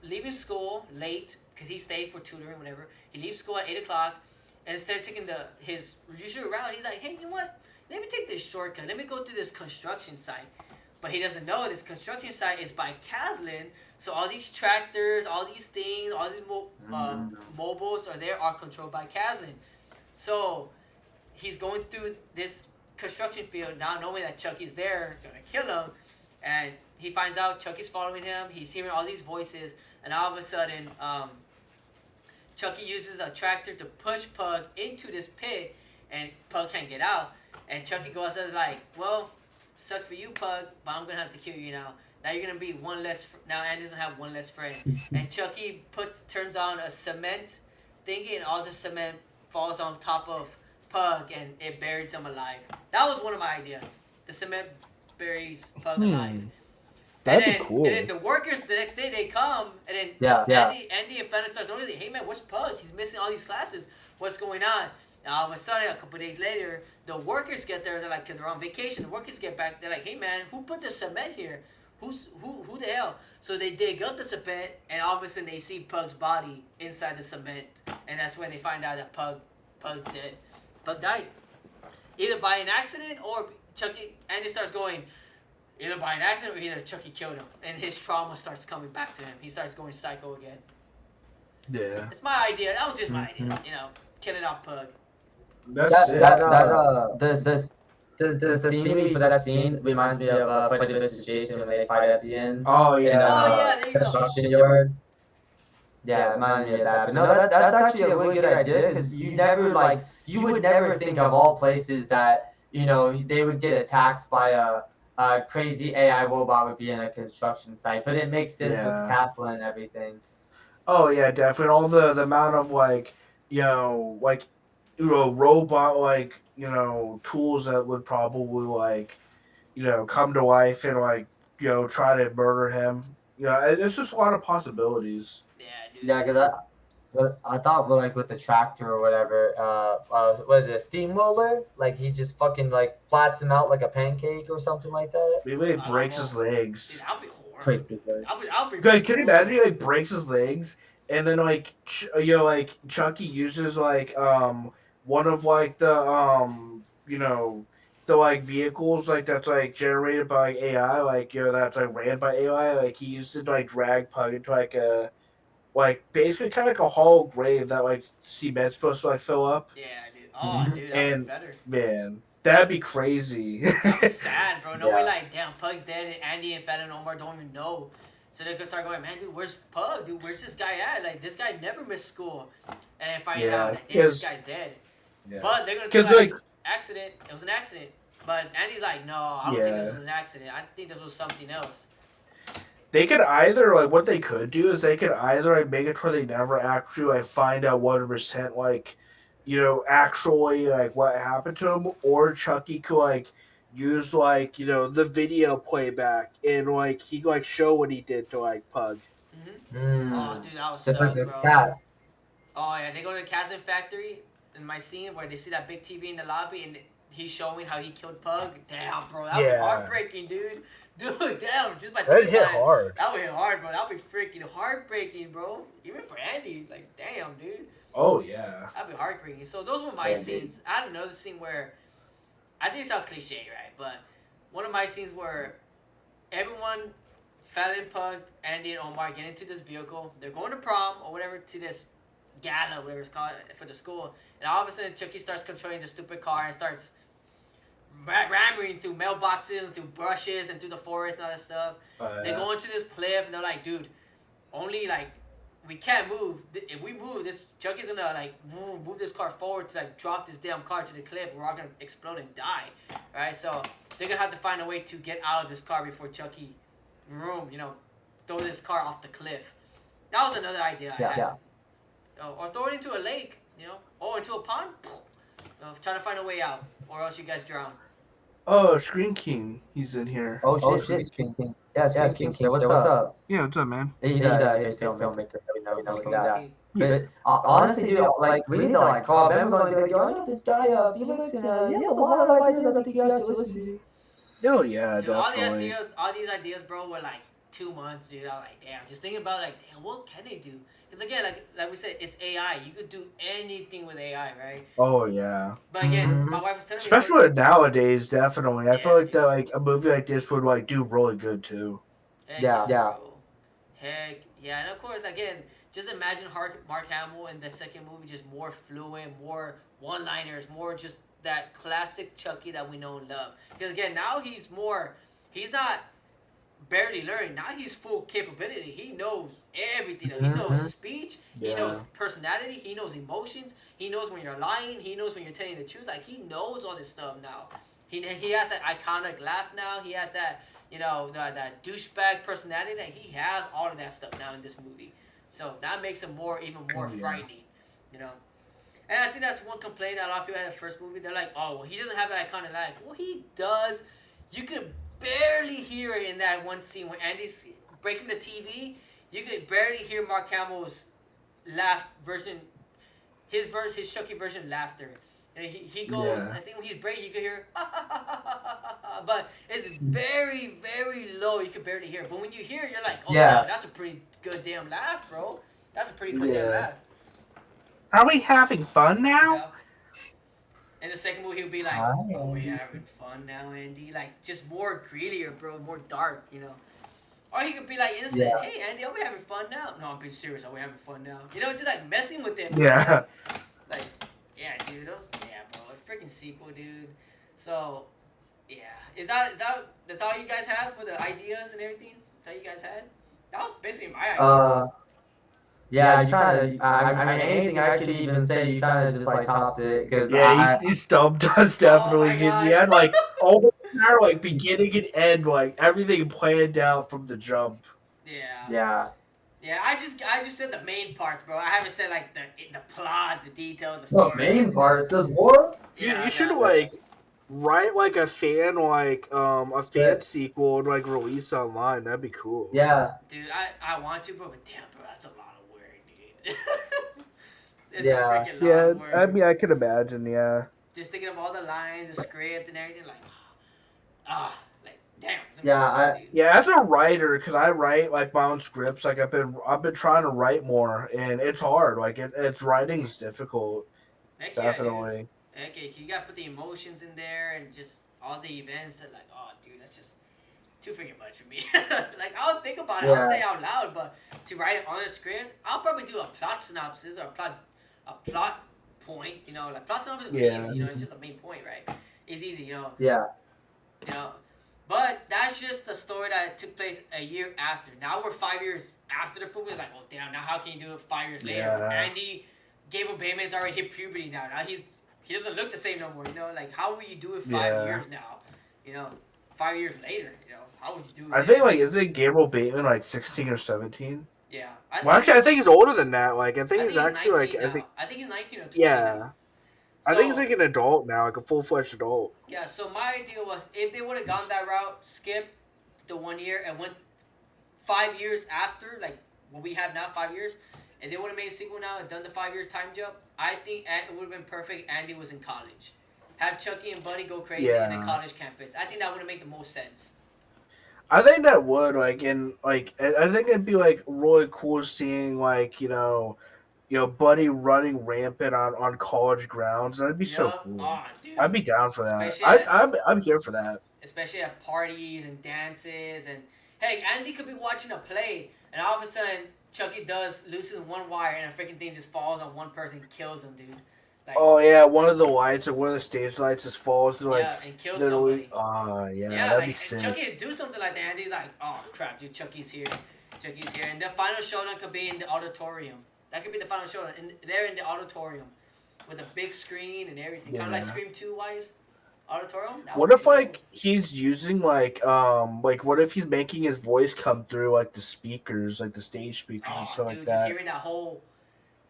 leaving school late because he stayed for tutoring, whatever. He leaves school at 8:00, and instead of taking his usual route, he's like, hey, you know what? Let me take this shortcut. Let me go through this construction site. But he doesn't know this construction site is by Caslin, so all these tractors, all these things, all these mobiles are controlled by Caslin. So he's going through this construction field, not knowing that Chucky's there, gonna kill him, and he finds out Chucky's following him. He's hearing all these voices, and all of a sudden, Chucky uses a tractor to push Pug into this pit, and Pug can't get out. And Chucky goes and is like, well, sucks for you, Pug, but I'm gonna have to kill you now. Now you're gonna be one less. Now Andy doesn't have one less friend. And Chucky turns on a cement thingy, and all the cement falls on top of Pug and it buried him alive. That was one of my ideas. The cement buries Pug alive. That'd and be then, cool. And then the workers the next day they come and then Andy and Fallon starts noticing, hey man, where's Pug? He's missing all these classes. What's going on? And all of a sudden, a couple days later, the workers get there. They're like, because they're on vacation. The workers get back. They're like, hey man, who put the cement here? Who the hell? So they dig up the cement, and all of a sudden they see Pug's body inside the cement, and that's when they find out that Pug's dead. Pug died, either by an accident or Chucky. Andy starts going, either by an accident or either Chucky killed him, and his trauma starts coming back to him. He starts going psycho again. Yeah. So it's my idea. That was just my idea. You know, killing off Pug. That's it. The scenery for that scene reminds me of Freddy vs. Jason when they fight at the end. Oh In yeah. there you go. construction yard. Yeah, it reminds me of that. But no, that's actually a really good idea because you would never think of all places that they would get attacked by a crazy AI robot would be in a construction site. But it makes sense with the castle and everything. Oh yeah, definitely. All the amount of robot tools that would probably come to life and try to murder him. It's just a lot of possibilities. Yeah, dude. Yeah, because I thought with the tractor or whatever, what is it, a steamroller? Like he just fucking flats him out like a pancake or something like that. Maybe it breaks his legs. Dude, that'd be horrible. Breaks his legs. I'll be Can you imagine he breaks his legs and then Chucky uses one of the vehicles that's generated by AI that's ran by AI he used to drag Pug into a basically kind of like a hollow grave that cement's supposed to fill up. Yeah, dude. Oh, dude, that'd be better. Man, that'd be crazy. That'd be sad, bro. Nobody damn, Pug's dead, and Andy and Fallon and Omar don't even know. So they could start going, man, dude, where's Pug? Dude, where's this guy at? This guy never missed school. And then finding out that this guy's dead. Yeah. But they're gonna be accident. It was an accident. But Andy's like, no, I don't think this was an accident. I think this was something else. They could either what they could do is they could either make it where they never actually find out 100% actually what happened to him, or Chucky could use the video playback and he show what he did to Pug. Oh, dude, that was just like this cat. Oh yeah, they go to the Kazan factory in my scene where they see that big TV in the lobby and he's showing how he killed Pug. Damn, bro, that would be heartbreaking, dude. Dude, damn, just by that'd hit hard. That would hit hard, bro. That would be freaking heartbreaking, bro. Even for Andy, damn, dude. Oh yeah. That'd be heartbreaking. So those were my scenes. I had another scene where I think it sounds cliche, right? But one of my scenes where everyone, Fallon, Pug, Andy, and Omar get into this vehicle. They're going to prom or whatever, to this gala, whatever it's called, for the school. And all of a sudden, Chucky starts controlling the stupid car and starts ramming through mailboxes and through brushes and through the forest and all that stuff. They go into this cliff and they're like, dude, only we can't move. If we move, this Chucky's gonna move this car forward to drop this damn car to the cliff. We're all gonna explode and die, right? So they're gonna have to find a way to get out of this car before Chucky, throw this car off the cliff. That was another idea I had. Yeah. Or throw it into a lake, or into a pond. Try to find a way out, or else you guys drown. Oh, Screen King, he's in here. Oh shit, Screen King. Yeah, Screen King. What's up? Yeah, what's up, man? He's a filmmaker. But honestly, dude, we need to call Ben and be like, yo, I know this guy, Felix, and he has a lot of ideas I think you guys should listen to. Oh yeah, dude, definitely. All these ideas, bro, were 2 months, dude. I was like, damn, just thinking about damn, what can they do? Because again, like we said, it's AI. You could do anything with AI, right? Oh yeah. But again, my wife was telling me, especially nowadays, definitely. I feel like that a movie like this would do really good too. Yeah. Bro. Heck yeah, and of course, again, just imagine Mark Hamill in the second movie, just more fluent, more one-liners, more just that classic Chucky that we know and love. Because again, now he's not barely learning. Now he's full capability. He knows everything. He knows speech. He knows personality. He knows emotions. He knows when you're lying. He knows when you're telling the truth. He knows all this stuff now. He has that iconic laugh now. He has that that douchebag personality. He has all of that stuff now in this movie. So that makes him even more frightening. And I think that's one complaint that a lot of people had the first movie. They're like, oh, well, he doesn't have that kind of lag. Well, he does. You could barely hear it in that one scene when Andy's breaking the TV. You could barely hear Mark Hamill's laugh version, his Chucky version laughter. And he goes, Yeah. I think when he's breaking, you could hear, but it's very, very low. You could barely hear it. But when you hear it, you're like, oh, Yeah. damn, that's a pretty good damn laugh, bro. That's a pretty good damn Yeah. laugh. Are we having fun now? Yeah. In the second movie, he'll be like, Hi, "Are we Andy. having fun now, Andy?" Like just more greedier, bro, more dark, you know. Or he could be like innocent. Yeah. Hey, Andy, are we having fun now? No, I'm being serious. Are we having fun now? You know, just like messing with him. Yeah. Like, yeah, dude. Yeah, bro. A freaking sequel, dude. So, yeah. That's all you guys had for the ideas and everything? That's all you guys had? That was basically my ideas. Yeah, you kind of. I mean, anything I could even say, you kind of just like topped it because Yeah, he stumped us Oh definitely my because he gosh. had like all the entire like beginning and end, like everything planned out from the jump. Yeah. Yeah, I just said the main parts, bro. I haven't said like the plot, the details, the The story. main part says what? You should like write like a fan a fan Script. sequel and like release online. That'd be cool. Yeah, Dude, I want to, bro, but damn, bro, that's a lot of work, dude. It's Yeah. a freaking lot Yeah, of work. I mean I can imagine. Yeah. Just thinking of all the lines, the script, and everything, like, like, damn. It's Yeah, dude. Yeah, as a writer, because I write like my own scripts, like I've been trying to write more, and it's hard. Like it's writing's difficult, Heck definitely. yeah, dude. Okay, you gotta put the emotions in there and just all the events that, like, oh, dude, that's just too freaking much for me. Like, I'll think about it, I'll say it out loud, but to write it on a script, I'll probably do a plot synopsis or a plot point, you know, like plot synopsis is Yeah. easy, you know, it's just the main point, right? It's easy, you know. yeah, You know, but that's just the story that took place a year after. Now we're 5 years after the film. It's like, oh damn! Now how can you do it 5 years later? Yeah. Andy, Gabriel Bateman's already hit puberty now. Now he doesn't look the same no more. You know, like how will you do it 5 years now? You know, 5 years later. You know, how would you do it? I think like isn't Gabriel Bateman like 16 or 17? Yeah. Well, actually, I think he's older than that. Like I think he's actually 19 like now. I think he's 19 or 20. yeah. Now. I think he's like an adult now, like a full-fledged adult. Yeah, so my idea was if they would have gone that route, skip the 1 year and went 5 years after, like what we have now, 5 years, and they would have made a sequel now and done the 5 years time jump, I think it would have been perfect. Andy was in college. Have Chucky and Buddy go crazy in a college campus. I think that would have made the most sense. I think that would I think it'd be like really cool seeing like Buddy running rampant on college grounds. That'd be so cool. Oh, dude. I'd be down for that. Especially I'm here for that. Especially at parties and dances and hey, Andy could be watching a play and all of a sudden Chucky loses one wire and a freaking thing just falls on one person and kills him, dude. Like, oh yeah, one of the lights or one of the stage lights just falls like and kills somebody. That'd be sick. Chucky would do something like that, and he's like, "Oh crap, dude, Chucky's here, and the final showdown could be in the auditorium. That could be the final showdown, and they're in the auditorium with a big screen and everything, kind of like Scream 2 wise. Auditorium. What if like he's using like what if he's making his voice come through like the speakers, like the stage speakers and stuff like that? Just hearing that whole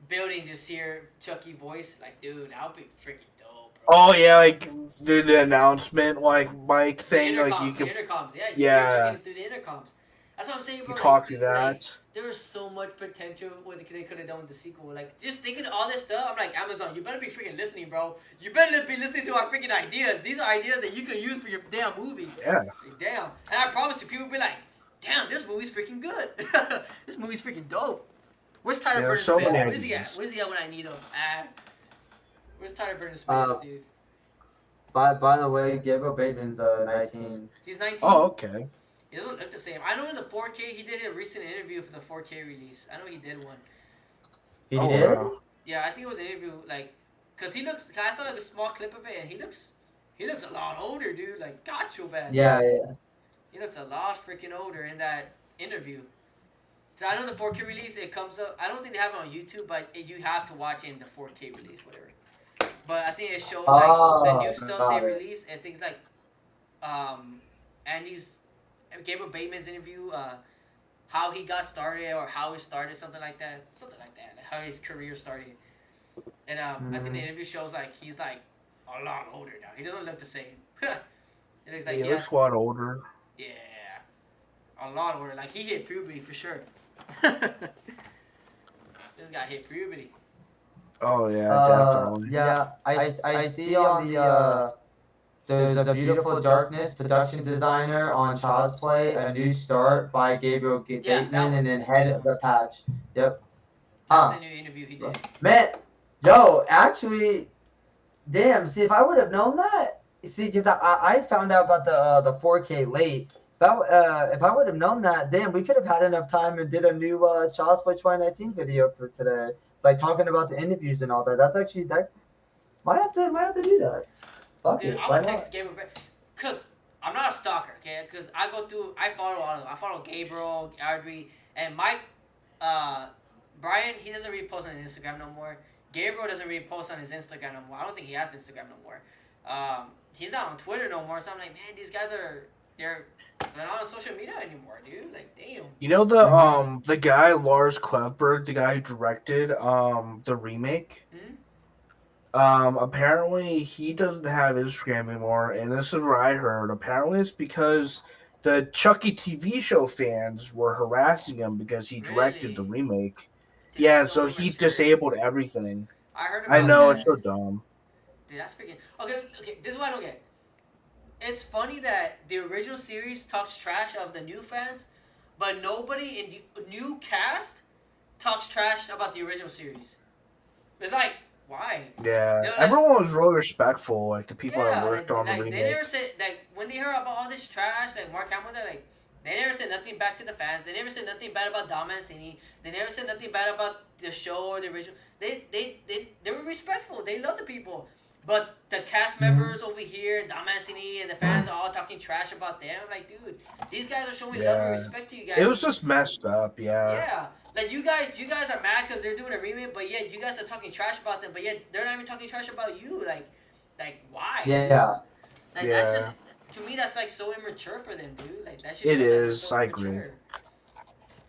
building, just hear Chucky voice, like, dude, that would be freaking dope, bro. Oh yeah, like through the announcement like mic thing, like you can intercoms, yeah, yeah, through the intercoms. That's what I'm saying, bro. You talk through that. Like, there is so much potential what they could have done with the sequel. Like, just thinking of all this stuff, I'm like, Amazon, you better be freaking listening, bro. You better be listening to our freaking ideas. These are ideas that you can use for your damn movie. Yeah. Like, damn. And I promise you, people will be like, damn, this movie's freaking good. This movie's freaking dope. Where's Tyler Burns-Smith? Where is he at? Where's he at when I need him? Where's Tyler Burns-Smith, dude? By the way, Gabriel Bateman's 19. He's 19. Oh, okay. He doesn't look the same. I know in the 4K, he did a recent interview for the 4K release. I know he did one. He did? Wow. Yeah, I think it was an interview, like, cause I saw like a small clip of it, and he looks a lot older, dude. Like, gotcha, bad. Yeah. He looks a lot freaking older in that interview. So I know the 4K release, it comes up. I don't think they have it on YouTube, but you have to watch it in the 4K release, whatever. But I think it shows like the new stuff they release, and things like, Andy's. Gabriel Bateman's interview, how he got started or how he started, something like that, like how his career started. And I think the Mhm. interview shows like he's like a lot older now. He doesn't look the same. It looks like He he has looks a lot older. yeah, a lot older. Like he hit puberty for sure. This guy hit puberty. Oh yeah, definitely. Yeah, I see on there's a Beautiful Darkness production designer on Child's Play, A New Start by Gabriel Yeah, that Bateman, one. and then That's Head the of one. the Patch. Yep. That's the Huh. new interview he did. Man, yo, actually, damn. See, if I would have known that, see, because I found out about the 4K late. If I would have known that, damn, we could have had enough time and did a new Child's Play 2019 video for today, like talking about the interviews and all that. That's actually that might have to do that. Fuck Dude, it, I'm why gonna text not? Gabriel because I'm not a stalker, okay? Because I follow all of them. I follow Gabriel, Audrey, and Mike. Uh, Brian, he doesn't really post on his Instagram no more. Gabriel doesn't really post on his Instagram no more. I don't think he has Instagram no more. He's not on Twitter no more. So I'm like, man, these guys they're not on social media anymore, dude. Like, damn. You know the guy Lars Klevberg, the guy who directed the remake. Hmm? Apparently he doesn't have Instagram anymore, and this is what I heard. Apparently it's because the Chucky TV show fans were harassing him because he directed the Really? remake. Dude, Yeah, that's and so so he immature. disabled everything. I heard I about know it's that. so dumb. Dude, that's freaking. Okay, okay. This is what I don't get. It's funny that the original series talks trash of the new fans, but nobody in the new cast talks trash about the original series. It's like, why? Yeah, You know, like, everyone was really respectful, like the people that yeah, worked on the like they never remake. said like when they heard about all this trash, like Mark Hamill, they're like they never said nothing back to the fans. They never said nothing bad about Dom Mancini. They never said nothing bad about the show or the original. They were respectful. They loved the people. But the cast Mhm. members over here, Dom Mancini and the fans are all talking trash about them. I'm like, dude, these guys are showing love and Yeah, respect to you it guys. was just messed up. Yeah, Yeah, like you guys are mad because they're doing a remake, but yet you guys are talking trash about them, but yet they're not even talking trash about you. Like why, dude? Yeah. Like that's just yeah, to me that's like so immature for them, dude. Like that just it shows that they're is. so I agree. immature.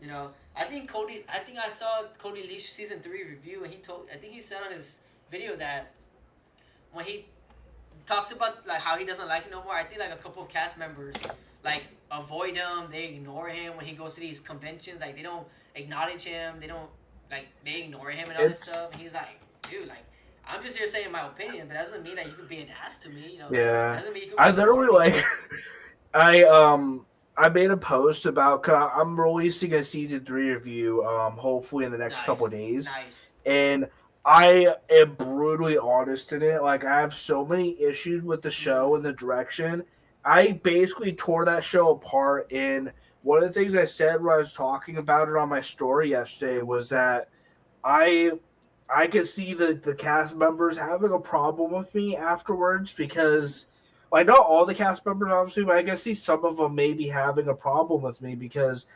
You know, I think Cody. I think I saw Cody Leach season 3 review, and he told. I think he said on his video that when he talks about like how he doesn't like it no more. I think like a couple of cast members like avoid him. They ignore him when he goes to these conventions. Like they don't acknowledge him. They don't like they ignore him and all this It's stuff. And he's like, dude, like I'm just here saying my opinion, but that doesn't mean that you could be an ass to me. You know, that yeah. doesn't mean you could I ignore literally me. like I made a post about cause I'm releasing a season 3 review hopefully in the next couple of Nice, days, nice. and I am brutally honest in it. Like I have so many issues with the show Mm-hmm. and the direction. I basically tore that show apart, and one of the things I said when I was talking about it on my story yesterday was that I I could see the cast members having a problem with me afterwards because like not all the cast members obviously, but I can see some of them maybe having a problem with me because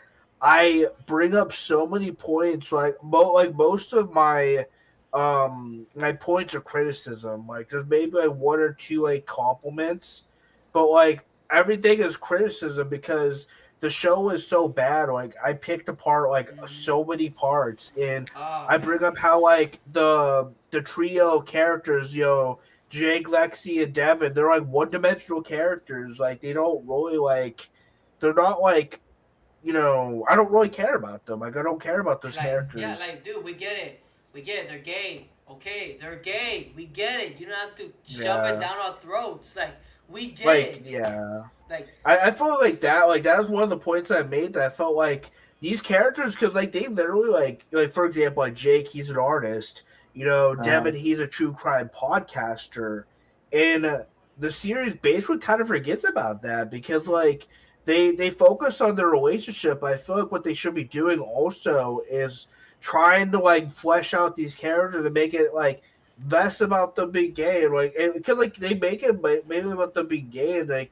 I bring up so many points like most of my points of criticism. Like there's maybe like one or two like compliments, but like everything is criticism because the show is so bad. Like I picked apart like Mm-hmm. so many parts, and Oh I man. bring up how like the trio of characters, Jake, Lexi, and Devin, they're like one dimensional characters. Like they don't really like they're not like I don't really care about them. Like I don't care about those Like, yeah, characters. like, dude, we get it. We get it. They're gay. Okay, they're gay. We get it. You don't have to shove it Yeah. down our throats. Like, we get Like, it. yeah. Like, I felt like that was one of the points I made that I felt like these characters because like they literally like for example like Jake he's an artist, Uh, Devin he's a true crime podcaster, and the series basically kind of forgets about that because like they focus on their relationship. I feel like what they should be doing also is trying to like flesh out these characters and make it like less about them being gay and because like they make it mainly about them being gay and like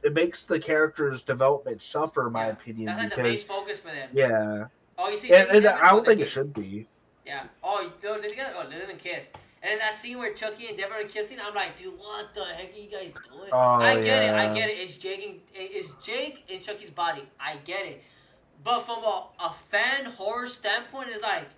it makes the character's development suffer, in my yeah, opinion, that's like the main because focus for them. yeah, Oh, you see and, Jake and and Devin? I Oh, don't they're think it gay. should be. Yeah. Oh, they're together? Oh, they're gonna kiss. And then that scene where Chucky and Devin are kissing, I'm like, dude, what the heck are you guys doing? Oh I get it. I yeah, get it. It's Jake in Chucky's body. I get it. But from a fan horror standpoint, it's like,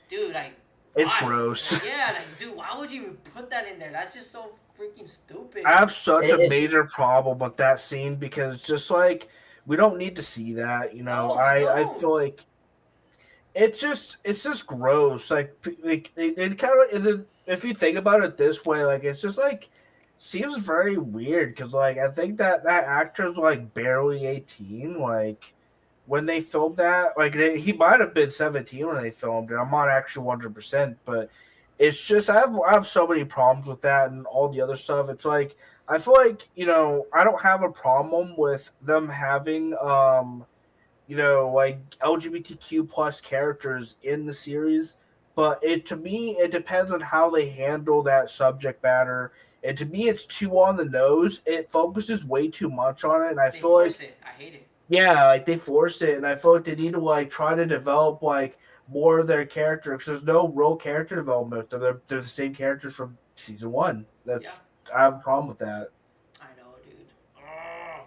dude, like, It's Why? gross. Like, yeah, like, dude, why would you even put that in there? That's just so freaking stupid. I have such a It's major problem with that scene because it's just like we don't need to see that. No, we I don't. feel like it's just gross. Like they kind of if you think about it this way, like it's just like seems very weird because like I think that actor's like barely 18. Like when they filmed that, like he might have been 17 when they filmed it. I'm not actually 100%, but it's just I have so many problems with that and all the other stuff. It's like I feel like I don't have a problem with them having like LGBTQ plus characters in the series. But it to me, it depends on how they handle that subject matter. And to me, it's too on the nose. It focuses way too much on it, and I They feel like force it. I hate it. yeah, like they force it, and I feel like they need to like try to develop like more of their character because there's no real character development. They're the same characters from season one. Yeah, That's I have a problem with that. I know, dude. Oh.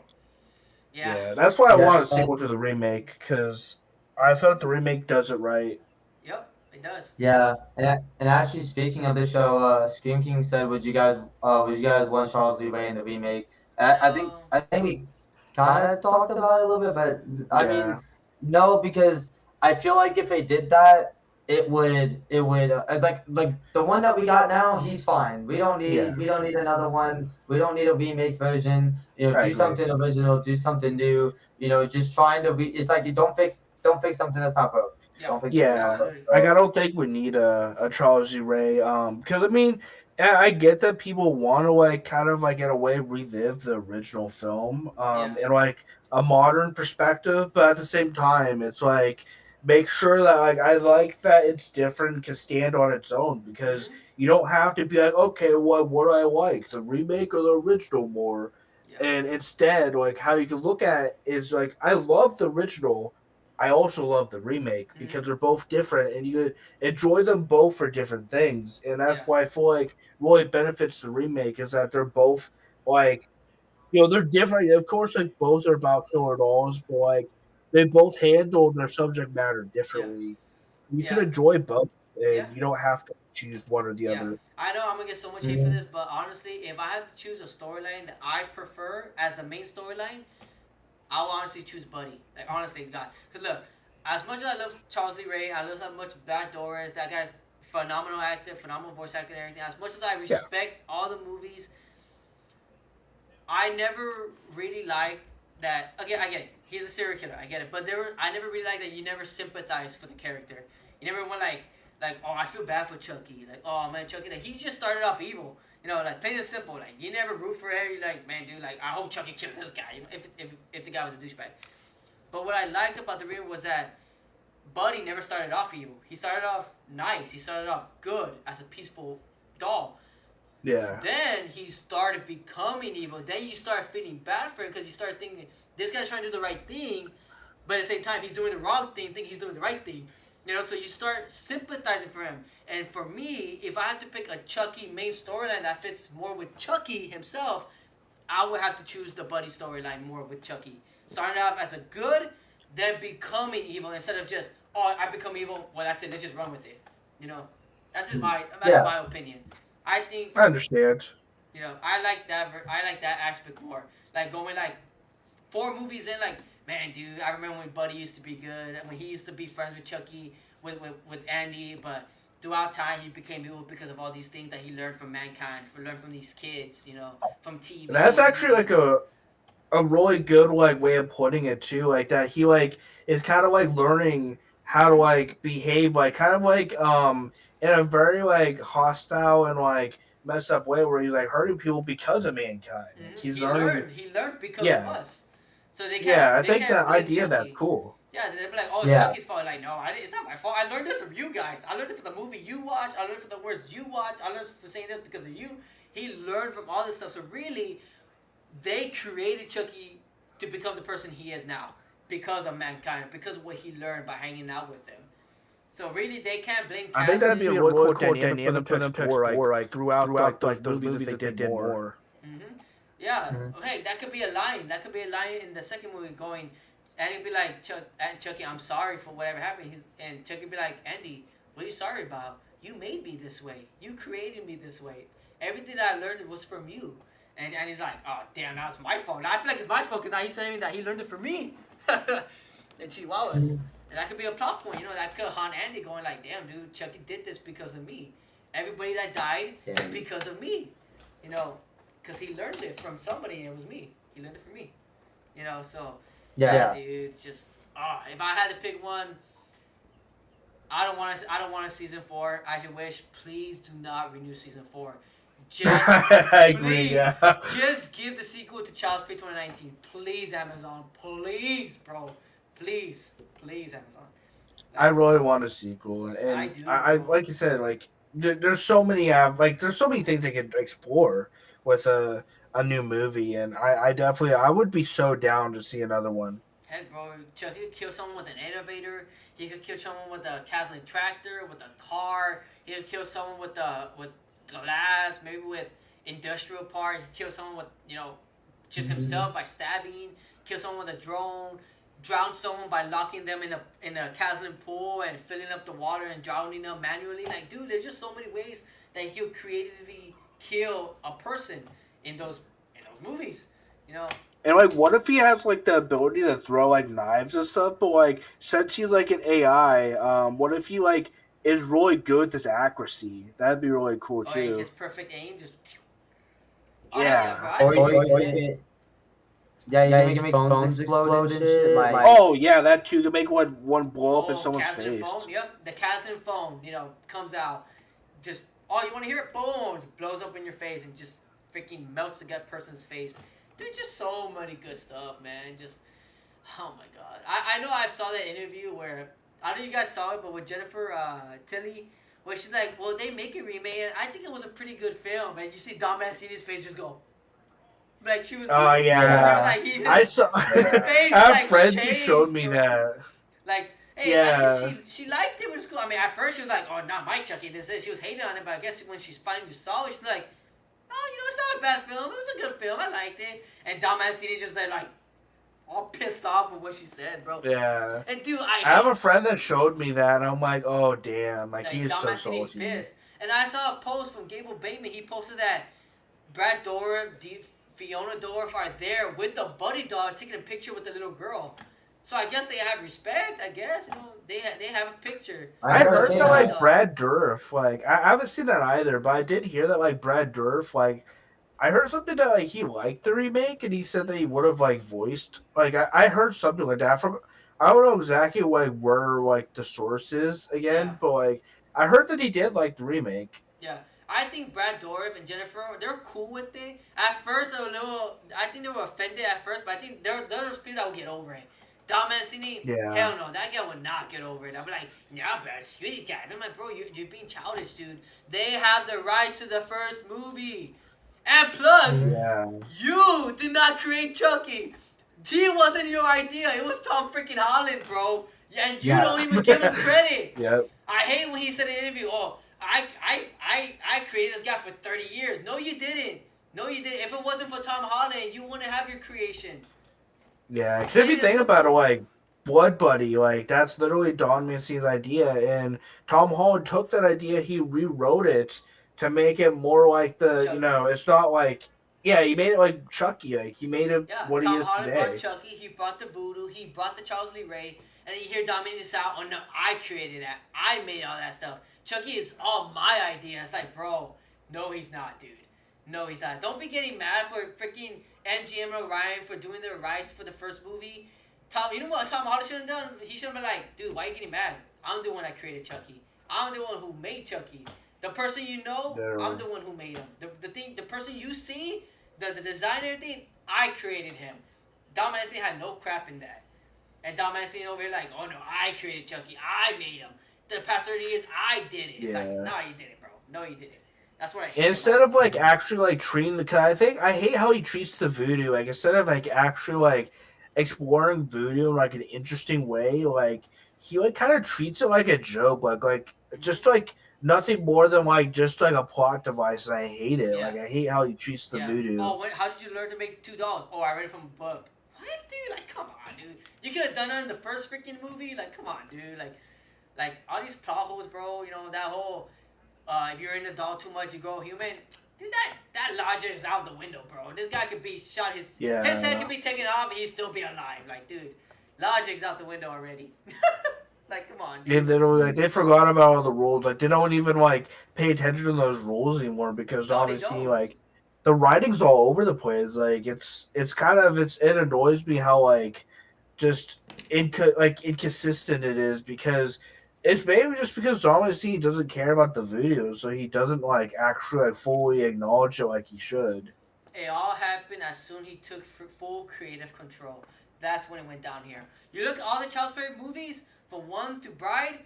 Yeah, Yeah, that's why I yeah, want a sequel to the remake because I felt the remake does it right. yep, it does. yeah. And actually, speaking of the show, Scream King said, would you guys want Charles Lee Ray in the remake? No. I think we kind of talked about it a little bit, but I Yeah, mean, no, because I feel like if they did that, it would like the one that we got now. He's fine. yeah, We don't need another one. We don't need a remake version. You know, I do agree. something original. Do something new. You know, just trying to. It's like you don't fix something that's not broke. Yeah, Don't fix something that's Yeah, broke. absolutely. like I So, don't think we need a Charles Z. Ray. Because I mean, I get that people want to like kind of like in a way relive the original film, Yeah. in like a modern perspective, but at the same time, it's like make sure that like I like that it's different, can stand on its own because Mhm. you don't have to be like, okay, what do I like, the remake or the original more? Yeah. And instead, like how you can look at it is like I love the original. I also love the remake Mhm. because they're both different and you enjoy them both for different things. And that's Yeah. why I feel like really benefits the remake is that they're both like they're different. Of course, like both are about killer dolls, but like they both handle their subject matter Yeah. differently. You can Yeah. enjoy both Yeah. and you don't have to choose one or the Yeah. other. I know I'm gonna get so much hate for mhm. this, but honestly, if I had to choose a storyline that I prefer as the main storyline, I'll honestly choose Buddy. Like honestly, God, because look, as much as I love Charles Lee Ray, I love how much Bad Doris. That guy's phenomenal actor, phenomenal voice actor, and everything. As much as I Yeah. respect all the movies, I never really liked that. Again, I get it. He's a serial killer. I get it. But I never really liked that. You never sympathize for the character. You never went like, oh, I feel bad for Chucky. Like, oh man, Chucky. Like, he just started off evil. Like plain and simple. Like, you never root for him. You're like, man, dude. Like, I hope Chucky kills this guy. If the guy was a douchebag. But what I liked about the remake was that Buddy never started off evil. He started off nice. He started off good as a peaceful doll. Yeah. Then he started becoming evil. Then you start feeling bad for him because you start thinking this guy's trying to do the right thing, but at the same time he's doing the wrong thing, thinking he's doing the right thing. So you start sympathizing for him. And for me, if I had to pick a Chucky main storyline that fits more with Chucky himself, I would have to choose the Buddy storyline more with Chucky. Starting off as a good, then becoming evil instead of just, oh, I become evil. Well, that's it. Let's just run with it. That's just that's Yeah, my opinion. I think I understand. I like that. I like that aspect more. Like going like 4 movies in. Like, man, dude, I remember when Buddy used to be good. When he used to be friends with Chucky, with Andy. But throughout time, he became evil because of all these things that he learned from mankind, learned from these kids. From TV, That's actually like movies. a really good like way of putting it too, like that he like is kind of like learning how to Mm-hmm. like behave like kind of like in a very like hostile and like messed up way where he's like hurting people because of mankind. Like Mm-hmm. he's learning. He learned because of Yeah, us. So yeah, I they think can't that blame idea that's Chucky. cool. Yeah, they'd be like, oh, it's yeah, Chucky's fault. Like, no, it's not my fault. I learned this from you guys. I learned it from the movie you watched. I learned it from the words you watched. I learned it from saying this because of you. He learned from all this stuff. So really, they created Chucky to become the person he is now because of mankind, because of what he learned by hanging out with them. So really, they can't blame I think Cassie. that'd be a really cool dynamic for them to explore like throughout like those movies if they did more. Mm-hmm. Yeah. mhm. Okay, that could be a line. That could be a line in the second movie going, and it'd be like, Chucky, I'm sorry for whatever happened. And Chucky would be like, Andy, what are you sorry about? you made me this way. You created me this way. Everything that I learned was from you. And he's like, oh, damn, now it's my fault. Now I feel like it's my fault because now he's saying that he learned it from me. The Chihuahuas. And that could be a plot point, you know, that could haunt Andy going like, damn, dude, Chucky did this because of me. Everybody that died is because of me. You know, because he learned it from somebody and it was me. He learned it from me. You know, so, Yeah. dude, just, if I had to pick one, I don't want a season 4. I should wish, please do not renew season 4. Just, I agree. Yeah. just give the sequel to Child's Play 2019. Please, Amazon. Please, bro. Please, Amazon. I really want a sequel, and I do. I like you said, like there's so many there's so many things they could explore with a new movie, and I definitely I would be so down to see another one. Heck, bro, Chucky could kill someone with an elevator. He could kill someone with a Caslin tractor, with a car. He could kill someone with glass, maybe with industrial part. He could kill someone with, you know, just himself by stabbing. Kill someone with a drone. Drown someone by locking them in a Caslin pool and filling up the water and drowning them manually. Like, dude, there's just so many ways that he'll creatively kill a person in those movies. You know. And like, what if he has like the ability to throw like knives and stuff? But like, since he's like an AI, what if he like is really good at this accuracy? That'd be really cool Oh, too. his perfect aim, just. Yeah. Or you can make phones explode and shit. Like, oh yeah, that too. You can make one blow up in someone's Caslin face. phone, yep, the Caslin phone, you know, comes out, just you want to hear it, boom, just blows up in your face and just freaking melts the gut person's face. Dude, just so many good stuff, man. Just, oh my god. I know I saw that interview where, I don't know if you guys saw it, but with Jennifer Tilly, where she's like, well, they make a remake, and I think it was a pretty good film, and you see Don Mancini's face just go, like she was. Oh yeah, like, I saw. his face, I have like, friends who changed, showed me bro. that. Like, hey, Yeah. she liked it, which was cool. I mean, at first she was like, oh, not my Chucky. She was hating on it, but I guess when she's finally saw it, she's like, oh, you know, it's not a bad film. It was a good film. I liked it. And Dom Mancini's just like all pissed off with what she said, bro. Yeah. And dude, I have a friend that showed me that, and I'm like, oh damn, like he is Dom so Mancini's salty. pissed. And I saw a post from Gable Bateman. He posted that Brad Dourif, Fiona Dourif are there with the buddy dog taking a picture with the little girl. So I guess they have respect. I guess, you know, they have a picture. I heard that like Brad Dourif, like I haven't seen that either, but I did hear that like Brad Dourif, like I heard something that like he liked the remake and he said that he would have like voiced like I heard something like that from I don't know exactly like where like the source is again, but like I heard that he did like the remake. Yeah. I think Brad Dourif and Jennifer, they're cool with it. At first, I think they were offended at first, but I think they're those people that will get over it. Dom Mancini, hell no, that guy would not get over it. I'm like, nah, Brad, screw these guys. I'm like, bro, you're being childish, dude. They have the rights to the first movie. And plus, you did not create Chucky. He wasn't your idea. It was Tom freaking Holland, bro. And you don't even give him credit. Yep. I hate when he said in an interview, oh, I created this guy for 30 years. No, you didn't. No, you didn't. If it wasn't for Tom Holland, you wouldn't have your creation. Yeah, because if you think about it, like Blood Buddy, like that's literally Don Mancini's idea, and Tom Holland took that idea, he rewrote it to make it more like the, Chucky. you know, it's not like, yeah, he made it like Chucky, like he made it what Tom he is Holland today. brought Chucky, he brought the voodoo, he brought the Charles Lee Ray, and then you hear Dominic out, oh no, I created that, I made all that stuff. Chucky is all my idea. It's like, bro, no, he's not, dude. No, he's not. Don't be getting mad for freaking MGM or Ryan for doing their rights for the first movie. You know what Tom Holland should have done? He should have been like, dude, why are you getting mad? I'm the one that created Chucky. I'm the one who made Chucky. The person you know, I'm the one who made him. The person you see, the designer thing, I created him. Dom Mancini had no crap in that. And Dom Mancini over here like, oh no, I created Chucky. I made him. The past 30 years, I did it. It's like, no, you didn't, bro. No, you didn't. That's what I hate. Instead of like actually like treating the, cause I hate how he treats the voodoo. Like instead of like actually like exploring voodoo in like an interesting way, like he like kind of treats it like a joke, like just like nothing more than like just like a plot device. And I hate it. Like I hate how he treats the voodoo. Oh, how did you learn to make $2? Oh, I read it from a book. What, dude? Like, come on, dude. You could have done it in the first freaking movie. Like, come on, dude. Like all these plot holes, bro. You know that whole. if you're in the doll too much, you grow human. Dude, that logic is out the window, bro. This guy could be shot. His head could be taken off, and he'd still be alive. Like, dude, logic's out the window already. Like, come on, They dude. literally like, they forgot about all the rules. Like they don't even like pay attention to those rules anymore because No, they obviously don't. like the writing's all over the place. Like it's kind of it annoys me how like just inconsistent it is because it's maybe just because obviously he doesn't care about the video, so he doesn't like actually like fully acknowledge it like he should. It all happened as soon he took full creative control. That's when it went down here. You look at all the Child's Play movies, from one to Bride,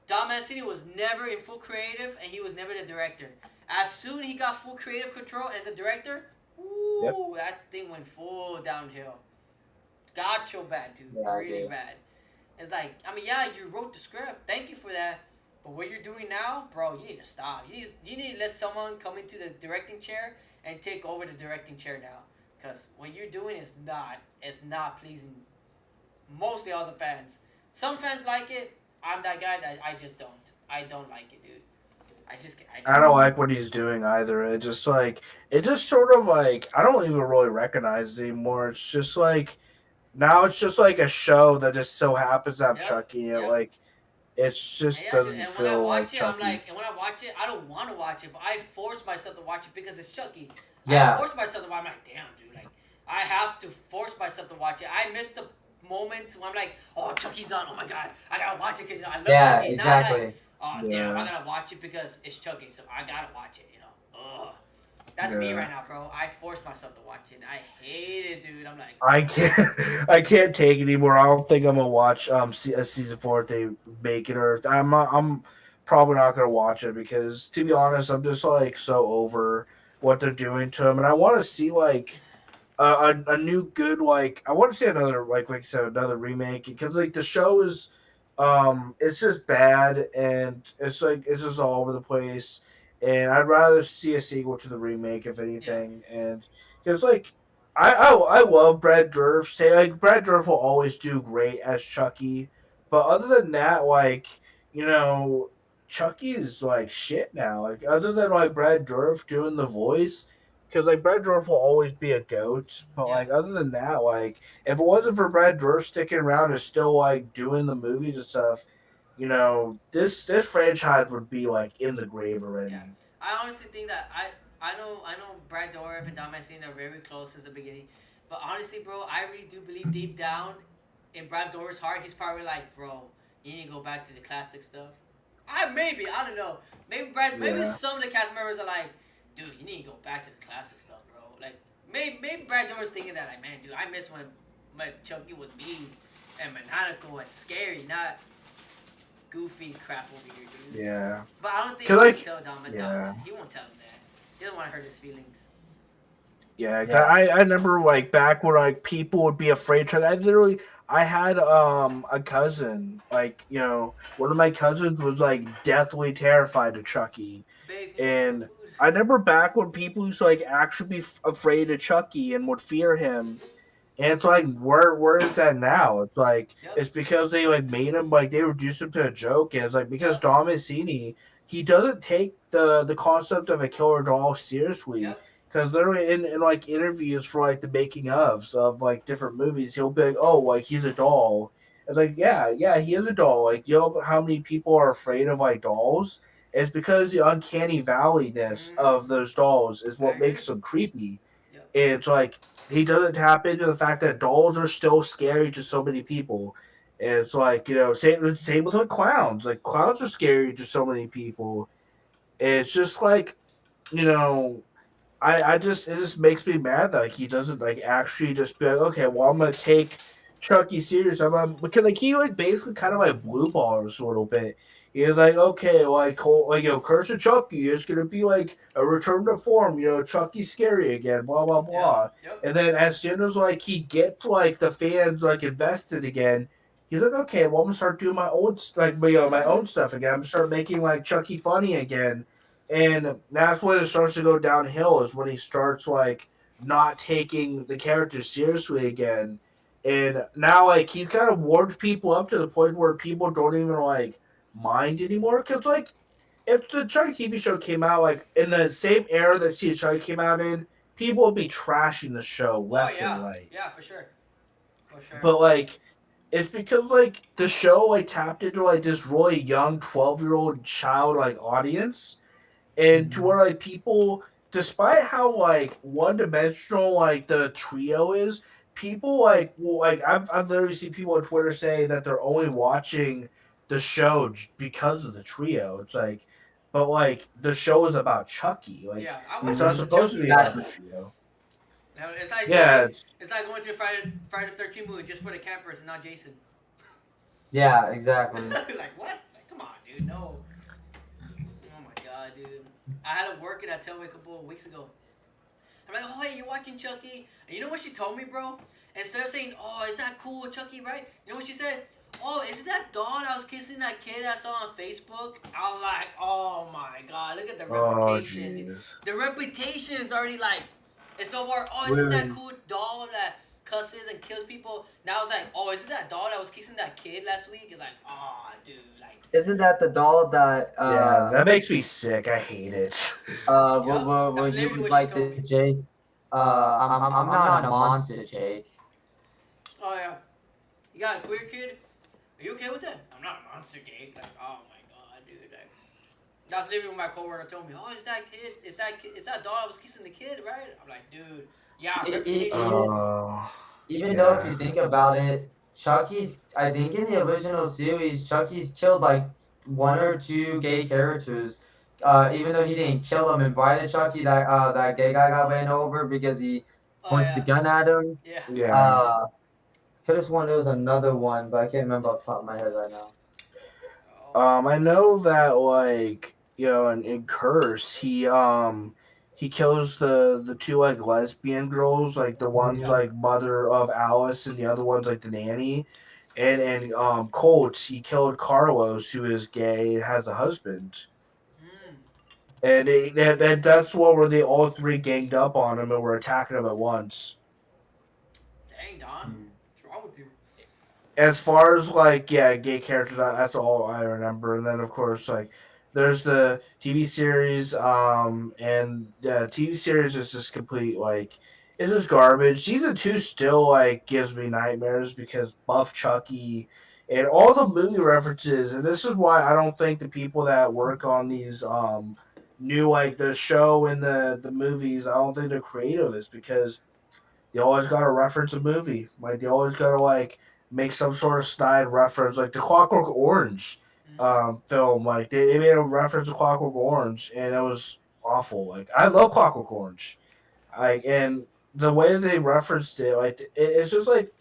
Don Mancini was never in full creative, and he was never the director. As soon he got full creative control and the director, ooh, that thing went full downhill. Got so bad, dude. Yeah, Really bad. It's like, I mean, yeah, you wrote the script. Thank you for that. But what you're doing now, bro, you need to stop. You need to let someone come into the directing chair and take over the directing chair now. Because what you're doing is not pleasing mostly all the fans. Some fans like it. I'm that guy that I just don't. I don't like it, dude. I don't like what he's doing either. It just sort of like I don't even really recognize it anymore. It's just like now it's just like a show that just so happens to have Chucky in it. Like it just Yeah, dude, doesn't and when I feel like watch it, Chucky. and when I watch it, I don't want to watch it, but I force myself to watch it because it's Chucky. Yeah. I force myself to watch. I'm like, damn, dude, like I have to force myself to watch it. I miss the moments when I'm like, oh, Chucky's on. Oh my god, I gotta watch it because I love Chucky. Exactly. Not like, oh damn, I gotta watch it because it's Chucky, so I gotta watch it. Ugh. That's me right now, bro. I force myself to watch it. I hate it, dude. I'm like, I can't take it anymore. I don't think I'm gonna watch a season 4 if they make it, or I'm probably not gonna watch it because to be honest, I'm just like so over what they're doing to him, and I want to see like a new good like I want to see another like you said another remake because like the show is it's just bad and it's like it's just all over the place and I'd rather see a sequel to the remake if yeah, anything and because like I love Brad Dourif. Say like Brad Dourif will always do great as Chucky, but other than that like you know Chucky is like shit now like other than like Brad Dourif doing the voice because like Brad Dourif will always be a goat, but yeah. like other than that, like if it wasn't for Brad Dourif sticking around and still like doing the movies and stuff, this franchise would be like in the grave Yeah, already. I honestly think that I know Brad Dourif and Don Mancini are very close since the beginning, but honestly, bro, I really do believe deep down in Brad Dourif's heart, he's probably like, bro, you need to go back to the classic stuff. I don't know. Maybe Yeah. some of the cast members are like, dude, you need to go back to the classic stuff, bro. Like maybe Brad Dourif's thinking that like, man, dude, I miss when Chucky was mean and maniacal and scary, not goofy crap over here, dude. Yeah. But I don't think he Cause would like tell Dom. yeah. He won't tell him that. He doesn't want to hurt his feelings. Yeah, Yeah. I remember like back when like people would be afraid to. I had a cousin like one of my cousins was like deathly terrified of Chucky, Babe, can you get some and food? I remember back when people used to like actually be afraid of Chucky and would fear him. And it's like, where is that now? It's like Yep. it's because they like made him like they reduced him to a joke. And it's like because Yep. Dom Mancini, he doesn't take the concept of a killer doll seriously. Yep. Because literally in like interviews for like the making ofs of like different movies, he'll be like, oh, like he's a doll. It's like yeah, he is a doll. Like how many people are afraid of like dolls? It's because the uncanny valleyness Mm-hmm. of those dolls is I what agree. makes them creepy. Yep. It's like he doesn't tap into the fact that dolls are still scary to so many people. And it's like, same with like clowns. Like clowns are scary to so many people. It's just like, you know, I just it just makes me mad that like he doesn't like actually just be like, okay, well I'm gonna take Chucky serious. Because like he like basically kind of like blue balls a little bit. He's like, okay, Curse of Chucky is gonna be like a return to form. Chucky's scary again. Blah blah Yep. blah. Yep. And then as soon as like he gets like the fans like invested again, he's like, okay, well I'm gonna start doing my own my Mm-hmm. own stuff again. I'm gonna start making like Chucky funny again and that's when it starts to go downhill is when he starts like not taking the character seriously again. And now like he's kind of warmed people up to the point where people don't even like mind anymore. Cause like if the Chucky TV show came out like in the same era that See Chucky came out in, people would be trashing the show Oh left and yeah, right. yeah, for sure, for sure. But like it's because like the show like tapped into like this really young 12-year-old child like audience, and to where like people, despite how like one dimensional like the trio is, people like well, like I've literally seen people on Twitter say that they're only watching the show because of the trio. It's like, but like the show is about Chucky. Like Yeah, I it's watched not most of supposed to Chucky. be about the That's trio. Now, it's like Yeah, it's like going to Friday the 13th movie just for the campers and not Jason. yeah, exactly. Like what? Like, come on, dude. No. Oh my god, dude. I had to work it at Tailway a couple of weeks ago. I'm like, oh, hey, you're watching Chucky. And you know what she told me, bro? Instead of saying, oh, is that cool, Chucky, right? You know what she said? Oh, is it that doll I was kissing that kid I saw on Facebook? I was like, oh my god, look at the oh reputation, dude. jeez. The reputation's already like, it's no more, oh, isn't that Ruined. cool doll that cusses and kills people? Now it's like, oh, is it that doll that was kissing that kid last week? It's like, oh, dude, like, Isn't that the doll that Yeah, that makes me sick. I hate it. yup. where That's he literally was what she like told the me. Jake? I'm not a monster, Jake. Oh, yeah. You got a queer kid? Are you okay with that? I'm not a monster, Jake. Like, oh my god, dude. Like, that's literally what my coworker told me. Oh, is that kid? Is that dog I was kissing the kid, right? I'm like, dude, yeah, reputation. Even Oh, even though if yeah. you think about it, Chucky's I think in the original series, Chucky's killed like one or two gay characters. Even though he didn't kill him, and Bride of Chucky, that gay guy got ran over because he Oh pointed the yeah, gun at him. yeah. Yeah. Uh, could have sworn there was another one, but I can't remember off the top of my head right now. Oh, I know that like in Curse he kills the two like lesbian girls, like the one's yeah. like mother of Alice and the other one's like the nanny. And Colt, he killed Carlos, who is gay and has a husband. Mm, And that's what where they all three ganged up on him and were attacking him at once. dang, Don, Hmm. what's wrong with you? As far as like gay characters, that's all I remember. And then of course like there's the TV series, and the TV series is just complete like it's just garbage. Season 2 still like gives me nightmares because Buff Chucky and all the movie references, and this is why I don't think the people that work on these new like the show and the movies, I don't think they're creative, is because they always got to reference a movie. Like they always got to like make some sort of snide reference, like the Clockwork Orange Mm, film. Like they made a reference to Clockwork Orange, and it was awful. Like I love Clockwork Orange, and the way they referenced it, like it's just like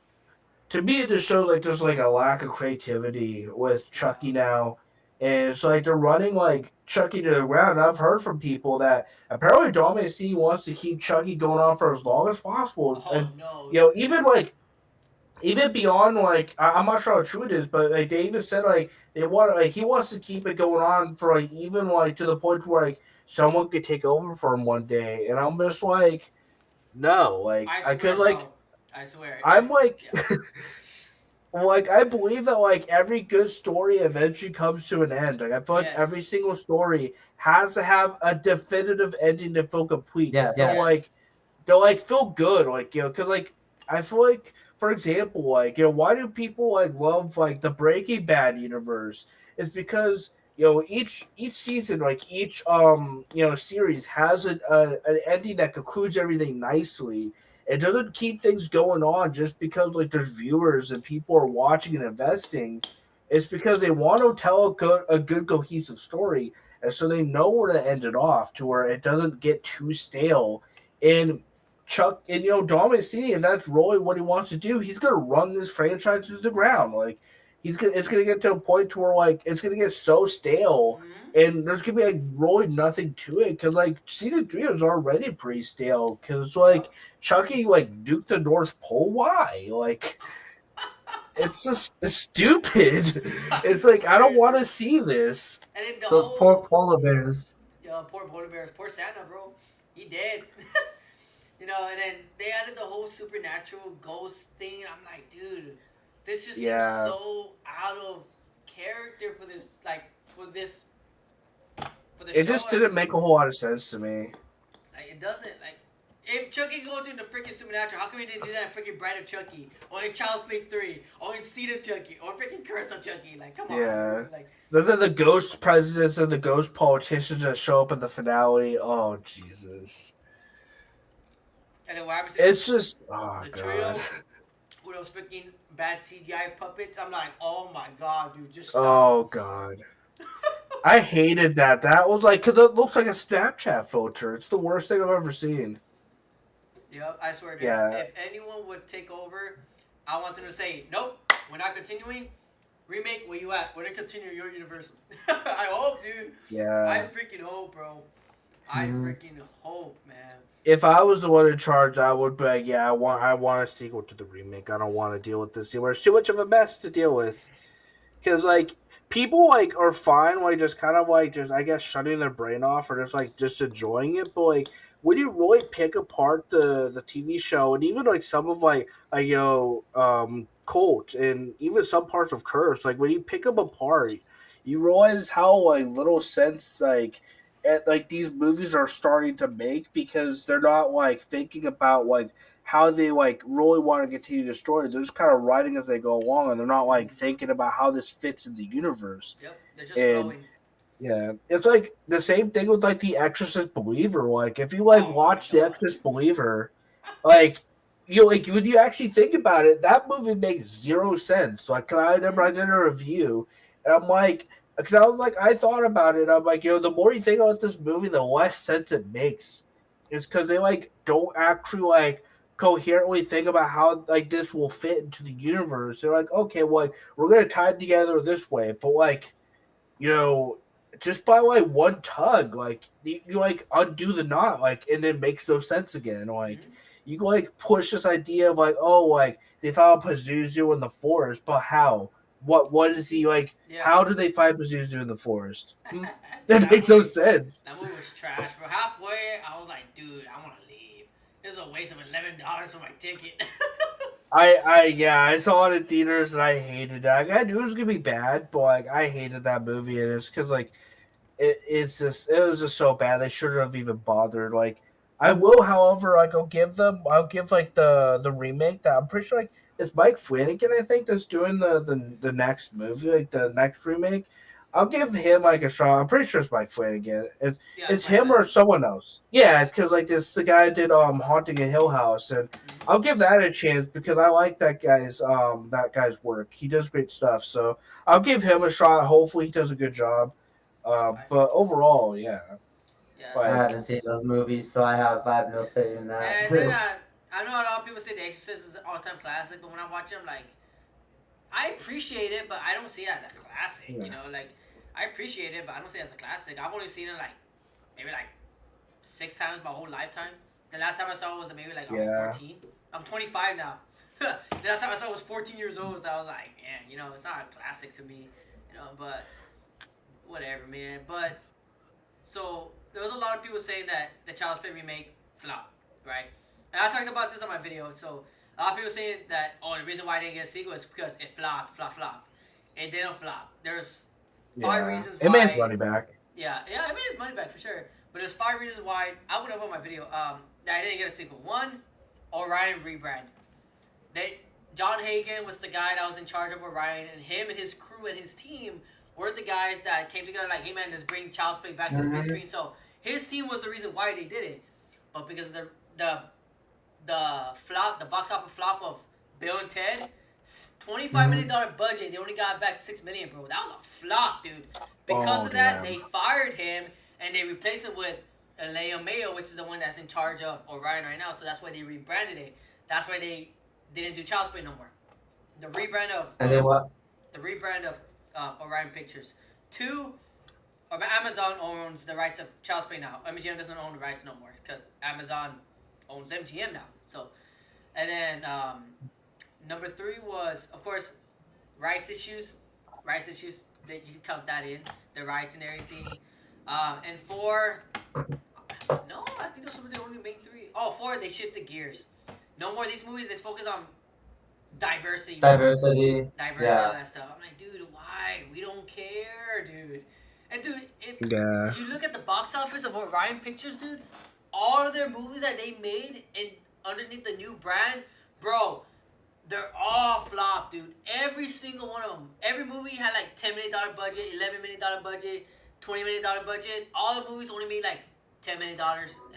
to me, it just shows like there's like a lack of creativity with yeah. Chucky now, and it's like they're running like Chucky to the ground. And I've heard from people that apparently Dominic C wants to keep Chucky going on for as long as possible, Oh and no. even like even beyond like I'm not sure how true it is, but like they even said like they want like he wants to keep it going on for like even like to the point where like someone could take over for him one day, and I'm just like no, like I I swear, could like bro. I swear. I'm like Yeah. like I believe that like every good story eventually comes to an end. Like I feel like Yes. every single story has to have a definitive ending to feel complete, to Yes. feel Yes. like to like feel good. Like because like I feel like for example, like why do people like love like the Breaking Bad universe? It's because each season, like each series has an ending that concludes everything nicely. It doesn't keep things going on just because like there's viewers and people are watching and investing. It's because they want to tell a good cohesive story, and so they know where to end it off to where it doesn't get too stale. And Chuck and Dominic City, if that's really what he wants to do, he's gonna run this franchise to the ground. Like it's gonna get to a point to where like it's gonna get so stale, Mm-hmm. and there's gonna be like really nothing to it because like season 3 is already pretty stale because like Yep. Chucky like Duke the North Pole. Why? Like it's just it's stupid. I It's like I don't swear, want dude. to see this. And then the Those poor whole, polar bears. poor polar bears, poor Santa, bro. He dead. And then they added the whole supernatural ghost thing. And I'm like, dude, this just seems Yeah, so out of character for this, like, for this the It show, just didn't make a whole lot of sense to me. like it doesn't like. If Chucky goes into freaking Supernatural, how come he didn't do that in freaking Bride of Chucky? Or in Child's Play 3? Or in Seed of Chucky? Or freaking Curse of Chucky? Like, come on, Yeah. dude. Like, Then the ghost presidents and the ghost politicians that show up in the finale. Oh Jesus! and then what happens to It's just the trio god. with those freaking bad CGI puppets? I'm like, oh my god, dude, just stop. Oh god. I hated that. That was like, because it looks like a Snapchat filter. It's the worst thing I've ever seen. Yep, I swear, dude. Yeah. If anyone would take over, I want them to say, nope, we're not continuing. Remake, where you at? We're gonna continue your universe. I hope, dude. I Yeah. freaking hope, bro. I freaking hope, man. If I was the one in charge, I would be like, yeah, I want a sequel to the remake. I don't want to deal with this anymore. It's too much of a mess to deal with. Because like people like are fine, like just kind of like just I guess shutting their brain off or just like just enjoying it. But like when you really pick apart the TV show and even like some of like Cult and even some parts of Curse, like when you pick them apart, you realize how like little sense like these movies are starting to make because they're not like thinking about like how they like really want to continue the story. They're just kind of writing as they go along, and they're not like thinking about how this fits in the universe. Yep, they're just And flowing. yeah, it's like the same thing with like the Exorcist Believer. Like if you like Oh my watch the god. Exorcist Believer, like you like when you actually think about it, that movie makes zero sense. Like I remember I did a review, and I'm like, because I was like I thought about it. I'm like, the more you think about this movie, the less sense it makes. It's because they like don't actually like coherently think about how like this will fit into the universe. They're like, okay, well, like, we're gonna tie it together this way, but like you know, just by like one tug, like you like undo the knot, like and it makes no sense again. Like you like push this idea of like, oh, like they found Pazuzu in the forest, but how? What is he like? Yeah. How do they find Pazuzu in the forest? Dude, That makes no sense. That movie was trash, bro. Halfway, I was like, dude, I want to leave. This is a waste of $11 for my ticket. I saw it in theaters and I hated it. I knew it was gonna be bad, but like I hated that movie, and it's because like it was just so bad. They shouldn't have even bothered. Like I will, however, like I'll give like the remake that I'm pretty sure like it's Mike Flanagan, I think, that's doing the next movie, like the next remake. I'll give him like a shot. I'm pretty sure it's Mike Flanagan. Yeah, It's him or someone else. Yeah, it's because like this the guy did Haunting a Hill House, and I'll give that a chance because I like that guy's work. He does great stuff. So I'll give him a shot. Hopefully he does a good job. But overall, yeah. Yeah, I Like haven't seen those movies, so I have no say in that. and then I know a lot of people say The Exorcist is an all-time classic, but when I watch it, I'm like, I appreciate it, but I don't see it as a classic. Yeah. You know, like I appreciate it, but I don't see it as a classic. I've only seen it like maybe like 6 times my whole lifetime. The last time I saw it was maybe like I was 14. I'm 25 now. The last time I saw it was 14 years old. So I was like, man, you know, it's not a classic to me, you know, but whatever, man. But so there was a lot of people saying that the Child's Play remake flopped, right? And I talked about this on my video. So a lot of people saying that, oh, the reason why I didn't get a sequel is because it flopped. It didn't flop. There's 5 reasons why. it made its money back. Yeah, it made its money back for sure. But there's 5 reasons why I would have on my video that I didn't get a sequel. 1, Orion rebrand. John Hagen was the guy that was in charge of Orion, and him and his crew and his team were the guys that came together like, hey man, let's bring Child's Play back to the big screen. So his team was the reason why they did it. But because of the flop, the box office flop of Bill and Ted, $25 million budget, they only got back $6 million, bro. That was a flop, dude. Because of that, they fired him and they replaced him with Alea Mayo, which is the one that's in charge of Orion right now. So that's why they rebranded it. That's why they didn't do Child's Play no more. The rebrand of The rebrand of Orion Pictures. 2, Amazon owns the rights of Child's Play now. MGM doesn't own the rights no more because Amazon owns MGM now. So, and then number 3 was, of course, rights issues. Rights issues, that you can count that in, the rights and everything. And 4, no, I think those were the only main 3. Oh, 4, they shifted gears. No more of these movies. Let's focus on diversity. Diversity. All that stuff. I'm like, dude, why? We don't care, dude. And dude, if Yeah. you look at the box office of Orion Pictures, dude, all of their movies that they made and underneath the new brand, bro, they're all flop, dude. Every single one of them. Every movie had like $10 million budget, $11 million budget, $20 million budget. All the movies only made like $10 million,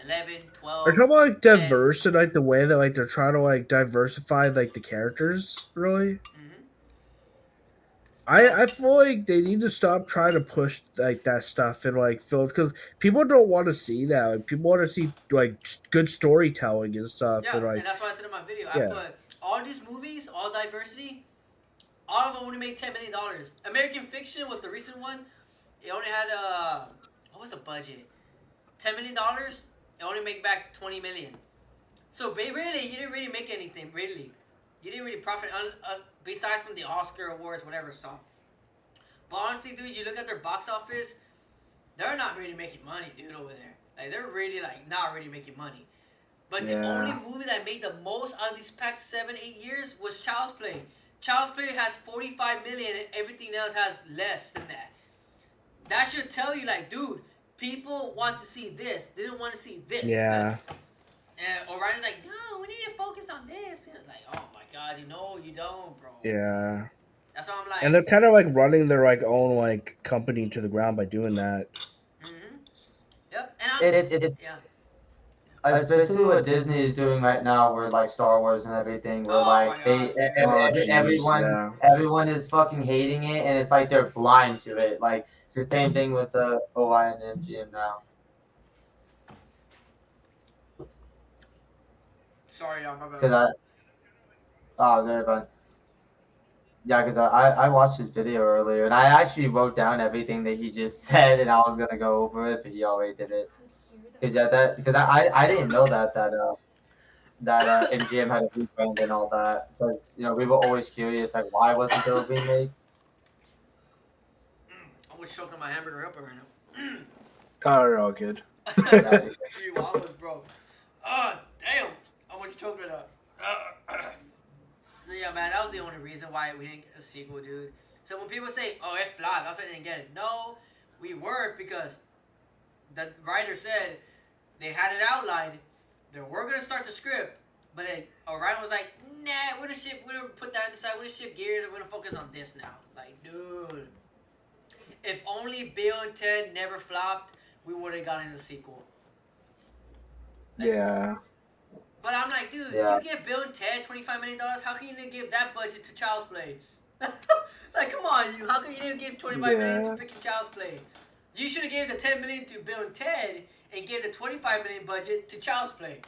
11, Are you 12, talking about like 10. diverse and like the way that like they're trying to like diversify like the characters, really? Mm-hmm. I feel like they need to stop trying to push like that stuff in like films because people don't want to see that. Like, people want to see like good storytelling and stuff. Yeah, And like, and that's why I said in my video, I yeah, put all these movies, all diversity, all of them only made $10 million. American Fiction was the recent one. It only had what was the budget? $10 million. It only made back 20 million. So really, you didn't really make anything. Really, you didn't really profit besides from the Oscar awards, whatever. So, but honestly, dude, you look at their box office, they're not really making money, dude, over there. Like they're really like not really making money. But the only yeah, movie that made the most out of these past 7-8 years was Child's Play. Child's Play has 45 million, and everything else has less than that. That should tell you, like, dude, people want to see this. They didn't want to see this. yeah, And Orion's like, no, we need to focus on this. And it's like, oh my god, you don't, bro. yeah. That's why I'm like, And they're kind of like running their like own like company to the ground by doing that. mm-hmm. Yep. And I'm, It's yeah. especially what Disney is doing right now, where like Star Wars and everything, where Oh like my they god. Oh, jeez, everyone yeah. everyone is fucking hating it, and it's like they're blind to it. Like it's the same thing with the OI and MGM now. Sorry, y'all, my Because bad. oh, there, but yeah, because I watched his video earlier, and I actually wrote down everything that he just said, and I was gonna go over it, but he already did it. Because yeah, that because I didn't know that MGM had a rebrand and all that, because we were always curious like why wasn't there a remake? I was choking my hamburger up right now. Oh, they're all good. Yeah, 3 hours, bro. Damn. I was choking it up. So yeah, man, that was the only reason why we didn't get a sequel, dude. So when people say, "Oh, it flopped," that's why they didn't get it. No, we were because the writer said they had it outlined. They were gonna start the script, but then Orion was like, "Nah, we're gonna put that aside. We're gonna shift gears and we're gonna focus on this now." It's like, dude, if only Bill and Ted never flopped, we would have gotten the sequel. Yeah. But I'm like, dude, Yeah. you give Bill and Ted $25 million. How can you didn't give that budget to Child's Play? Like, come on, you. How come you didn't give $25 million to freaking Child's Play? You should have gave the $10 million to Bill and Ted and gave the $25 million budget to Child's Play.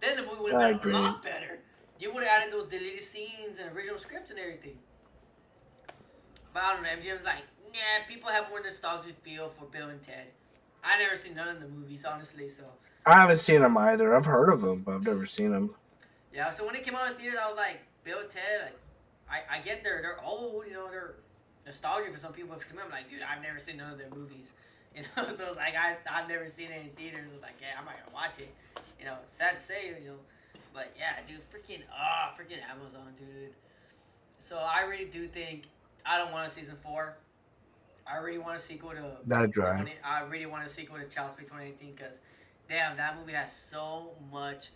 Then the movie would I have been agree. a lot better. You would have added those deleted scenes and original scripts and everything. But I don't know. MGM's like, nah, people have more nostalgic feel for Bill and Ted. I never seen none of the movies, honestly, so. I haven't seen them either. I've heard of them, but I've never seen them. Yeah, so when it came out in theaters, I was like, Bill and Ted, like, I get they're old, they're nostalgic for some people, but to me, I'm like, dude, I've never seen none of their movies. So it's like, I've never seen it in theaters. It's like, yeah, I'm not gonna watch it. Sad to say, but yeah, dude, freaking Amazon, dude. So I really do think, I don't want a season 4. I really want a sequel to, That dry. I really want a sequel to Child's Play 2018, because, damn, that movie has so much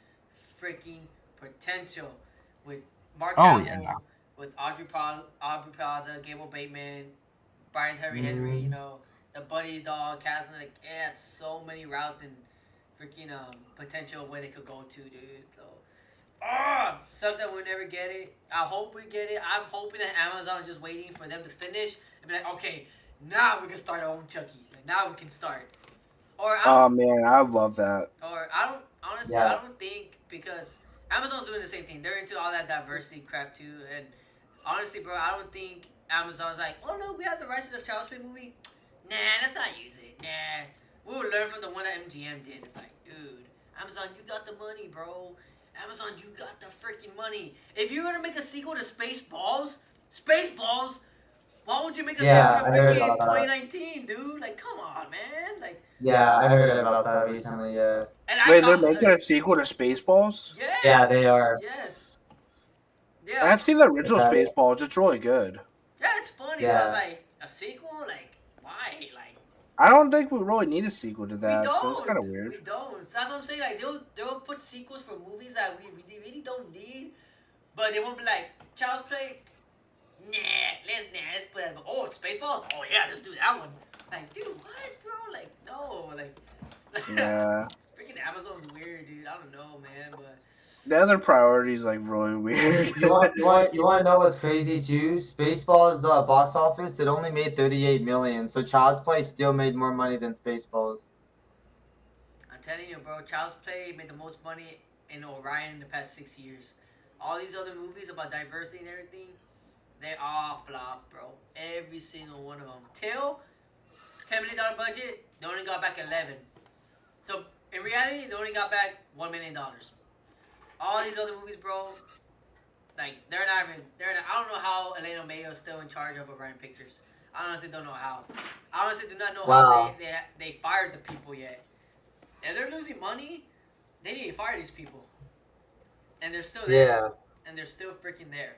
freaking potential with Mark Hamill, Yeah. with Aubrey Plaza, Gable Bateman, Brian Terry Henry, the Buddy Dog cast, and like, it had so many routes and freaking potential where they could go to, dude. So, sucks that we'll never get it. I hope we get it. I'm hoping that Amazon is just waiting for them to finish and be like, okay, now we can start our own Chucky. Like, now we can start. Or Oh man, I love that. Or I don't honestly, Yeah. I don't think, because Amazon's doing the same thing. They're into all that diversity crap too. And honestly, bro, I don't think Amazon's like, oh no, we have the rights to the Child's Play movie. Nah, let's not use it. Nah, we'll learn from the one that MGM did. It's like, dude, Amazon, you got the money, bro. Amazon, you got the freaking money. If you're gonna make a sequel to Spaceballs, why would you make a Yeah, sequel I to heard freaking about that. 2019, dude? Like, come on, man. Like, Yeah, I heard about that recently. Yeah. and Wait, they're making a sequel to Spaceballs? Yes. Yeah, they are. Yes. Yeah. I've seen the original Okay. Spaceballs. It's really good. Yeah, it's funny. Yeah. But I was like, a sequel? Like, why? Like, I don't think we really need a sequel to We that, don't. so it's kind of weird. We don't. So that's what I'm saying. Like they'll put sequels for movies that we really don't need, but they won't be like Child's Play. Let's play that. Oh, Spaceballs. Oh yeah, let's do that one. Like, dude, what, bro? Like, no, like. Yeah. Freaking Amazon's weird, dude. I don't know, man, but. The other priority is like really weird. You want to know what's crazy too? Spaceballs box office, it only made 38 million. So Child's Play still made more money than Spaceballs. I'm telling you, bro. Child's Play made the most money in Orion in the past 6 years. All these other movies about diversity and everything, they all flopped, bro. Every single one of them. Till $10 million budget, they only got back 11. So in reality, they only got back $1 million. All these other movies, bro, like they're not. I don't know how Elena Mayo is still in charge of Orion Pictures. I honestly don't know how. I honestly do not know how they fired the people yet. If they're losing money, they need to fire these people. And they're still there. Yeah. And they're still freaking there.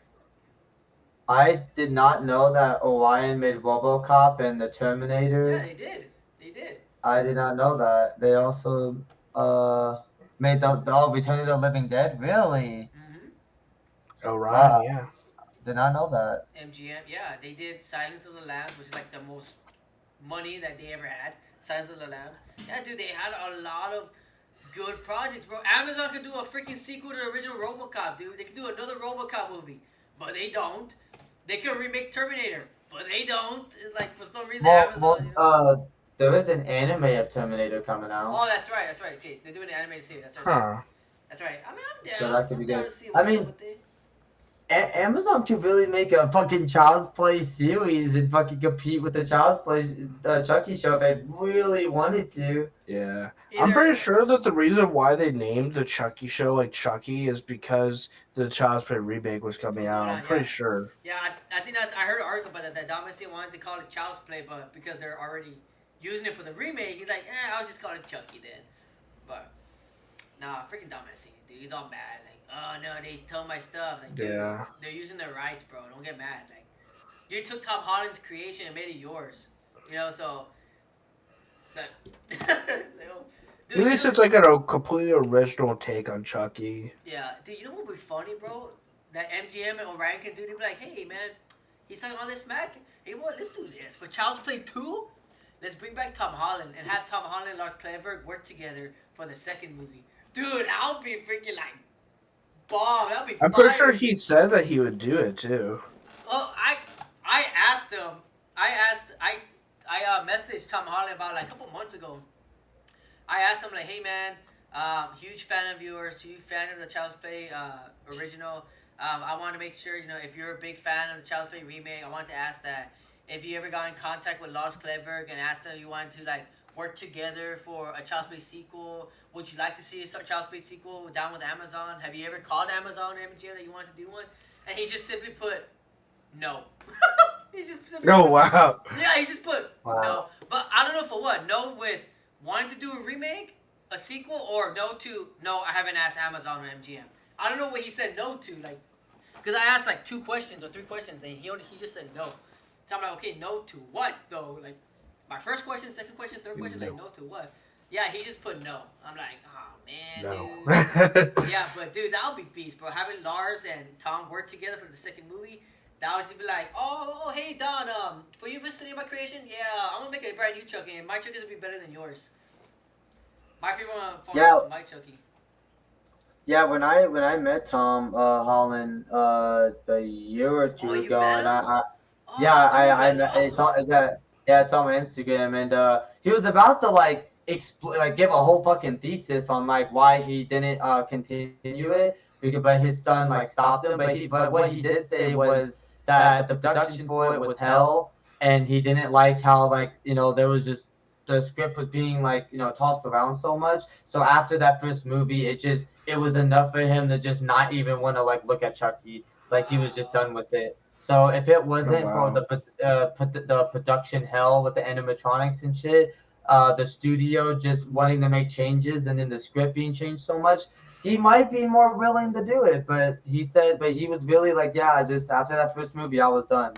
I did not know that Orion made RoboCop and the Terminator. Yeah, they did. They did. I did not know that. They also made the Return of the Living Dead. Really? Oh right, Wow. yeah. Did not know that. MGM, yeah, they did Silence of the Lambs, which is like the most money that they ever had. Silence of the Lambs. Yeah, dude, they had a lot of good projects, bro. Amazon could do a freaking sequel to the original RoboCop, dude. They could do another RoboCop movie, but they don't. They could remake Terminator, but they don't. It's like for some reason Amazon. There is an anime of Terminator coming out. Oh, that's right. That's right. Okay, they're doing an animated series. That's right. Huh. That's right. I mean, I'm down. So that could be I'm down good. to see what's I mean, up with it. Amazon could really make a fucking Child's Play series and fucking compete with the Child's Play Chucky show if they really wanted to. Yeah. I'm pretty sure that the reason why they named the Chucky show like Chucky is because the Child's Play remake was coming out. I'm pretty sure. Yeah, I think I heard an article about that Dominic wanted to call it Child's Play, but because they're already using it for the remake, he's like, I'll just call it Chucky then. But nah, freaking Dominic, dude, he's all mad. Like, oh no, they stole my stuff. Like, dude, Yeah. they're using their rights, bro. Don't get mad. Like, you took Tom Holland's creation and made it yours. You know, so. Dude, at least it's like a completely original take on Chucky. Yeah, dude, you know what would be funny, bro? That MGM and Orion can do. They'd be like, hey, man, he's talking all this smack. Hey, what? Let's do this. For Child's Play 2, let's bring back Tom Holland and have Tom Holland and Lars Kleinberg work together for the second movie. Dude, I'll be freaking like bomb. That'll be I'm pretty sure he said that he would do it too. Well, I asked him. I messaged Tom Holland about like a couple months ago. I asked him like, hey man, huge fan of yours, huge fan of the Child's Play original. I want to make sure, you know, if you're a big fan of the Child's Play remake, I wanted to ask that if you ever got in contact with Lars Kleinberg and asked them if you wanted to like work together for a Child's Play sequel. Would you like to see a Child's Play sequel down with Amazon? Have you ever called Amazon or MGM that you wanted to do one? And he just simply put no. He just simply Oh put, wow. Yeah, he just put no. But I don't know for what. No with wanting to do a remake, a sequel, or no, I haven't asked Amazon or MGM. I don't know what he said no to, like, because I asked like 2 questions or 3 questions, and he just said no. So I'm like, okay, no to what though? Like, my first question, second question, third question, like, no to what? Yeah, he just put no. I'm like, oh man, dude. Yeah, but dude, that would be beast, bro. Having Lars and Tom work together for the second movie, that would just be like, oh, hey Don, for you visiting my creation, yeah, I'm gonna make a brand new Chucky, and my Chucky will be better than yours. My people want to follow my Chucky. Yeah, when I met Tom Holland a year or two ago, and it's on my Instagram, and he was about to like give a whole fucking thesis on like why he didn't continue it, but his son like stopped him. But what he did say was that the production for it was hell, and he didn't like how like there was just the script was being like tossed around so much. So after that first movie, it was enough for him to just not even want to like look at Chucky. Like he was just done with it. So if it wasn't for the production hell with the animatronics and shit, the studio just wanting to make changes and then the script being changed so much, he might be more willing to do it. But he was really like, yeah, just after that first movie, I was done.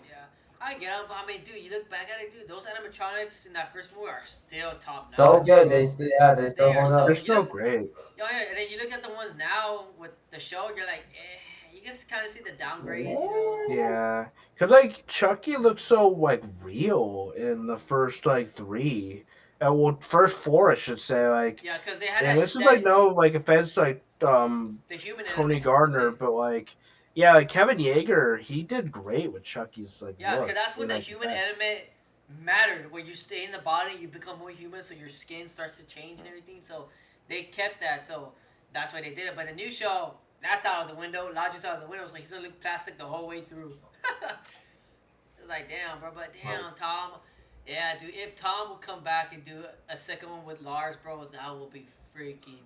Yeah, I get it, but I mean, dude, you look back at it, dude. Those animatronics in that first movie are still top So notch, good. bro. They They still are hold They're up. still. You still look. great. Oh yeah, and then you look at the ones now with the show, you're like, you just kind of see the downgrade, you know. Yeah. Yeah, because like Chucky looks so like real in the first like three, well, first four I should say. Like, Yeah, because they had and that this is like set, no like offense to, like the human Tony element of Gardner, it. but like yeah, like Kevin Yeager, he did great with Chucky's like Yeah, because look that's what and the like human effects. element mattered. Where you stay in the body, you become more human, so your skin starts to change and everything. So they kept that, so that's why they did it. But the new show, that's out of the window. Logic's out of the window, so he's gonna look plastic the whole way through. It's like, damn, bro, but damn, Tom. Yeah, dude, if Tom would come back and do a second one with Lars, bro, that will be freaking.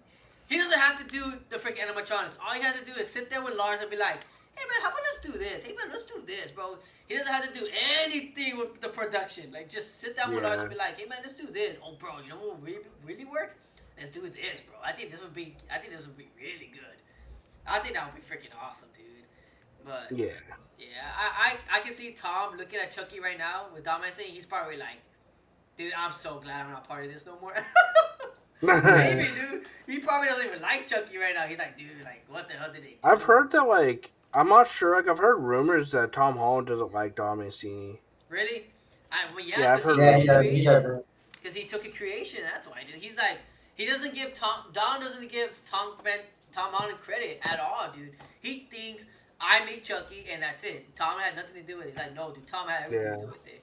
He doesn't have to do the freaking animatronics. All he has to do is sit there with Lars and be like, hey, man, how about let's do this? Hey, man, let's do this, bro. He doesn't have to do anything with the production. Like, just sit down with Lars Yeah, and be like, hey, man, let's do this. Oh, bro, you know what would really work? Let's do this, bro. I think this would be really good. I think that would be freaking awesome, dude. But yeah. yeah, I can see Tom looking at Chucky right now with Dom saying he's probably like, dude, I'm so glad I'm not part of this no more. Maybe, dude. He probably doesn't even like Chucky right now. He's like, dude, like, what the hell did they do? I've heard that like I'm not sure. Like I've heard rumors that Tom Holland doesn't like Dom Mancini. Really? Well, yeah, Yeah, I've because heard he took Yeah, a he rumors. does. He creation. doesn't. Because he took a creation. That's why, dude. He's like, he doesn't give Don doesn't give Tom Holland credit at all, dude. He thinks I made Chucky and that's it. Tom had nothing to do with it. He's like, no, dude. Tom had everything to Yeah. do with it.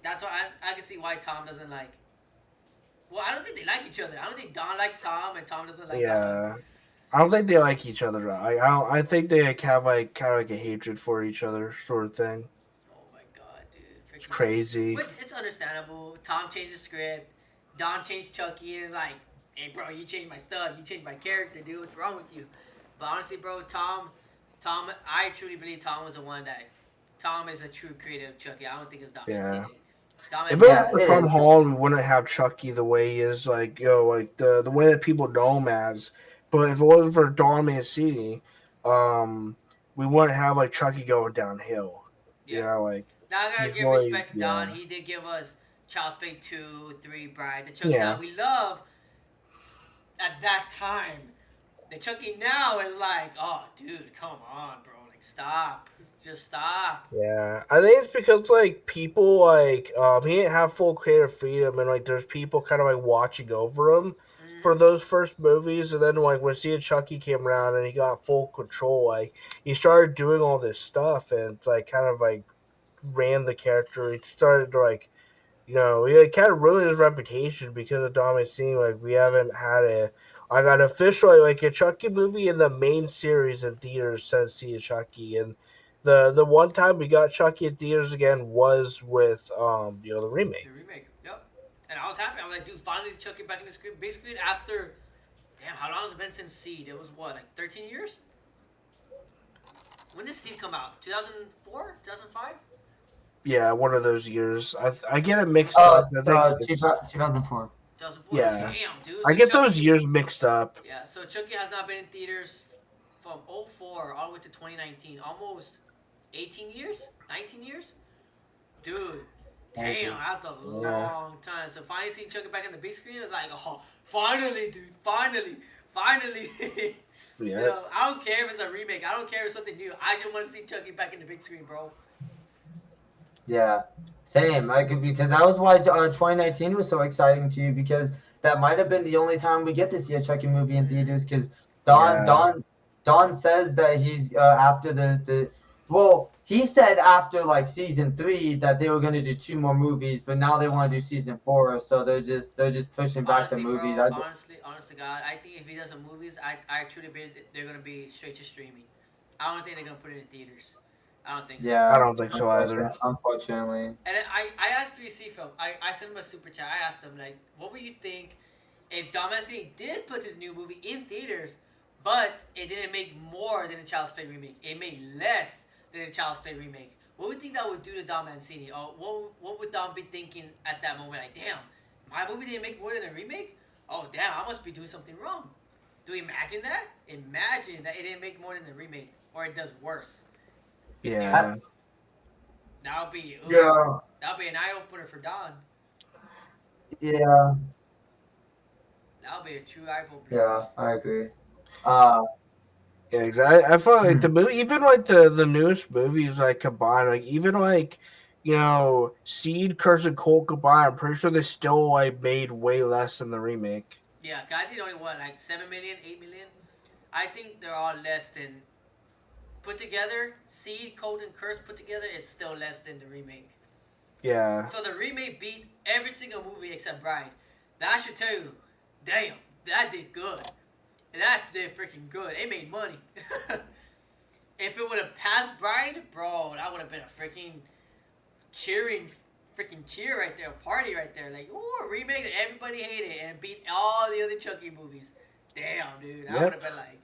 That's why I can see why Tom doesn't like. Well, I don't think they like each other. I don't think Don likes Tom and Tom doesn't like Don. Yeah. I don't think they like each other. I think they like, have like kind of like a hatred for each other sort of thing. Oh my god, dude. It's Freaking. crazy. Which it's understandable. Tom changed the script. Don changed Chucky and is like, hey bro, you changed my stuff. You changed my character, dude. What's wrong with you? But honestly, bro, Tom, I truly believe Tom was the one that. Tom is a true creative of Chucky. I don't think it's Don Yeah. Mancini. Tom If it Mancini. was for Tom Holland, we wouldn't have Chucky the way he is, like like the way that people know him as. But if it wasn't for Don Mancini, we wouldn't have like Chucky going downhill. Yeah. You know, like Now I gotta he's give really respect to Don. He did give us Child's Play 2, 3, Bride. The Chucky that we love at that time. The Chucky now is like, oh, dude, come on, bro. Like, stop. Just stop. Yeah, I think it's because like people like he didn't have full creative freedom, and like there's people kind of like watching over him for those first movies, and then like when seeing Chucky came around and he got full control, like he started doing all this stuff and like kind of like ran the character. He started to like he like, kind of ruined his reputation because of Dom Scene. Like we haven't had I got officially like a Chucky movie in the main series in theaters since seeing Chucky, and the one time we got Chucky in theaters again was with the remake. The remake. Yep. And I was happy. I was like, dude, finally Chucky back in the screen. Big screen after, damn, how long has it been since Seed? It was what, like 13 years? When did Seed come out? 2004? 2005? Yeah, one of those years. I get it mixed up. I think 2004. 2004. Yeah. Damn, dude. I So get Chucky, those years mixed up. Yeah, so Chucky has not been in theaters from 04 all the way to 2019. Almost 18 years? 19 years? Dude. Damn, that's a long time. So finally seeing Chucky back on the big screen, it's like, oh, finally, dude. Finally. Yeah. You know, I don't care if it's a remake. I don't care if it's something new. I just want to see Chucky back in the big screen, bro. Yeah, same. Because that was why 2019 was so exciting to you, because that might have been the only time we get to see a Chucky movie in theaters. Because Don says that he's after he said after like season 3 that they were gonna do 2 more movies, but now they want to do season 4, so they're just pushing back the movies. Bro, honestly, God, I think if he does some movies, I truly believe they're gonna be straight to streaming. I don't think they're gonna put it in theaters. I don't think so. Yeah, I don't think so either. Unfortunately. And I asked 3C Film, I sent him a super chat. I asked him, like, what would you think if Dom Mancini did put his new movie in theaters, but it didn't make more than a Child's Play remake? It made less than a Child's Play remake. What would you think that would do to Dom Mancini? Or what would Dom be thinking at that moment? Like, damn, my movie didn't make more than a remake? Oh, damn, I must be doing something wrong. Do you imagine that? Imagine that it didn't make more than a remake, or it does worse. Yeah. That'll be Yeah. that'll be an eye opener for Don. Yeah. That'll be a true eye opener. Yeah. I agree. Yeah, exactly. I feel like the Mhm. movie, even like the newest movies, like combined, like even like Seed, Curse, and Cold combined, I'm pretty sure they still like made way less than the remake. Yeah, 'cause I think only what, like 7 million, 8 million. I think they're all less than put together. Seed, Cold, and Curse put together, it's still less than the remake. Yeah, So the remake beat every single movie except Bride. That should tell you, damn, that did good. And that did freaking good. It made money. If it would have passed Bride, bro, that would have been a freaking cheering, freaking cheer right there, a party right there. Like, ooh, a remake that everybody hated and it beat all the other Chucky movies. Damn, dude, that would have been like,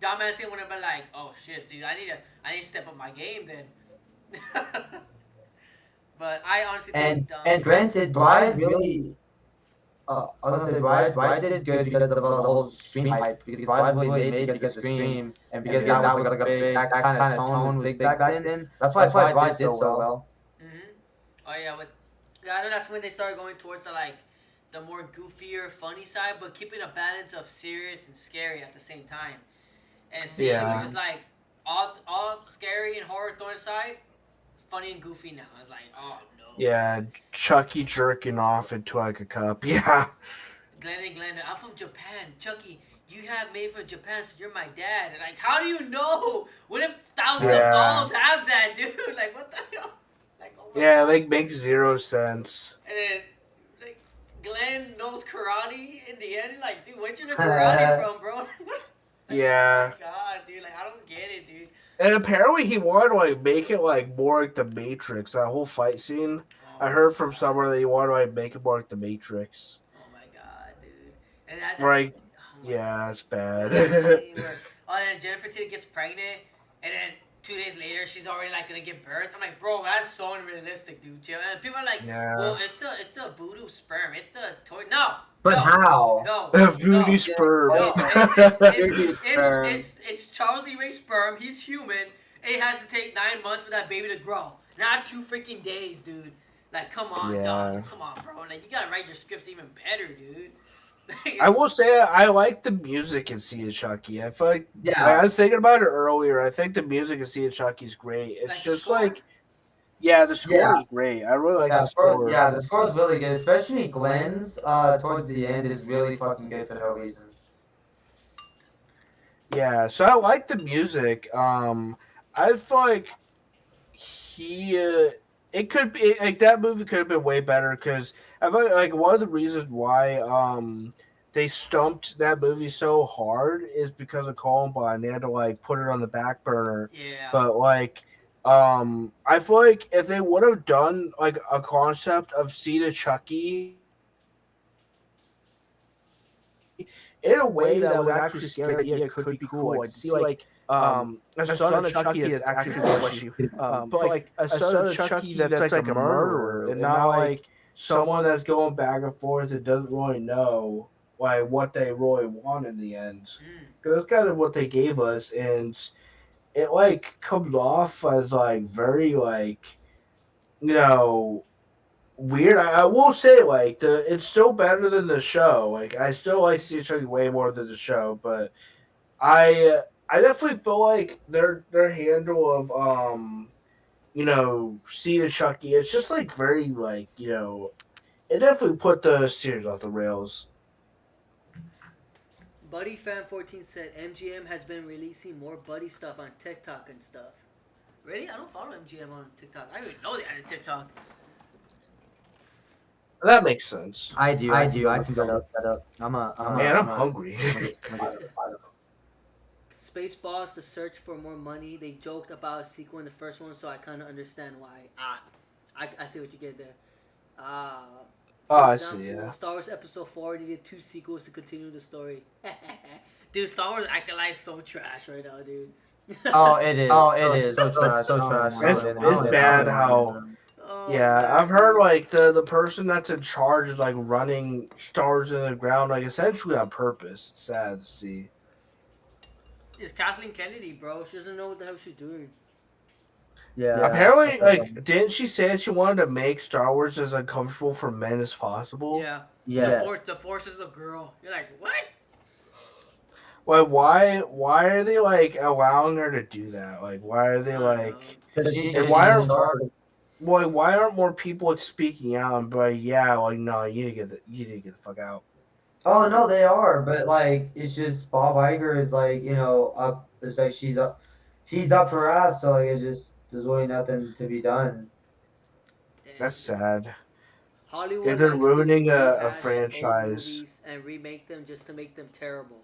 dumbass would have been like, oh shit, dude, I need to step up my game then. But I honestly think, And granted, Bride really. I was gonna say Bride did good because of the whole Scream hype. Because Bride was really made because of Scream, and because that was like a big that kind of tone was big back then. That's why Bride did so well. mm-hmm. Oh yeah, with I know that's when they started going towards the more goofier, funny side, but keeping a balance of serious and scary at the same time. And see, it was just like all scary and horror thrown aside, funny and goofy now. I was like, oh no. yeah, Chucky jerking off into like a cup. Yeah, Glenn, I'm from Japan. Chucky, you have made from Japan, so you're my dad. And like, how do you know? What if thousands of dolls have that, dude? Like, what the hell? Like, oh my yeah, God. like makes zero sense. And then, like, Glenn knows karate in the end. Like, dude, where'd you learn karate from, bro? Like, Yeah. oh my God, dude. Like, I don't get it, dude. And apparently he wanted to like make it like more like the Matrix. That whole fight scene. I heard from somewhere that he wanted to like make it more like the Matrix. Oh my God, dude. And that's Right. oh my Yeah, that's bad. where, then Jennifer Tilly gets pregnant, and then 2 days later she's already like gonna give birth. I'm like, bro, that's so unrealistic, dude. And people are like, well, it's a voodoo sperm. It's a toy. No. But no, how? No. Voodoo sperm. No, Voodoo sperm. it's Charles Lee Ray's sperm. He's human. It has to take 9 months for that baby to grow. Not 2 freaking days, dude. Like, come on, dog. Come on, bro. Like, you gotta write your scripts even better, dude. I will say I like the music in Sea of Chucky. I feel like I was thinking about it earlier. I think the music in Sea of Chucky is great. It's like just score? like the score is great. I really like the score. Yeah, the score is really good, especially Glenn's towards the end is really fucking good for no reason. Yeah, so I like the music. I feel like it could be like that movie could have been way better because I feel like one of the reasons why they stumped that movie so hard is because of Columbine. They had to like put it on the back burner. Yeah. But like I feel like if they would have done like a concept of Seed of Chucky in a way that was actually scary idea could be cool. Like to see like a son of Chucky that's actually bless you. But like a son of Chucky that's like a murderer and not like someone that's going back and forth and doesn't really know like what they really want in the end. Because that's kind of what they gave us, and it like comes off as like very like weird. I will say like it's still better than the show. Like I still like Sea Chucky way more than the show, but I definitely feel like their handle of Sea Chucky, it's just like very like it definitely put the series off the rails. Buddy Fan 14 said MGM has been releasing more Buddy stuff on TikTok and stuff. Really? I don't follow MGM on TikTok. I didn't even know they had a TikTok. That makes sense. I do. I can go look that up. I'm hungry. Spaceballs to search for more money. They joked about a sequel in the first one, so I kind of understand why. I see what you get there. I see. Yeah. Star Wars Episode 4 needed 2 sequels to continue the story. Dude, Star Wars Acolyte is so trash right now, dude. It is. So trash. It's bad how. Yeah, I've heard like the person that's in charge is like running stars in the ground, like essentially on purpose. It's sad to see. It's Kathleen Kennedy, bro. She doesn't know what the hell she's doing. Yeah. Apparently, like, didn't she say that she wanted to make Star Wars as uncomfortable for men as possible? Yeah. Yes. The force is a girl. You're like, what? Like, why are they like allowing her to do that? Like, why are they I don't know. like, Because and why she's in aren't charge. why aren't more people like, speaking out and be like, yeah, like, no, you need to get the fuck out. Oh no, they are, but like it's just Bob Iger is like up. It's like he's up for ass. So like it's just there's really nothing to be done. Damn, That's dude. sad. Hollywood If they're likes to ruining a rehash old franchise. movies and remake them just to make them terrible.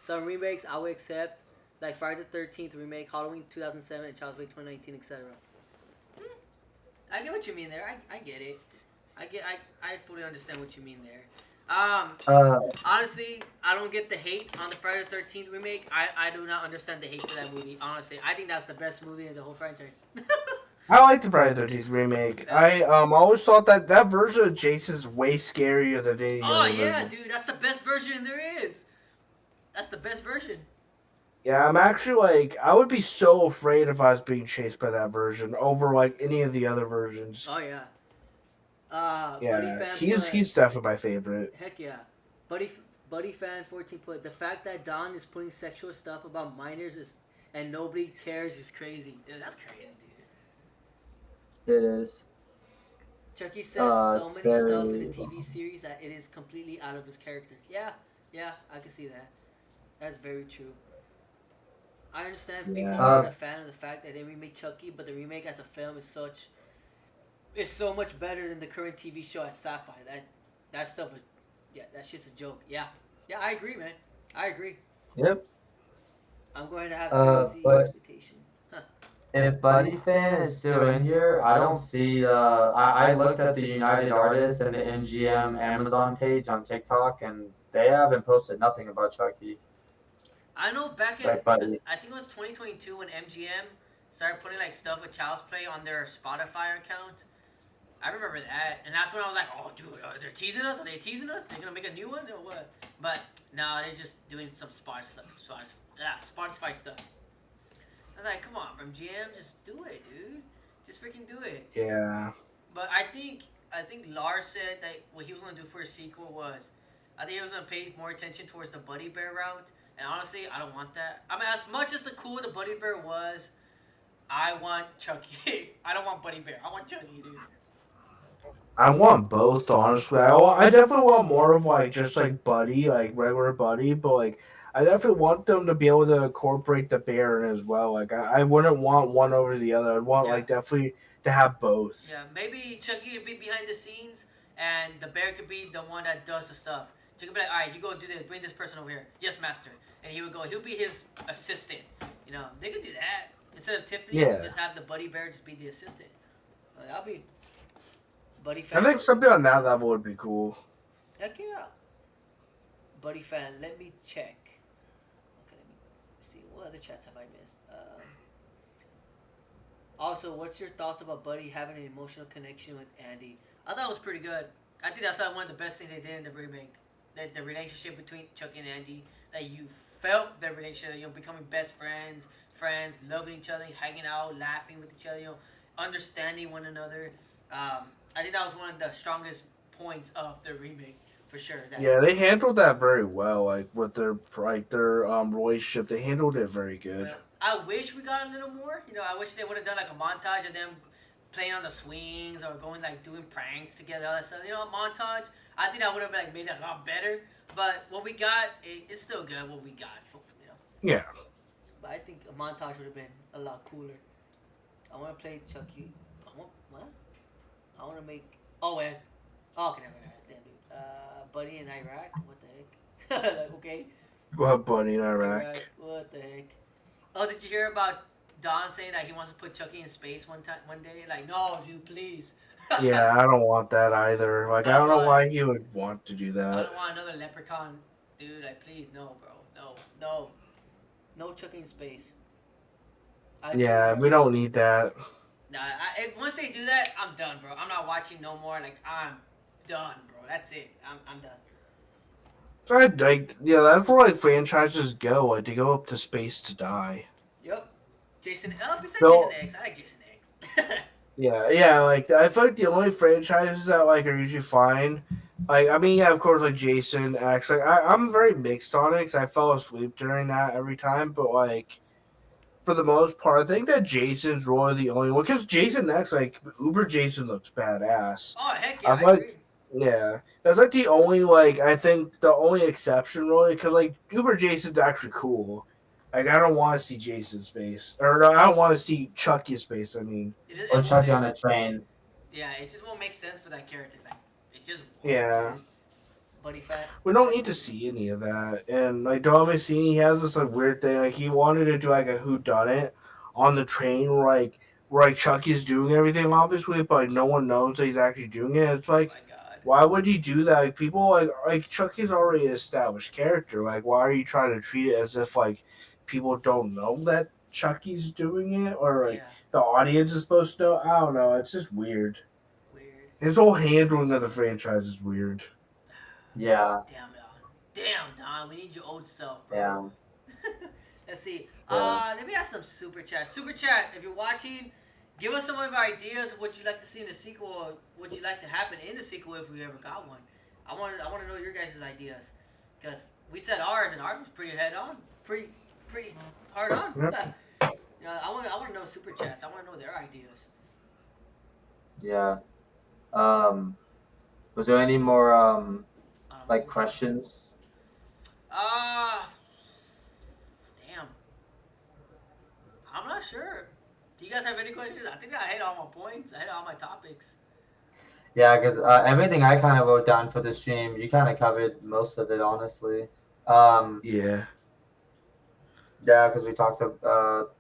Some remakes I would accept, like Friday the 13th remake, Halloween 2007, and Child's Play 2019, etc. I get what you mean there. I get it. I fully understand what you mean there. Uh, Honestly, I don't get the hate on the Friday the 13th remake. I do not understand the hate for that movie. Honestly, I think that's the best movie in the whole franchise. I like the Friday the 13th remake. Yeah. I always thought that version of Jason's way scarier than any Oh other yeah, version. dude, that's the best version there is. That's the best version. Yeah, I'm actually like I would be so afraid if I was being chased by that version over like any of the other versions. Oh yeah. Buddy Yeah, fan he's definitely my favorite. heck yeah. Buddy Buddy fan 14 put the fact that Don is putting sexual stuff about minors is and nobody cares is crazy. Dude, that's crazy, dude. it is. Chucky says so It's many stuff in very. the TV series that it is completely out of his character. Yeah, I can see that. That's very true. I understand people Yeah. aren't a fan of the fact that they remake Chucky, but the remake as a film is so much better than the current TV show as Sci-Fi. That stuff is, yeah, that shit's a joke. Yeah, I agree, man. I agree. Yep. I'm going to have crazy But expectation. Huh. if Buddy Fan is still in here, I don't see. I looked at the United Artists and the MGM Amazon page on TikTok, and they haven't posted nothing about Chucky. I know back in Like Buddy. I think it was 2022 when MGM started putting like stuff with Child's Play on their Spotify account. I remember that, and that's when I was like, "Oh, dude, they're teasing us. Are they teasing us? They're gonna make a new one or what?" But no, they're just doing some Spotify stuff. I was like, "Come on, MGM, just do it, dude. Just freaking do it." Yeah. But I think Lars said that what he was gonna do for a sequel was, I think he was gonna pay more attention towards the Buddy Bear route. And honestly, I don't want that. I mean, as much as the cool the Buddy Bear was, I want Chucky. I don't want Buddy Bear. I want Chucky, dude. I want both, honestly. I definitely want more of like just like Buddy, like regular Buddy, but like I definitely want them to be able to incorporate the bear in as well. Like I wouldn't want one over the other. I'd want Yeah. like definitely to have both. Yeah, maybe Chucky could be behind the scenes, and the bear could be the one that does the stuff. Chucky could be like, all right, you go do this, bring this person over here. Yes, master. And he would go, he'll be his assistant. You know, they could do that. Instead of Tiffany, Yeah. just have the Buddy Bear just be the assistant. That'll be Buddy I fan. think something on that level would be cool. Heck yeah. Buddy fan, let me check. Okay, let me see. What other chats have I missed? Also, what's your thoughts about Buddy having an emotional connection with Andy? I thought it was pretty good. I think that's one of the best things they did in the remake. The relationship between Chucky and Andy, that you felt their relationship, becoming best friends, loving each other, hanging out, laughing with each other, understanding one another. I think that was one of the strongest points of the remake, for sure. Yeah, they handled that very well. Like with their relationship, they handled it very good. Well, I wish we got a little more. I wish they would have done like a montage of them playing on the swings or going like doing pranks together, all that stuff. A montage. I think that would have like made it a lot better. But what we got, it's still good. What we got, Yeah. But I think a montage would have been a lot cooler. I want to play Chucky. What? I want to make. Oh, wait. Oh, okay, never mind. Damn, dude. Buddy in Iraq. What the heck? Like, okay. What Buddy in Iraq? What the heck? Oh, did you hear about Don saying that he wants to put Chucky in space one day? Like, no, dude, please. Yeah, I don't want that either. Like I don't know why he would want to do I that. don't want another leprechaun, dude. Like, please, no, bro, no Chucky in space. Yeah, we don't need that. Nah, once they do that, I'm done, bro. I'm not watching no more. Like, I'm done, bro. That's it. I'm done. So that's where like franchises go. Like they go up to space to die. Yep. Jason. Besides So- Jason X, I like Jason X. Yeah. Like I feel like the only franchises that like are usually fine. Like I mean, yeah, of course, like Jason X. Like I'm very mixed on it because I fell asleep during that every time. But like for the most part, I think that Jason's really the only one because Jason X, like Uber Jason, looks badass. Oh heck yeah, I I feel like, agree. yeah, that's like the only like I think the only exception really because like Uber Jason's actually cool. Like I don't want to see Jason's face, or no, I don't want to see Chucky's face. I mean, Or It won't. Chucky on a train. Yeah, it just won't make sense for that character. Like, it just won't, yeah, dude. Buddy fat. we don't need to see any of that. And like Dominic he has this like weird thing. Like he wanted to do like a who done it on the train, where like Chucky's doing everything obviously, but like no one knows that he's actually doing it. It's Oh like my god. why would you do that? Like people like Chucky's already an established character. Like why are you trying to treat it as if like people don't know that Chucky's doing it or like Yeah. the audience is supposed to know? I don't know. It's just weird. Weird. His whole handling of the franchise is weird. Yeah, Damn, Don. Damn, Don. We need your old self, bro. yeah, Let's see. yeah. Let me ask some super chat. Super chat, if you're watching, give us some of your ideas of what you'd like to see in the sequel, or what you'd like to happen in the sequel if we ever got one. I want to know your guys' ideas, because we said ours, and ours was pretty head on, pretty hard on. Yep. You know, I want to know super chats. I want to know their ideas. Yeah. Was there any more like Um, questions? uh, damn. I'm not sure. Do you guys have any questions? I think I hit all my points. I hit all my topics. Yeah, because everything I kind of wrote down for the stream, you kind of covered most of it, honestly. Yeah. Yeah, because we talked about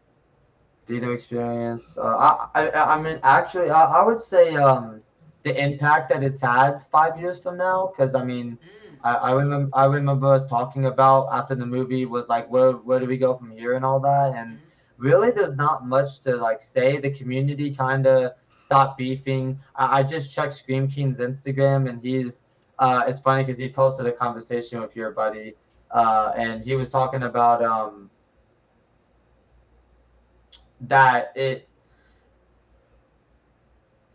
theater experience. I mean, actually, I would say the impact that it's had 5 years from now. Because I mean, Mm, I remember us talking about after the movie was like, where do we go from here and all that. And mm-hmm. really, there's not much to like say. The community kind of stopped beefing. I just checked Scream King's Instagram, and he's it's funny because he posted a conversation with your buddy, and he was talking about that it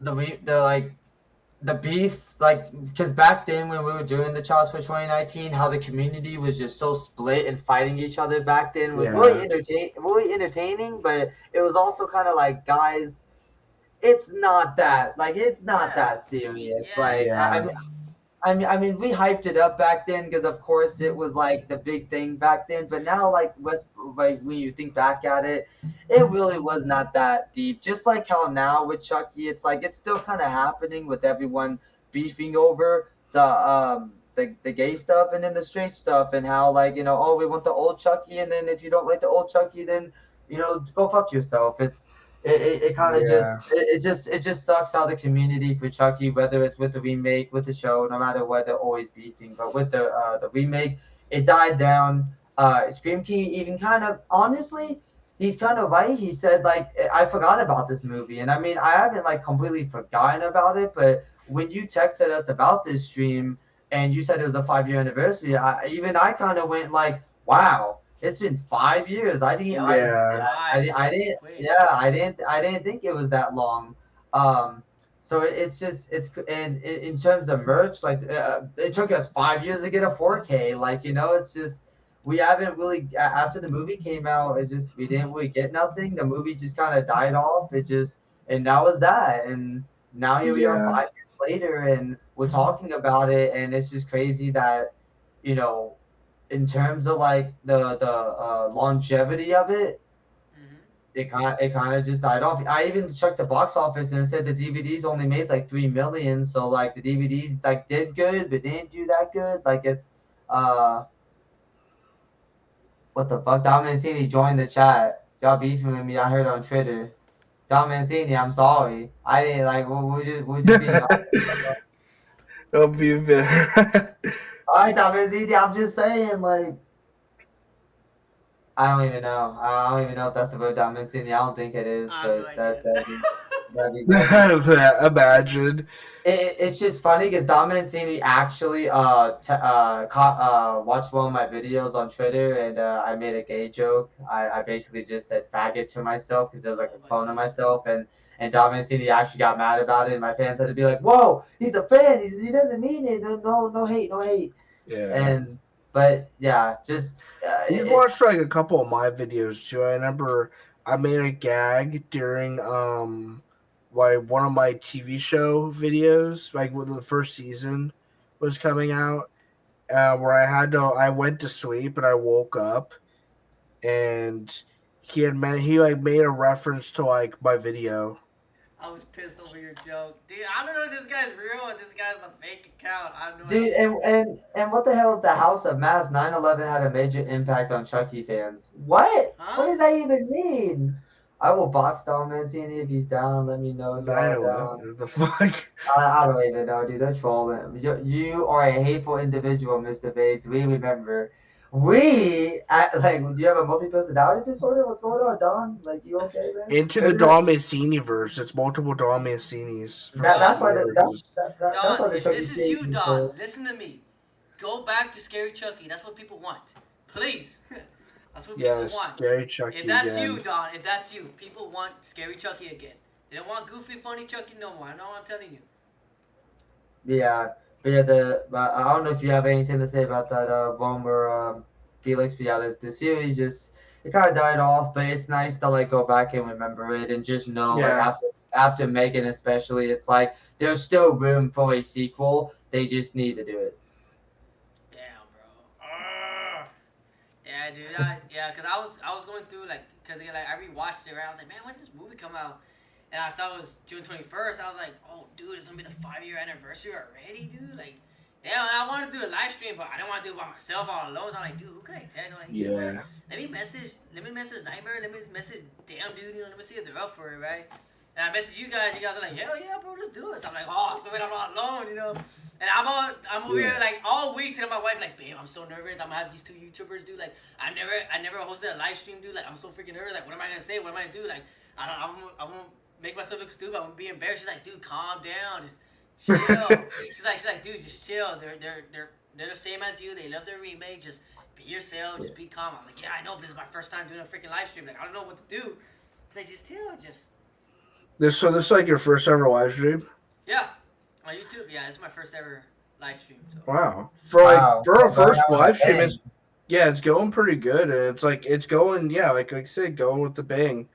the like the beef like because back then when we were doing the Charles for 2019, how the community was just so split and fighting each other back then was Yeah. really entertaining, but it was also kind of like, guys, it's not Yeah, that serious. yeah, Like Yeah. exactly. I mean, we hyped it up back then because, of course, it was like the big thing back then. But now, like when you think back at it, it really was not that deep. Just like how now with Chucky, it's like it's still kind of happening with everyone beefing over the gay stuff and then the straight stuff, and how, like, oh, we want the old Chucky, and then if you don't like the old Chucky, then go fuck yourself. It kind of Yeah. it just sucks how the community for Chucky, whether it's with the remake, with the show, no matter what, they're always beefing. But with the remake, it died down. Scream King even kind of honestly, he's kind of right. He said, like, I forgot about this movie, and I mean, I haven't like completely forgotten about it. But when you texted us about this stream and you said it was a 5 year anniversary, I kind of went like, wow, it's been 5 years. Yeah. Five. I That's didn't, quick. yeah, I didn't think it was that long. So it's just, and in terms of merch, like, it took us 5 years to get a 4K. Like, it's just, we haven't really, after the movie came out, it just, we didn't really get nothing. The movie just kind of died off. And that was that. And now here we are Yeah. 5 years later, and we're talking about it. And it's just crazy that, you know, in terms of like the longevity of it, Mm-hmm. it kind of just died off. I even checked the box office and it said the DVDs only made like 3 million. So like the DVDs like did good, but didn't do that good. Like it's uh what the fuck? Dom Mancini joined the chat. Y'all beefing with me. I heard on Twitter. Dom Mancini, I'm sorry. I didn't like. We're just being. It'll be better. All right, Dom Mancini. I'm just saying, like. I don't even know. I don't even know if that's the word Dom Mancini. I don't think it is, I have no but idea. that'd be Imagine. it's just funny because Dom Mancini actually watched one of my videos on Twitter, and I made a gay joke. I basically just said faggot to myself because it was like Oh a my clone of god. myself, and Dom Mancini actually got mad about it, and my fans had to be like, "Whoa, he's a fan. He doesn't mean it. No hate, no hate." Yeah. And but yeah, just He's watched like a couple of my videos too. I remember I made a gag during one of my TV show videos, like when the first season was coming out, where I went to sleep and I woke up and he like made a reference to like my video. I was pissed over your joke, dude. I don't know if this guy's real or this guy's a fake account. I have no dude, idea. and what the hell is the House of Mass? 9/11 had a major impact on Chucky fans. What? What Huh? does that even mean? I will box Dom Mancini if he's down. Let me know, draw down. 9/11. The fuck. I don't even know, dude. They're trolling. You are a hateful individual, Mr. Bates. We remember. Do you have a multi-personality disorder? What's going on, Don? Like, you okay, man? Into the Don Mancini verse. It's multiple Don Mancinis from That's why universes. that's why Don, the if Chucky this is series you, is Don, so. listen to me. Go back to Scary Chucky. That's what people want. Please. That's what people Yes, want. Scary Chucky If that's again. you, Don, if that's you, people want Scary Chucky again. They don't want goofy, funny Chucky no more. I know what I'm telling you. Yeah, but yeah, I don't know if you have anything to say about that one where Felix, but yeah, the series just it kind of died off, but it's nice to like go back and remember it and just know like Yeah. after Megan especially, it's like there's still room for a sequel. They just need to do it. Damn, bro. Ugh. Yeah, dude. Cause I was going through cause like I rewatched it. Right? I was like, man, when did this movie come out? And I saw it was June 21st. I was like, oh, dude, it's gonna be the 5-year anniversary already, dude. Like, damn. I wanted to do a live stream, but I didn't want to do it by myself all alone. So I'm like, dude, who can I text? I'm like, you know what? Yeah. Let me message Nightmare. Let me message Damn, dude. Let me see if they're up for it, right? And I messaged you guys. You guys are like, hell yeah, bro, let's do it. So I'm like, oh, so I'm not alone. And I'm over here like all week telling my wife like, babe, I'm so nervous. I'm gonna have these two YouTubers, dude. Like, I never hosted a live stream, dude. Like, I'm so freaking nervous. Like, what am I gonna say? What am I gonna do? Like, I won't make myself look stupid. I'm gonna be embarrassed. She's like, dude, calm down. Just chill. she's like, dude, just chill. They're the same as you. They love their remake. Just be yourself. Just be calm. I'm like, yeah, I know, but this is my first time doing a freaking live stream. Like, I don't know what to do. She's like, just chill. This is like your first ever live stream? Yeah, on YouTube. Yeah, it's my first ever live stream. So. Wow. For a first Wow, live stream, dang. it's going pretty good. And it's going, like I said, going with the bang.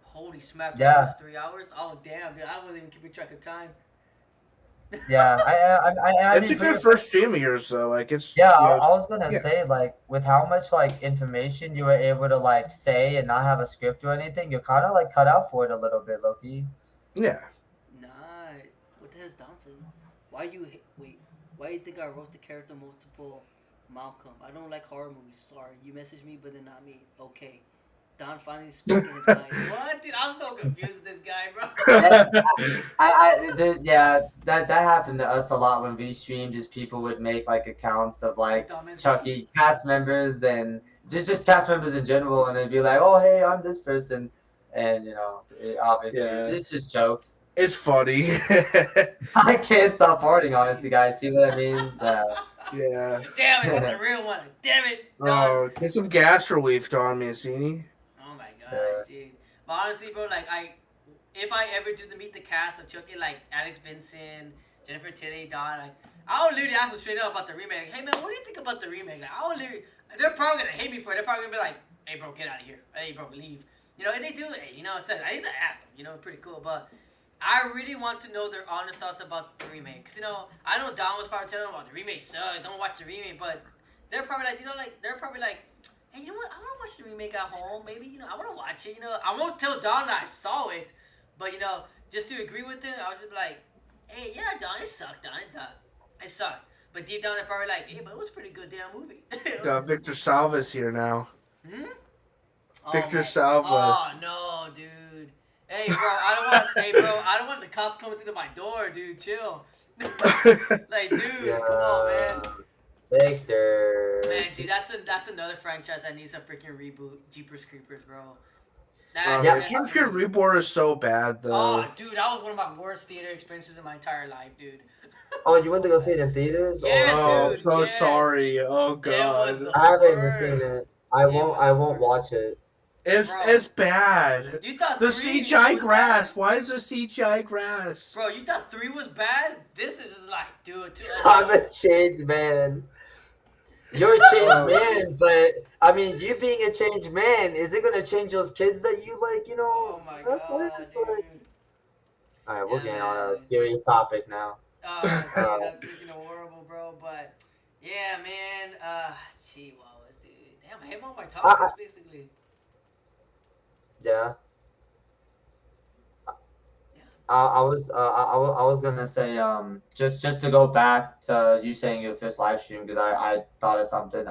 Holy smack! Yeah. Almost 3 hours. Oh damn, dude! I wasn't even keeping track of time. Yeah, I It's mean, a good first stream of yours, though. Like it's yeah, you know, I was gonna yeah. say like with how much like information you were able to like say and not have a script or anything, you're kind of like cut out for it a little bit, Loki. Yeah. Nice. What the hell's Don saying? Why you Why you think I wrote the character multiple Malcolm? I don't like horror movies. Sorry, you messaged me, but then not me. Okay. Don finally speaking his mind. What, dude? I'm so confused with this guy, bro. Yeah, that happened to us a lot when we streamed. Just people would make like accounts of like Chucky cast members and just cast members in general, and they'd be like, "Oh, hey, I'm this person," and obviously it's just jokes. It's funny. I can't stop farting, honestly, guys. See what I mean? Yeah. Damn it, that's the real one. Damn it. Oh, get some gas relief, Don Mancini. Oh my gosh, dude. But honestly, bro, like if I ever do the meet the cast of Chucky, like Alex Vincent, Jennifer Tilly, Don, like I would literally ask them straight up about the remake. Like, hey man, what do you think about the remake? Like I would literally, they're probably gonna hate me for it. They're probably gonna be like, hey bro, get out of here. Hey bro, leave. And they do it. It says I need to ask them. Pretty cool. But I really want to know their honest thoughts about the remake. Cause I know Don was probably telling them about the remake sucks. Don't watch the remake. But they're probably like, they're probably like, hey, you know what? I want to watch the remake at home. Maybe, I want to watch it. I won't tell Don that I saw it. But, just to agree with him, I was just like, hey, yeah, Don, it sucked, Don. It sucked. But deep down, they're probably like, hey, but it was a pretty good damn movie. Got Victor Salva's here now. Hmm? Victor Salva. Oh, no, dude. Hey, bro, I don't want the cops coming through my door, dude. Chill. Like, dude, come on, man. Victor. Man, dude, that's another franchise that needs a freaking reboot. Jeepers Creepers, bro. Jeepers Creepers Reboot is so bad, though. Oh, dude, that was one of my worst theater experiences in my entire life, dude. Oh, you went to go see it in theaters? Yeah, dude. So sorry. Oh god. I haven't even seen it. I won't watch it. It's bad. You thought The 3 CGI was grass. bad? Why is there CGI grass? Bro, you thought 3 was bad? This is just like, dude, I'm a changed man. You're a changed Oh, man, but I mean, you being a changed man, is it gonna change those kids that you like? You oh know, my that's what. god, Like, dude. all right, we're Yeah, getting on a man. serious topic now. Uh, Dude, that's freaking horrible, bro. But yeah, man. Chihuahuas, dude. Damn, I hate all my I, topics basically. yeah. Yeah. I was gonna say just to go back to you saying your first live stream because I thought of something.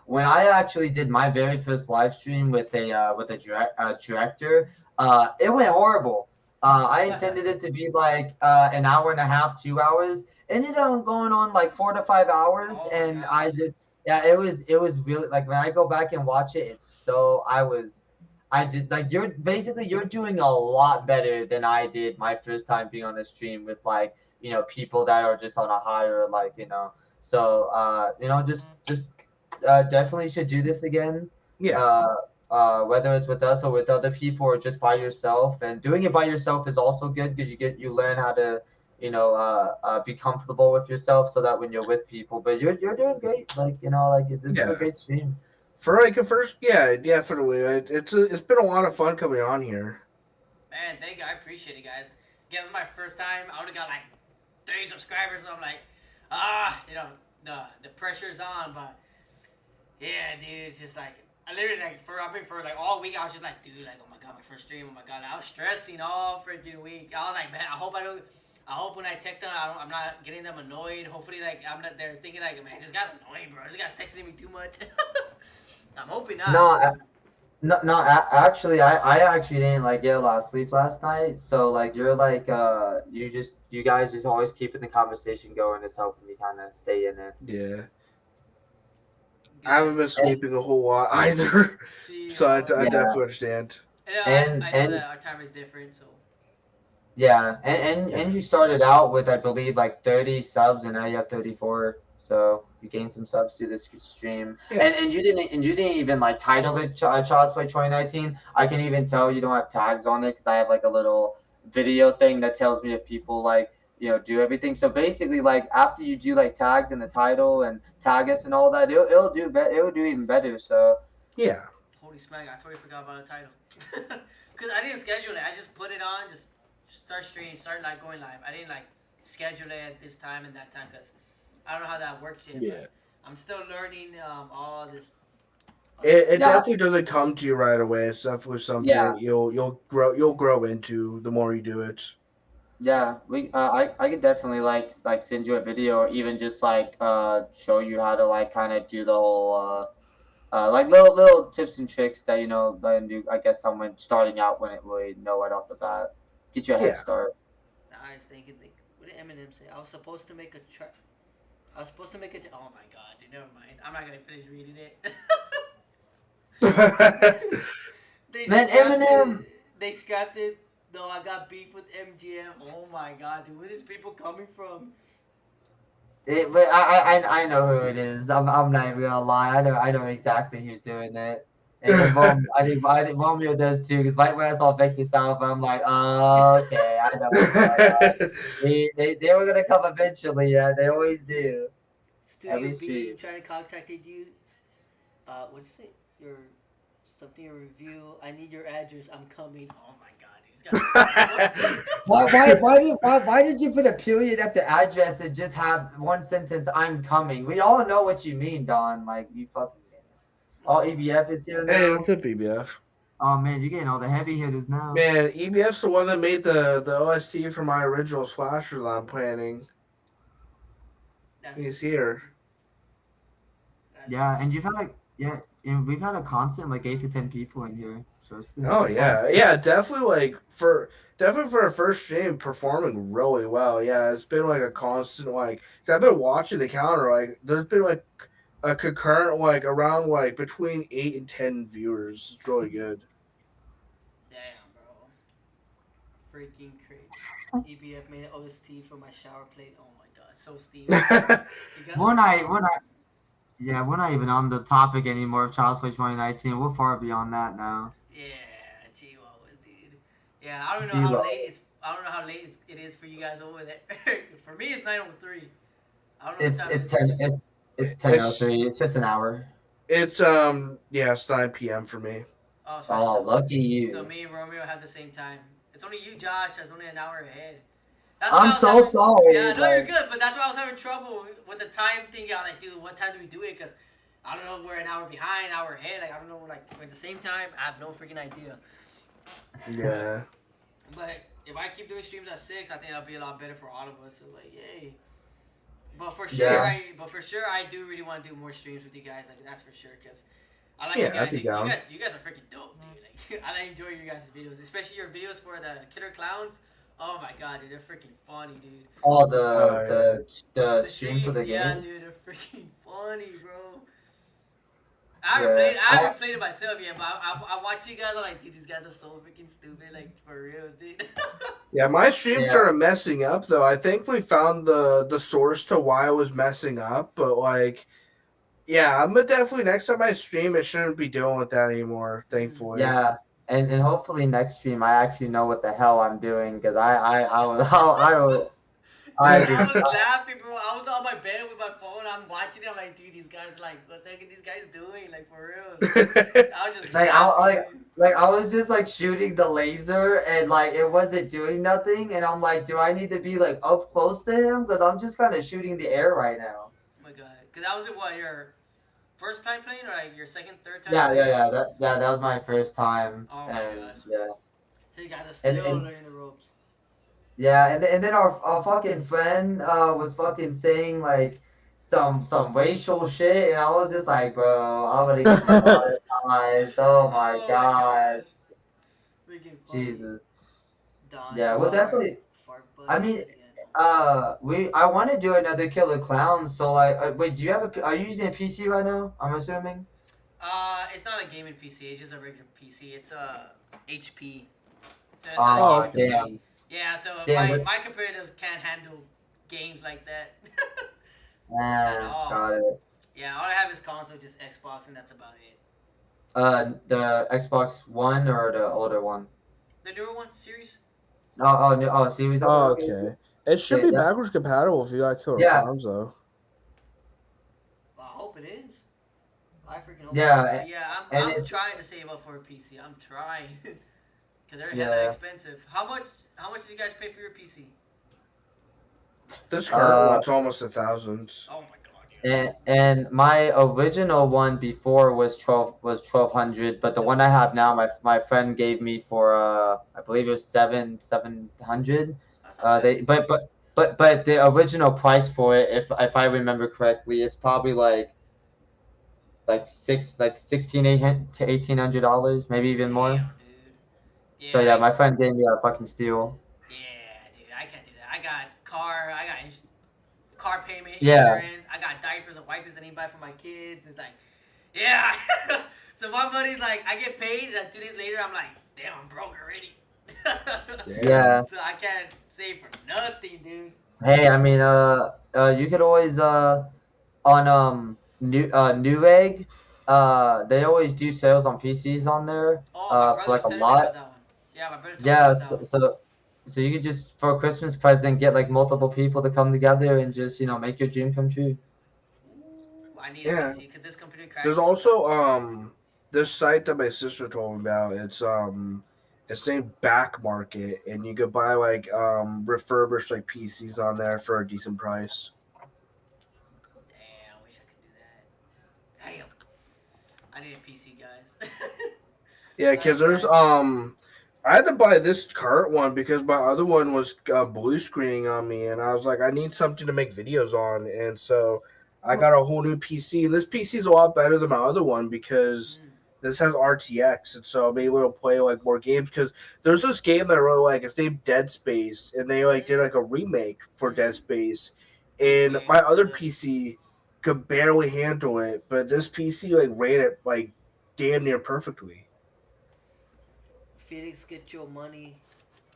When I actually did my very first live stream with a director, it went horrible. I intended it to be like an hour and a half, 2 hours. Ended up going on like 4 to 5 hours, Oh my and gosh. yeah, it was really like when I go back and watch it, it's so I did like you're doing a lot better than I did my first time being on the stream with like people that are just on a higher like so definitely should do this again yeah. whether it's with us or with other people or just by yourself, and doing it by yourself is also good because you learn how to be comfortable with yourself so that when you're with people, but you're doing great, like like this is a Yeah. great stream. For like a first, yeah, definitely. It's been a lot of fun coming on here. Man, thank you. I appreciate it, guys. Guys, it's my first time. I only got like 30 subscribers, so I'm like, the pressure's on. But yeah, dude, it's just like I literally like for like all week. I was just like, dude, like, oh my god, my first stream. Oh my god, I was stressing all freaking week. I was like, man, I hope I don't. I hope when I text them, I'm not getting them annoyed. Hopefully, like I'm not. They're thinking like, man, this guy's annoying, bro. This guy's texting me too much. I'm hoping not. No, no, actually, I actually didn't like get a lot of sleep last night. So like, you're like, you guys just always keeping the conversation going is helping me kind of stay in it. Yeah. I Good. haven't been And, sleeping a whole lot either, See, so I yeah, definitely understand. I know and that our time is different, so yeah, Yeah. and you started out with I believe like 30 subs, and now you have 34. So you gained some subs through this stream, Yeah. and you didn't even like title it Child's Play 2019. I can even tell you don't have tags on it because I have like a little video thing that tells me if people like do everything. So basically, like after you do like tags in the title and tag us and all that, it'll do even better. So Yeah. holy smack, I totally forgot about the title. Because I didn't schedule it. I just put it on, just start stream, start like going live. I didn't like schedule it at this time and that time because I don't know how that works yet. Yeah. But I'm still learning all this. It yeah, definitely doesn't come to you right away. It's definitely something yeah. that you'll grow into the more you do it. Yeah, I could definitely like send you a video or even just like show you how to like kind of do the whole like little tips and tricks that then you I guess someone starting out wouldn't really know right off the bat. Get you a head Yeah. start. I was thinking, what did Eminem say? I was supposed to make a track. I was supposed to make a. Oh my god, dude, never mind. I'm not gonna finish reading it. They Man, scrapped Eminem. it. They scrapped it. Though I got beef with MGM. Oh my god, dude, where is people coming from? But I know who it is. I'm not even gonna lie. I know exactly who's doing it. And I think Romeo does too. Because right when I saw Victor South, I'm like, oh, okay, I know what's going on. They were gonna come eventually. Yeah, they always do. Studio Every B stream. trying to contacted you. What's it? Your something your review. I need your address. I'm coming. Oh my god, dude, he's Why did you put a period after address and just have one sentence? I'm coming. We all know what you mean, Don. Like you fucking. All EBF is here Hey, now. what's up, EBF? Oh man, you're getting all the heavy hitters now. Man, EBF's the one that made the OST for my original slasher that I'm planning. That's He's here. Yeah, and and we've had a constant like 8 to 10 people in here. So Oh it's fun. yeah, yeah, definitely for a first stream, performing really well. Yeah, it's been like a constant like. 'Cause I've been watching the counter. Like, there's been like a concurrent like around like between 8 and 10 viewers. It's really good. damn, bro. Freaking crazy. EBF made an OST for my shower plate. Oh my god, so steamy. You guys We're not we're not we're not even on the topic anymore of Child's Play 2019. We're far beyond that now. Yeah, Chihuahuas, dude. Yeah, I don't know how Chihuahua. late it's. I don't know how late it is for you guys over there. 'Cause for me, it's 9:03. I don't know what It's time it it's is for ten you. it's It's 10:03. It's just an hour. yeah, it's 9 p.m. for me. Oh, sorry. Oh, lucky So you. me and Romeo have the same time. It's only you, Josh. That's only an hour ahead. That's why I'm I was so having. sorry. Yeah, no, you're Like, good. But that's why I was having trouble with the time thing. I was like, dude, what time do we do it? Because I don't know. We're an hour behind, an hour ahead. Like I don't know. Like we're at the same time. I have no freaking idea. Yeah. But if I keep doing streams at 6, I think that'll be a lot better for all of us. So like, yay. yeah, But for sure, I do really want to do more streams with you guys. Like that's for sure. Cause I like you Yeah, I'd guys. be down. You guys are freaking dope, dude. Like I enjoy your guys' videos, especially your videos for the Killer Clowns. Oh my god, dude, they're freaking funny, dude. all Yeah. the The stream for streams, the yeah, game. dude, they're freaking funny, bro. Yeah, I haven't played it myself yet, but I watch you guys. I'm like, dude, these guys are so freaking stupid, like for real, dude. Yeah, my stream yeah, started messing up though. I think we found the source to why it was messing up, but like, yeah, I'm gonna definitely next time I stream, it shouldn't be dealing with that anymore. Mm. Thankfully. yeah. And hopefully next stream I actually know what the hell I'm doing because I Dude, I just was laughing, bro. I was on my bed with my phone. I'm watching it. I'm like, dude, these guys like, what the heck are these guys doing? Like for real. I was just like I laughing, like dude. like I was just like shooting the laser and like it wasn't doing nothing and I'm like, do I need to be like up close to him because I'm just kind of shooting the air right now. Oh my god. Cause that was what your first time playing or like your second, third time Yeah, yeah, playing? yeah. That was my first time Oh my and gosh. yeah. So you guys are And still and learning the ropes. yeah, and then our fucking friend was fucking saying like some racial shit and I was just like, bro, I'm gonna get demonetized. Oh my Oh my god. gosh. Freaking funny. Jesus. Don Yeah, we'll Fart. definitely Fart I buddies mean, again. I want to do another Killer Clown. So like, wait, do you have are you using a PC right now? I'm assuming. It's not a gaming PC. It's just a regular PC. It's a HP. So it's not a Oh, Oh gaming okay. PC. damn, Yeah. So damn. What? my computers can't handle games like that at Ah, all. got it. Yeah. All I have is console, just Xbox, and that's about it. The Xbox One or the older one? The newer one, series. Oh, no, oh, series. Okay, Oh, okay. okay. It should Yeah, be yeah, backwards compatible if you got Killer yeah, Clowns though. Well, I hope it is. I freaking hope it is. yeah. But yeah, And I'm it's trying to save up for a PC. I'm trying. Cause they're hella yeah. expensive. How much did you guys pay for your PC? This current Uh, one's almost 1,000. Oh my god, dude. and my original one before was 1200, but the one I have now, my friend gave me for I believe it was 700. That's not bad. They but the original price for it, if I remember correctly, it's probably like 1600 to $1800, maybe even more. Damn, dude. So Yeah, yeah, my friend gave me a fucking steal. yeah, dude. I can't do that. I got car payment, Yeah, insurance. I got diapers and wipers I need to buy for my kids. It's like, yeah. So my money's like, I get paid, and 2 days later, I'm like, damn, I'm broke already. Damn. yeah. So I can't save for nothing, dude. Hey, I mean, you could always on Newegg, they always do sales on PCs on there, Oh, my for brother like was a telling me lot. about that one. Yeah, my brother told me Yeah, about that one. so you could just for a Christmas present get like multiple people to come together and just make your dream come true. Ooh, I need a Yeah. PC because this computer crashed. There's also this site that my sister told me about. It's named Back Market, and you could buy like refurbished like PCs on there for a decent price. Damn, I wish I could do that. Damn. I need a PC, guys. Yeah, because there's I had to buy this current one because my other one was blue screening on me, and I was like, I need something to make videos on, and so I got a whole new PC, and this PC is a lot better than my other one because Mm. this has RTX, and so I'm able to play like more games. Because there's this game that I really like. It's named Dead Space, and they like did like a remake for Dead Space, and Yeah, my I other remember that. PC could barely handle it, but this PC like ran it like damn near perfectly. Felix, get your money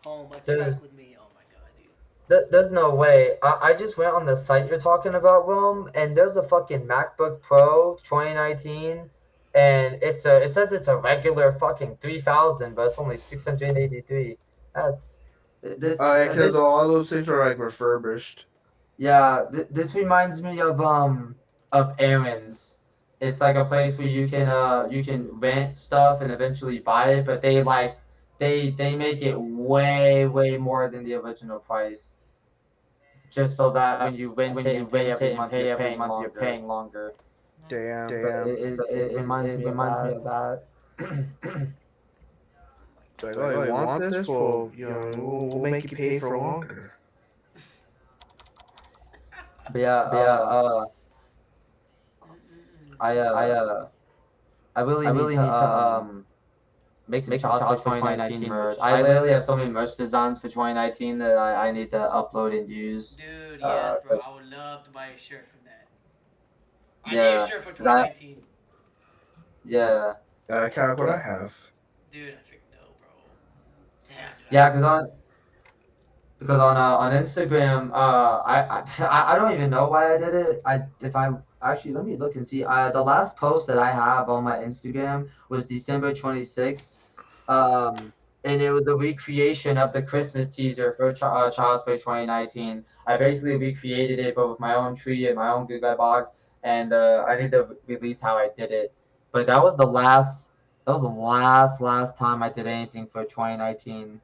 home. Attack There's with me. Oh my god, dude. there's no way. I just went on the site you're talking about, Rome, and there's a fucking MacBook Pro 2019, and it says it's a regular fucking 3,000, but it's only 683. That's this Oh, yeah, this because all those things are like refurbished. Yeah, this reminds me of Aaron's. It's like a place where you can rent stuff and eventually buy it, but they make it way more than the original price, just so that when you rent it and pay every month you're paying longer. Damn. But it reminds me of that. Like, oh, you want this? Well, we'll make you pay for longer. But yeah, I I really need to make some challenge for 2019 merch. I literally have so many merch designs for 2019 that I need to upload and use. Dude, yes, bro. I would love to buy a shirt from that. I need Yeah, a shirt for 2019. yeah, Kind of what I have. Dude, that's freaking dope, bro. Damn, dude. yeah. Because on Instagram, I don't even know why I did it. If I actually let me look and see. The last post that I have on my Instagram was December 26th, and it was a recreation of the Christmas teaser for Child's Play 2019. I basically recreated it, but with my own tree and my own Good Guy box, and I need to release how I did it. But that was the last. That was the last time I did anything for 2019.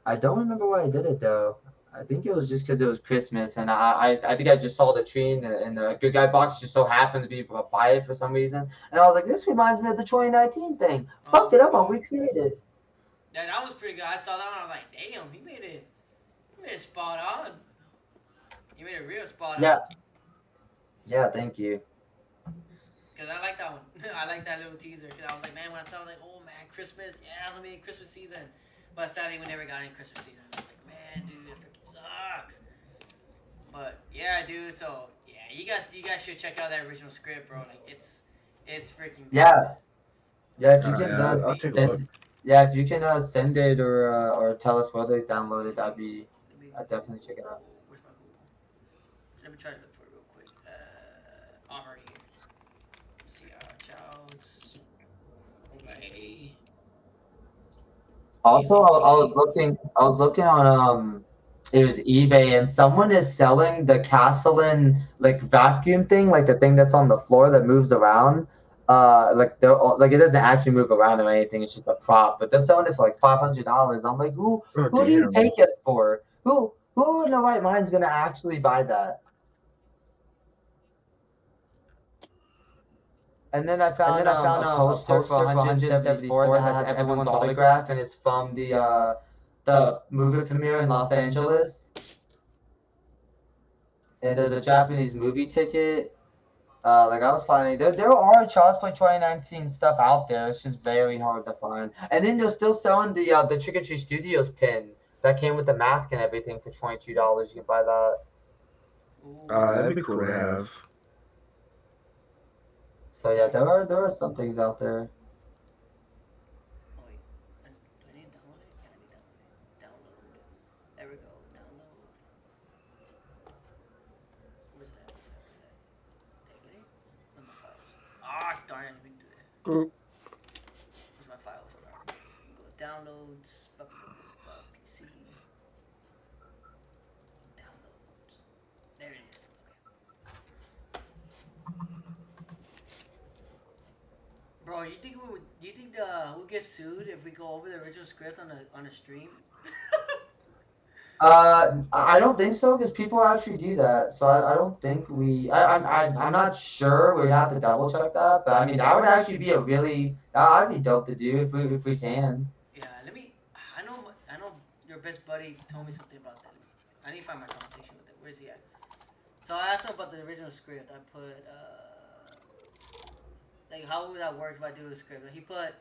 I don't remember why I did it though. I think it was just because it was Christmas, and I think I just saw the tree and the Good Guy box just so happened to be able to buy it for some reason, and I was like, this reminds me of the 2019 thing. Fuck it, I'm gonna recreate it. Yeah, that was pretty good. I saw that one. I was like, damn, he made it spot on. He made it real spot on. Yeah. Yeah, thank you. Cause I like that one. I like that little teaser. Cause I was like, man, when I saw it, I was like, oh man, Christmas. Yeah, let me in Christmas season. But sadly, we never got in Christmas season. I was like, man, dude, it freaking sucks. But yeah, dude. So yeah, you guys should check out that original script, bro. Like it's freaking good. Yeah. Yeah, if you can, I'll take a look. yeah, if you can send it or tell us whether it's downloaded, I'd definitely check it out. Where's my Google? Let me try to look for it real quick. I'm already here. See, Charles. Okay. Also, I was looking on it was eBay, and someone is selling the Castellan like vacuum thing, like the thing that's on the floor that moves around. Like like it doesn't actually move around or anything; it's just a prop. But they're selling it for like $500. I'm like, who do you take us for? Who in the right mind is gonna actually buy that? And then I found a poster for 174 that has everyone's autograph, and it's from the movie premiere in Los Angeles. And there's a Japanese movie ticket. Like I was finding, there are Child's Play 2019 stuff out there. It's just very hard to find. And then they're still selling the Trick or Treat Studios pin that came with the mask and everything for $22. You can buy that. That'd be cool to have. So yeah, there are some things out there. Oh, wait. Do I need to download it? Yeah, I need to download it. Download. There we go. Download. Where's that? Did I get it? Where's my files? Ah, darn it. I didn't do that. Where's my files? Go downloads. PC. Downloads. There it is. Okay. Bro, you think we'll get sued if we go over the original script on a stream? I don't think so because people actually do that. So I don't think I'm not sure. We'd have to double check that. But I mean, that would actually be that'd be dope to do if we can. Yeah, I know your best buddy told me something about that. I need to find my conversation with him. Where's he at? So I asked him about the original script. I put like how would that work if I do the script? And he put,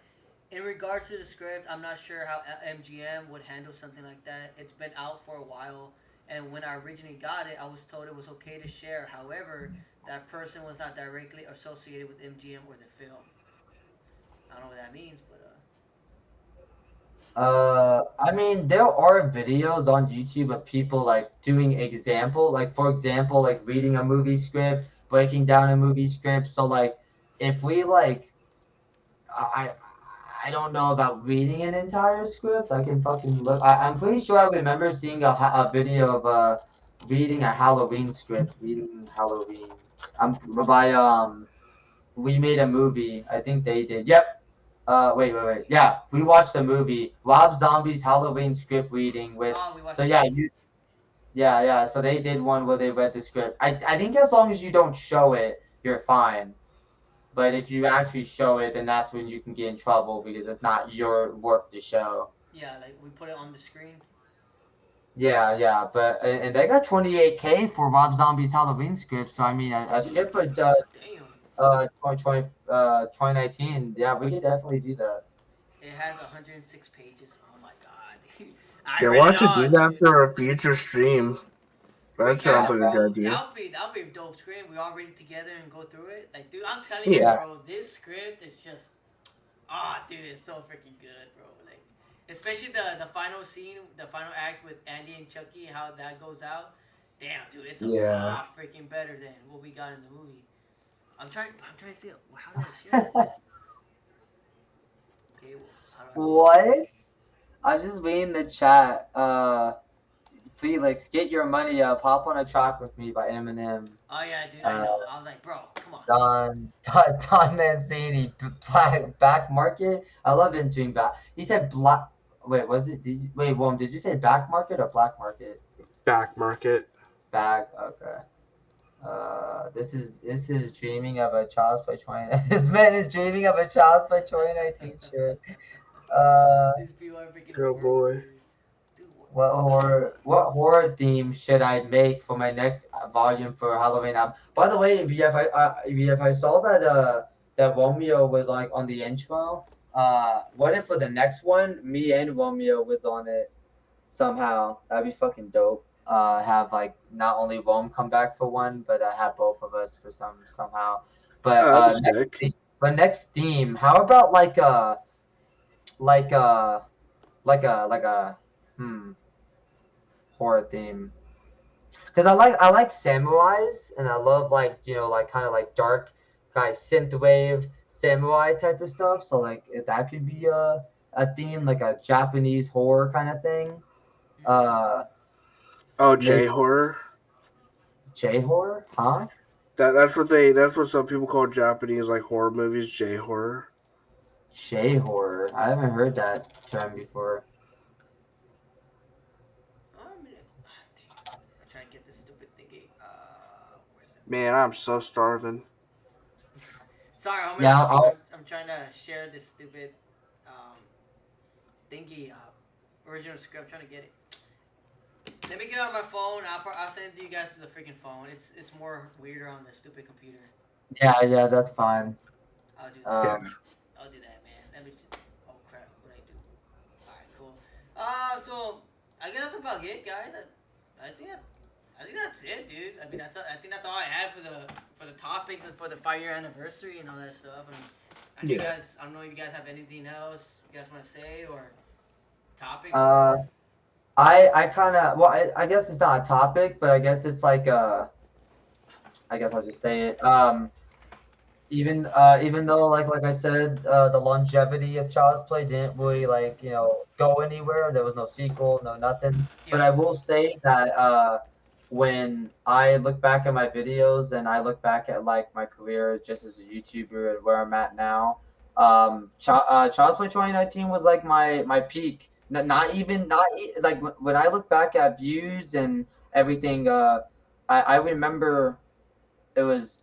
in regards to the script, I'm not sure how MGM would handle something like that. It's been out for a while, and when I originally got it, I was told it was okay to share. However, that person was not directly associated with MGM or the film. I don't know what that means, but I mean, there are videos on YouTube of people like doing for example, like reading a movie script, breaking down a movie script. So like, if we like I I don't know about reading an entire script. I can fucking look. I'm pretty sure I remember seeing a video of reading a Halloween script. Reading Halloween. By we made a movie. I think they did. Yep. Wait. Yeah, we watched a movie. Rob Zombie's Halloween script reading with. Oh, we So watched yeah, that. yeah. So they did one where they read the script. I think as long as you don't show it, you're fine. But if you actually show it, then that's when you can get in trouble because it's not your work to show. Yeah, like we put it on the screen. Yeah. But and they got 28K for Rob Zombie's Halloween script. So I mean, a script for Damn. 2019. Yeah, we could definitely do that. It has 106 pages. Oh my god. I Yeah, read why it don't you do all, that dude. for a future stream? We That sounds can, like a good bro. idea. That'll be a dope script. We all read it together and go through it. Like, dude, I'm telling you, Yeah. bro. This script is just, dude, it's so freaking good, bro. Like, especially the final scene, the final act with Andy and Chucky, how that goes out. Damn, dude, it's a Yeah. lot freaking better than what we got in the movie. I'm trying to see. How do I share it? Okay, well, how do I? What? I'm just reading the chat. Felix, get your money up. Hop on a track with me by Eminem. Oh yeah, dude, I know. I was like, bro, come on. Don Mancini, back market. I love entering back. He said black. Wait, was it? Wait, William, did you say back market or black market? Back market. Back. Okay. This is dreaming of a Child's Play 20. This man is dreaming of a Child's Play 2019 shirt. These people are freaking Oh horrible, boy. dude. Dude, What horror theme should I make for my next volume for Halloween? By the way, if I saw that that Romeo was like on the intro, what if for the next one, me and Romeo was on it somehow? That'd be fucking dope. Have like not only Rome come back for one, but have both of us for somehow. But Oh, that's sick. next theme, how about like a like a horror theme? Because I like samurais and I love like like kind of like dark like synthwave samurai type of stuff. So like if that could be a theme, like a Japanese horror kind of thing. Uh, Oh, maybe J horror. J horror, huh? That's what some people call Japanese like horror movies. J horror. J horror. I haven't heard that term before. Oh, I'm trying to get this stupid thingy. Where's it? Man, I'm so starving. Sorry, homie. Yeah, I'm trying to share this stupid thingy original script. I'm trying to get it. Let me get it on my phone. I'll send it to you guys to the freaking phone. It's more weirder on the stupid computer. yeah, that's fine. I'll do that. I'll do that, man. Let me. Oh crap! What I do? All right, cool. So I guess that's about it, guys. I think that's it, dude. I mean, I think that's all I had for the topics and for the 5-year anniversary and all that stuff. I mean, I don't know if you guys have anything else you guys want to say or topics. I kind of I guess it's not a topic, but I guess it's like I guess I'll just say it. Even though like I said, the longevity of Child's Play didn't really like go anywhere. There was no sequel, no nothing. Yeah. But I will say that when I look back at my videos and I look back at like my career just as a YouTuber and where I'm at now, Child's Play 2019 was like my peak. Not like when I look back at views and everything. I remember it was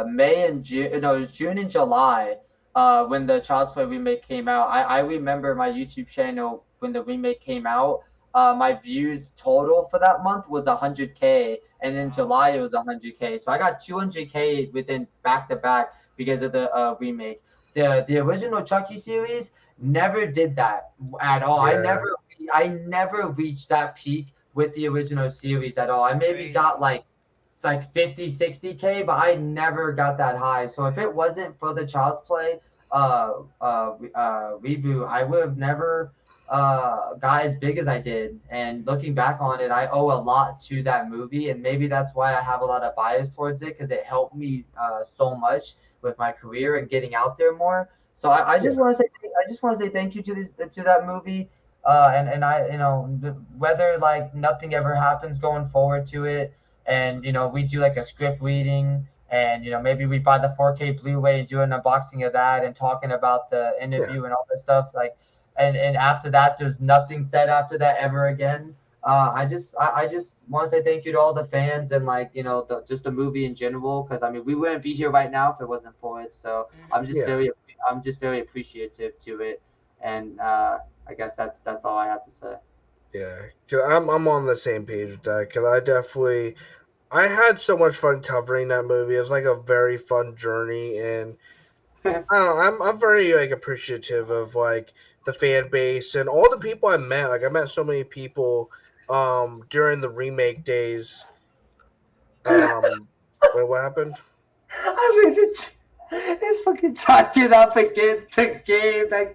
May and June. No, it was June and July. When the Child's Play remake came out, I remember my YouTube channel when the remake came out. My views total for that month was 100K, and in July it was 100K. So I got 200K within back to back because of the remake. The original Chucky series never did that at all. Yeah. I never reached that peak with the original series at all. I maybe got like 50, 60K, but I never got that high. So if it wasn't for the Child's Play reboot, I would have never got as big as I did. And looking back on it, I owe a lot to that movie, and maybe that's why I have a lot of bias towards it because it helped me so much with my career and getting out there more. So I Yeah. just want to say thank you to that movie. And I, whether like nothing ever happens going forward to it, and we do like a script reading, and maybe we buy the 4K Blu-ray and do an unboxing of that and talking about the Yeah. interview and all this stuff. Like, and after that, there's nothing said after that ever again. I just want to say thank you to all the fans and like just the movie in general, because I mean we wouldn't be here right now if it wasn't for it. So Mm-hmm. Yeah. I'm just very appreciative to it, and I guess that's all I have to say. Yeah. 'Cause I'm on the same page with that. Cause I had so much fun covering that movie. It was like a very fun journey, and I don't know. I'm very like appreciative of like the fan base and all the people I met. Like I met so many people during the remake days. Um, wait, what happened? I mean, it fucking talked it up again. That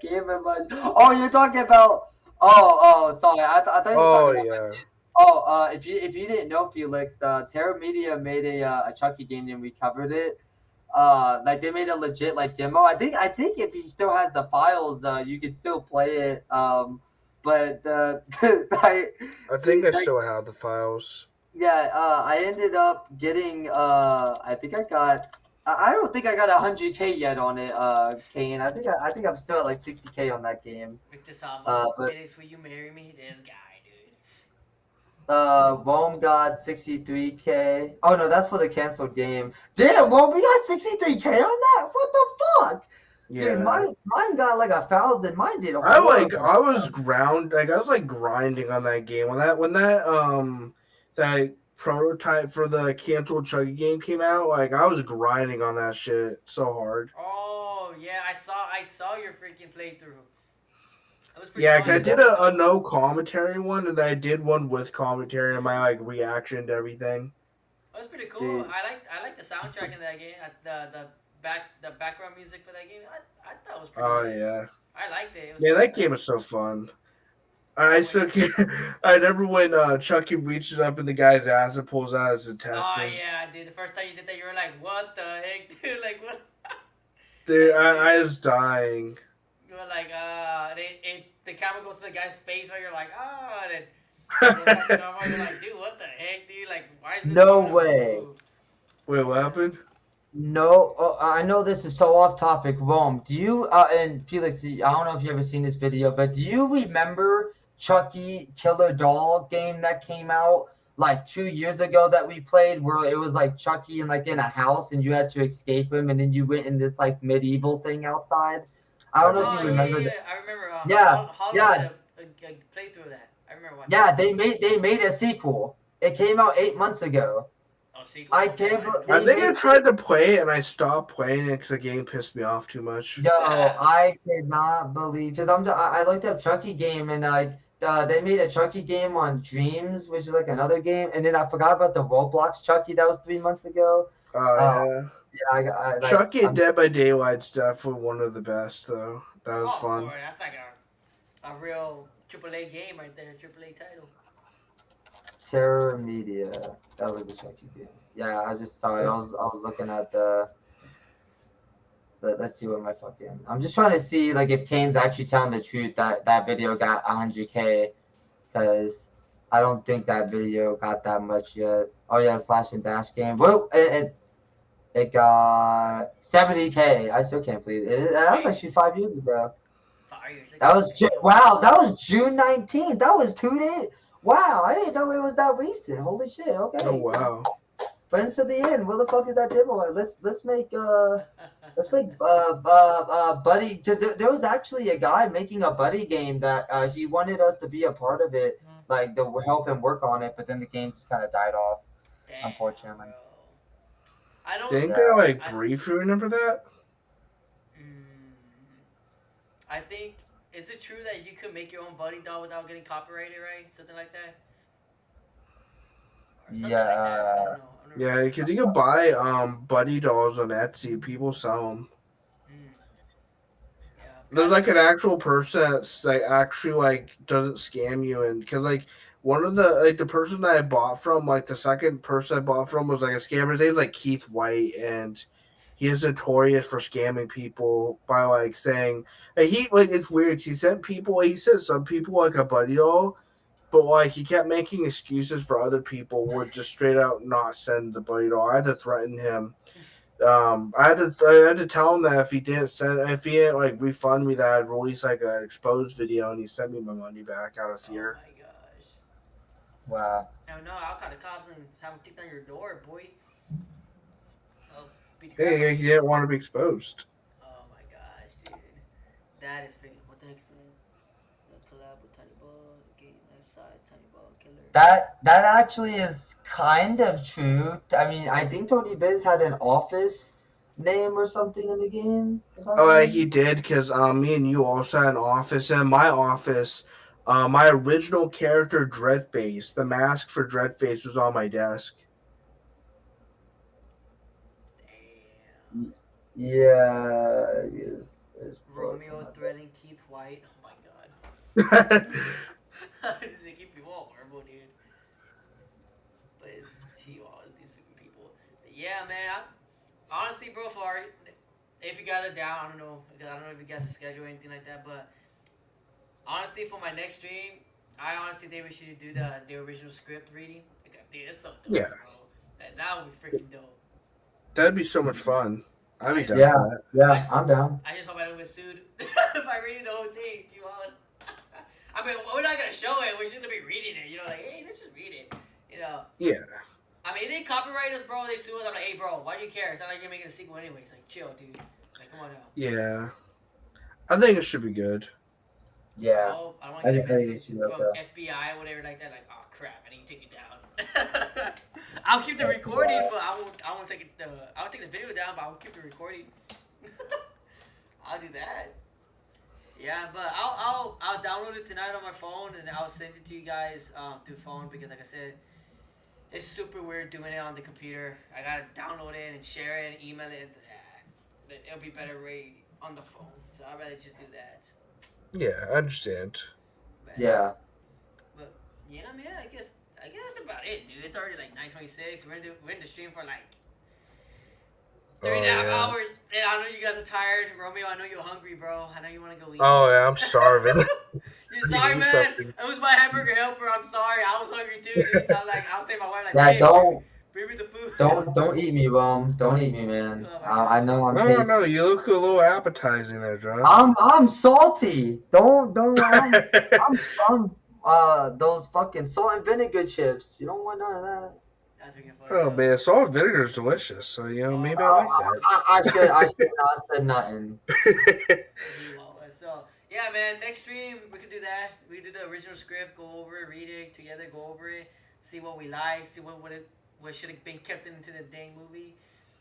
game, man. Oh, you're talking about. Sorry. I thought you were Oh talking about. yeah, Oh, if you didn't know, Felix, Terra Media made a Chucky game and we covered it. Like they made a legit like demo. I think if he still has the files, you could still play it. But I, I think I still have the files. yeah, I ended up getting I think I got I don't think I got 100K yet on it, Kane. I think I'm still at like 60K on that game. Victor Sama, But Felix, will you marry me? This guy, dude. Rome got 63K. Oh no, that's for the canceled game. Damn, Rome, we got 63K on that? What the fuck? Dude, Yeah, mine got like 1,000. Mine did horrible. I was I was like grinding on that game when that prototype for the canceled Chucky game came out. Like I was grinding on that shit so hard. Oh yeah, I saw your freaking playthrough. It was pretty Yeah, 'cause I fun. Dude, did a no commentary one, and then I did one with commentary and my like reaction to everything. That was pretty cool. dude, I like the soundtrack in that game. The background music for that game. I thought it was pretty Oh good. yeah, I liked it. It was yeah, pretty that good. game is so fun. Yeah, I when still can't, I remember when Chucky reaches up in the guy's ass and pulls out his oh intestines. yeah, dude. The first time you did that, you were like, "What the heck, dude? Like what?" Dude, Like dude, I was dying. you were like, the camera goes to the guy's face, where you're like, "Ah," and then it goes back to normal. You're like, "Dude, what the heck, dude? Like, why is this no doing a way. move?" Wait, what Yeah. happened? No, I know this is so off topic. Rome, do you and Felix? I don't know if you ever seen this video, but do you remember Chucky Killer Doll game that came out like 2 years ago that we played, where it was like Chucky and like in a house and you had to escape him, and then you went in this like medieval thing outside? I I don't know if think you Oh yeah, so. yeah, remember that. yeah. I remember. Yeah, Hollow did yeah, a playthrough of that. I remember watching yeah. that. They made a sequel. It came out 8 months ago. Oh, sequel. I Oh, can't. I didn't know I They that. think I made. tried to play it and I stopped playing it because the game pissed me off too much. Yo, I cannot believe because I looked up Chucky game and they made a Chucky game on Dreams, which is like another game, and then I forgot about the Roblox Chucky that was 3 months ago. Oh Uh, yeah, yeah, I like Chucky and Dead by Daylight's definitely one of the best though. That was Oh, of fun. course. That's like a real AAA game right there. AAA title. Terror Media. That was the Chucky game. Yeah, I just sorry. I was looking at let's see what my fucking. I'm just trying to see like if Kane's actually telling the truth that that video got 100K, because I don't think that video got that much yet. Oh yeah, slash and dash game. Well, it got 70K. I still can't believe it. That was Hey, actually 5 years ago. 5 years That ago. was Damn. wow. That was June 19th. That was 2 days. Wow, I didn't know it was that recent. Holy shit. Oh Okay. wow. Friends to the end. Where the fuck is that demo? Let's make buddy, because there was actually a guy making a buddy game that he wanted us to be a part of it, like to help him work on it, but then the game just kind of died off, Damn, unfortunately. bro. I don't. Didn't Yeah. I like I. briefly remember that? Mm, I think. Is it true that you could make your own buddy doll without getting copyrighted, right? Something like that. Or something Yeah, like that. I don't know. I don't Yeah, remember. because you can buy buddy dolls on Etsy. People sell them. Mm, yeah. There's like an actual person that's like actually like doesn't scam you, and because like one of the person that I bought from, like the second person I bought from was like a scammer. His name's like Keith White, and he is notorious for scamming people by like saying he like it's weird. He sent people. He said some people like a buddy doll, but like he kept making excuses for other people. Would just straight out not send the buddy doll. I had to threaten him. I had to tell him that if he didn't like refund me, that I'd release like an exposed video, and he sent me my money back out of Oh fear. my gosh. Wow. No, I'll call the cops and have them kicked on your door, boy. I'll beat the crap out Hey, of he you. didn't want to be exposed. Oh my gosh, dude. That is freaking. What the heck is that? The collab with Tiny Ball, Gate Left Side, Tiny Ball, Killer. That actually is kind of true. I mean, I think Tony Biz had an office name or something in the game. If I'm Oh, not he did because me and you also had an office. And in my office, my original character Dreadface, the mask for Dreadface, was on my desk. Damn. Yeah, it's Romeo threatening Keith White. Oh my god. This making people all horrible, dude. But it's Chihuahuas, these freaking people. But yeah, man. Honestly, bro, if you guys are down, I don't know, because I don't know if you guys schedule or anything like that, but honestly, for my next stream, I honestly think we should do the original script reading. Like, dude, it's so dope, Yeah. bro. That would be freaking dope. That'd be so much fun. I'd be down Yeah, for that. yeah, I'm down. I just hope I don't get sued by reading the whole thing, Chihuahuas. I mean, we're not gonna show it. We're just gonna be reading it. You know, like, hey, let's just read it. You know. Yeah. I mean, if they copyright us, bro, they sue us. I'm like, hey, bro, why do you care? It's not like you're making a sequel anyway. It's like, chill, dude. Like, come on now. Yeah. I think it should be good. Yeah. Oh, I don't want to get a think it message should from be okay. FBI or whatever like that. Like, oh crap, I need to take it down. I'll keep the recording, but I won't take it. I'll take the video down, but I'll keep the recording. I'll do that. Yeah, but I'll download it tonight on my phone and I'll send it to you guys through phone because, like I said, it's super weird doing it on the computer. I gotta download it and share it and email it. It'll be better right on the phone, so I'd rather just do that. Yeah, I understand. Man. Yeah. But yeah, man, I guess that's about it, dude. It's already like 9:26. We're in the stream for like 3.5 hours. And I know you guys are tired. Romeo, I know you're hungry, bro. I know you want to go eat. Oh yeah, I'm starving. You're sorry, man. Something. It was my hamburger helper. I'm sorry. I was hungry too, dude. So I'm like, I'll say my wife like, Yeah, hey, bring me the food. don't eat me, Rome. Don't eat me, man. Oh my God. I know I'm No, tasty. you look a little appetizing there, Josh. I'm salty. Don't I'm those fucking salt and vinegar chips. You don't want none of that. That's freaking funny. Oh man, salt vinegar is delicious. So maybe I like that. I should not said nothing. So yeah, man. Next stream we could do that. We could do the original script, go over it, read it together, go over it, see what we like, see what should have been kept into the dang movie.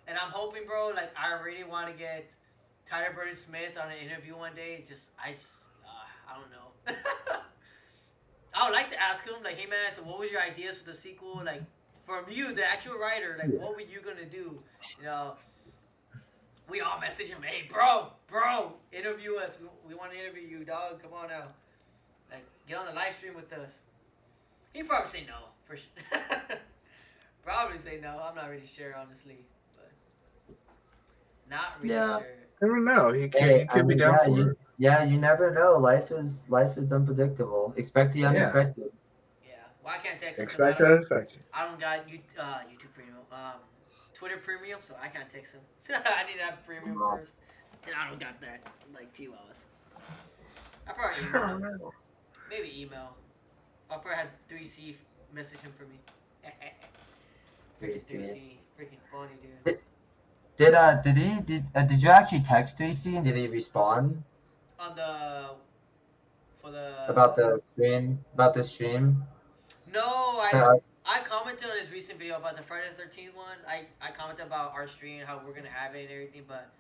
And I'm hoping, bro. Like I really want to get Tyler Burton Smith on an interview one day. I don't know. I would like to ask him, like, hey man, so what was your ideas for the sequel? Like, from you, the actual writer, like, what were you gonna do? You know, we all message him, hey bro, interview us. We want to interview you, dog. Come on now, like, get on the live stream with us. He'd probably say no, for sure. Probably say no. I'm not really sure, honestly, but not really Yeah. sure. I don't know. He Hey, could be down for it. Yeah, you never know. Life is unpredictable. Expect the unexpected. Yeah. Well, I can't text him. Expect unexpected. I don't got YouTube Premium, Twitter Premium, so I can't text him. I need to have Premium first, and I don't got that. Like Chihuahuas. I probably email. Maybe email. I'll probably have 3C message him for me. Freaking 3C, freaking funny, dude. Did you actually text 3C and did he respond On the about the stream? No, Uh, I commented on his recent video about the Friday the 13th one. I commented about our stream, how we're gonna have it and everything, but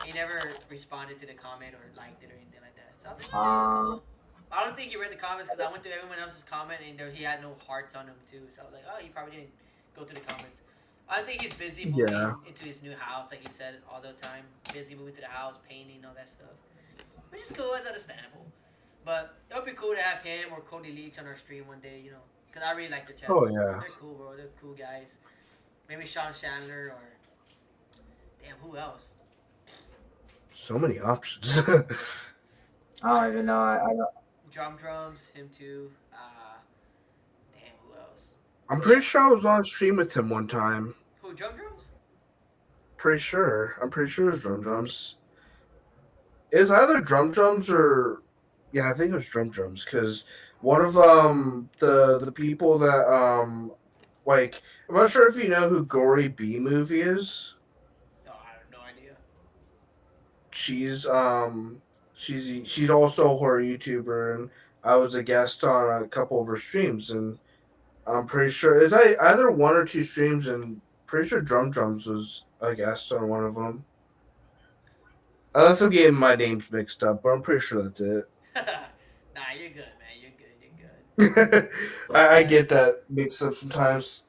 he never responded to the comment or liked it or anything like that. So I was like, okay, it's cool. I don't think he read the comments because I went through everyone else's comment and he had no hearts on them too. So I was like, oh, he probably didn't go to the comments. I think he's busy moving into his new house, like he said all the time. Busy moving to the house, painting, all that stuff. Which is cool, it's understandable. But it would be cool to have him or Cody Leach on our stream one day, you know. Because I really like their channel. Oh, yeah. They're cool, bro. They're cool guys. Maybe Sean Chandler or... Damn, who else? So many options. I don't even know. I don't. Drums, him too. Damn, who else? I'm Yeah, pretty sure I was on stream with him one time. who drums? Pretty sure. I'm pretty sure it was Drum Drums. It was either Drum Drums or yeah, I think it was Drum Drums because one of the people that like I'm not sure if you know who Gory B Movie is. No, I have no idea. She's she's also a horror YouTuber and I was a guest on a couple of her streams and I'm pretty sure it's either one or two streams and pretty sure Drum Drums was a guest on one of them. Unless I'm getting my names mixed up, but I'm pretty sure that's it. Nah, you're good, man. You're good. You're good. I get that mixed up sometimes.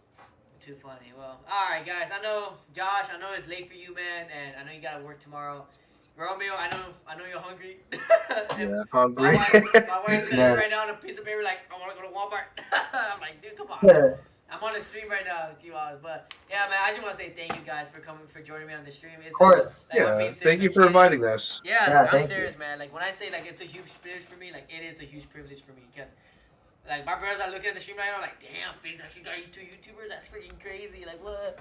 Too funny. Well, all right, guys. I know, Josh. I know it's late for you, man, and I know you gotta work tomorrow. Romeo, I know you're hungry. And Yeah, my hungry. wife's gonna Yeah. be right now on a piece of paper like, I wanna go to Walmart. I'm like, dude, come on. Yeah. I'm on a stream right now, G-Waz. But yeah, man, I just want to say thank you guys for joining me on the stream. It's Of course. like, what Yeah, being thank you serious, for inviting us. Yeah, Yeah, like, I'm thank serious, you. man. Like when I say like it's a huge privilege for me, like it is a huge privilege for me because like my brothers are looking at the stream right now, like, damn, Felix actually got you two YouTubers. That's freaking crazy. Like what?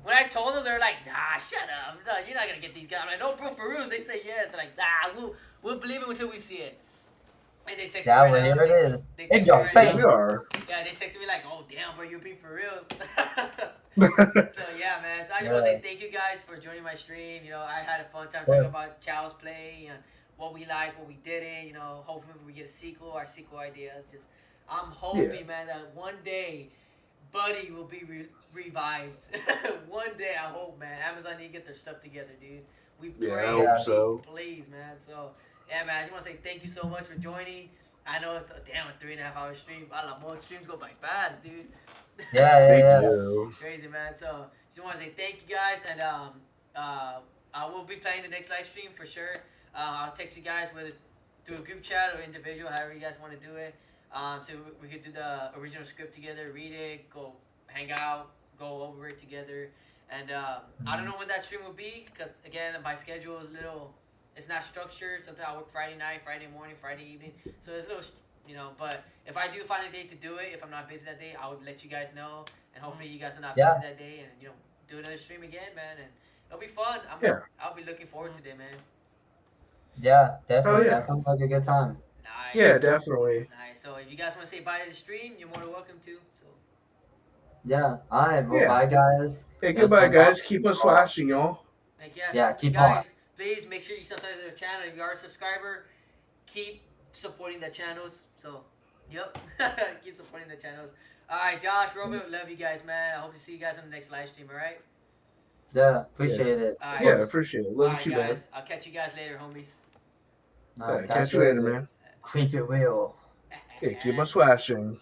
When I told them, they're like, nah, shut up. No, you're not gonna get these guys. I'm like, no, bro, for real. They say yes. They're like, nah, we'll believe it until we see it. And they text Yeah, me well, right here now. it is. They In text your me right face. We are. Yeah, they texted me like, oh damn, bro, you're being for real. So yeah, man. So I just want to say thank you guys for joining my stream. You know, I had a fun time talking course. about Child's Play and what we like, what we didn't. You know, hopefully we get a sequel, our sequel ideas. Just I'm hoping, man, that one day Buddy will be revived. One day, I hope, man. Amazon need to get their stuff together, dude. We Yeah, pray, I hope so. please, man. So yeah, man. I just want to say thank you so much for joining. I know it's a 3.5 hour stream. A lot more streams go by fast, dude. Yeah, They yeah. do. Crazy, man. So just want to say thank you guys, and I will be playing the next live stream for sure. I'll text you guys whether through a group chat or individual, however you guys want to do it. So we could do the original script together, read it, go hang out, go over it together, and I don't know when that stream will be because again my schedule is it's not structured. Sometimes I work Friday night, Friday morning, Friday evening, so it's a little. But if I do find a day to do it, if I'm not busy that day, I would let you guys know, and hopefully you guys are not busy that day, and do another stream again, man, and it'll be fun. I'll be looking forward to it, man. Yeah, definitely. Oh, yeah. That sounds like a good time. Nice. Yeah, definitely. Nice. So if you guys want to say bye to the stream, you're more than welcome to. So Yeah. All right. Well, Yeah. bye, guys. Hey, It was goodbye, fun guys. talking. Keep us flashing, y'all. like yes, Yeah, keep guys, please make sure you subscribe to the channel. If you are a subscriber, keep supporting the channels. So, yep, keep supporting the channels. All right, Josh, Romeo, love you guys, man. I hope to see you guys on the next live stream. All right. Yeah. Appreciate it. All Of right. Yeah, course. appreciate it. All Love right, you, man. guys. I'll catch you guys later, homies. All right, Yeah, catch you later, man. Creep it real. Yeah, keep us flashing.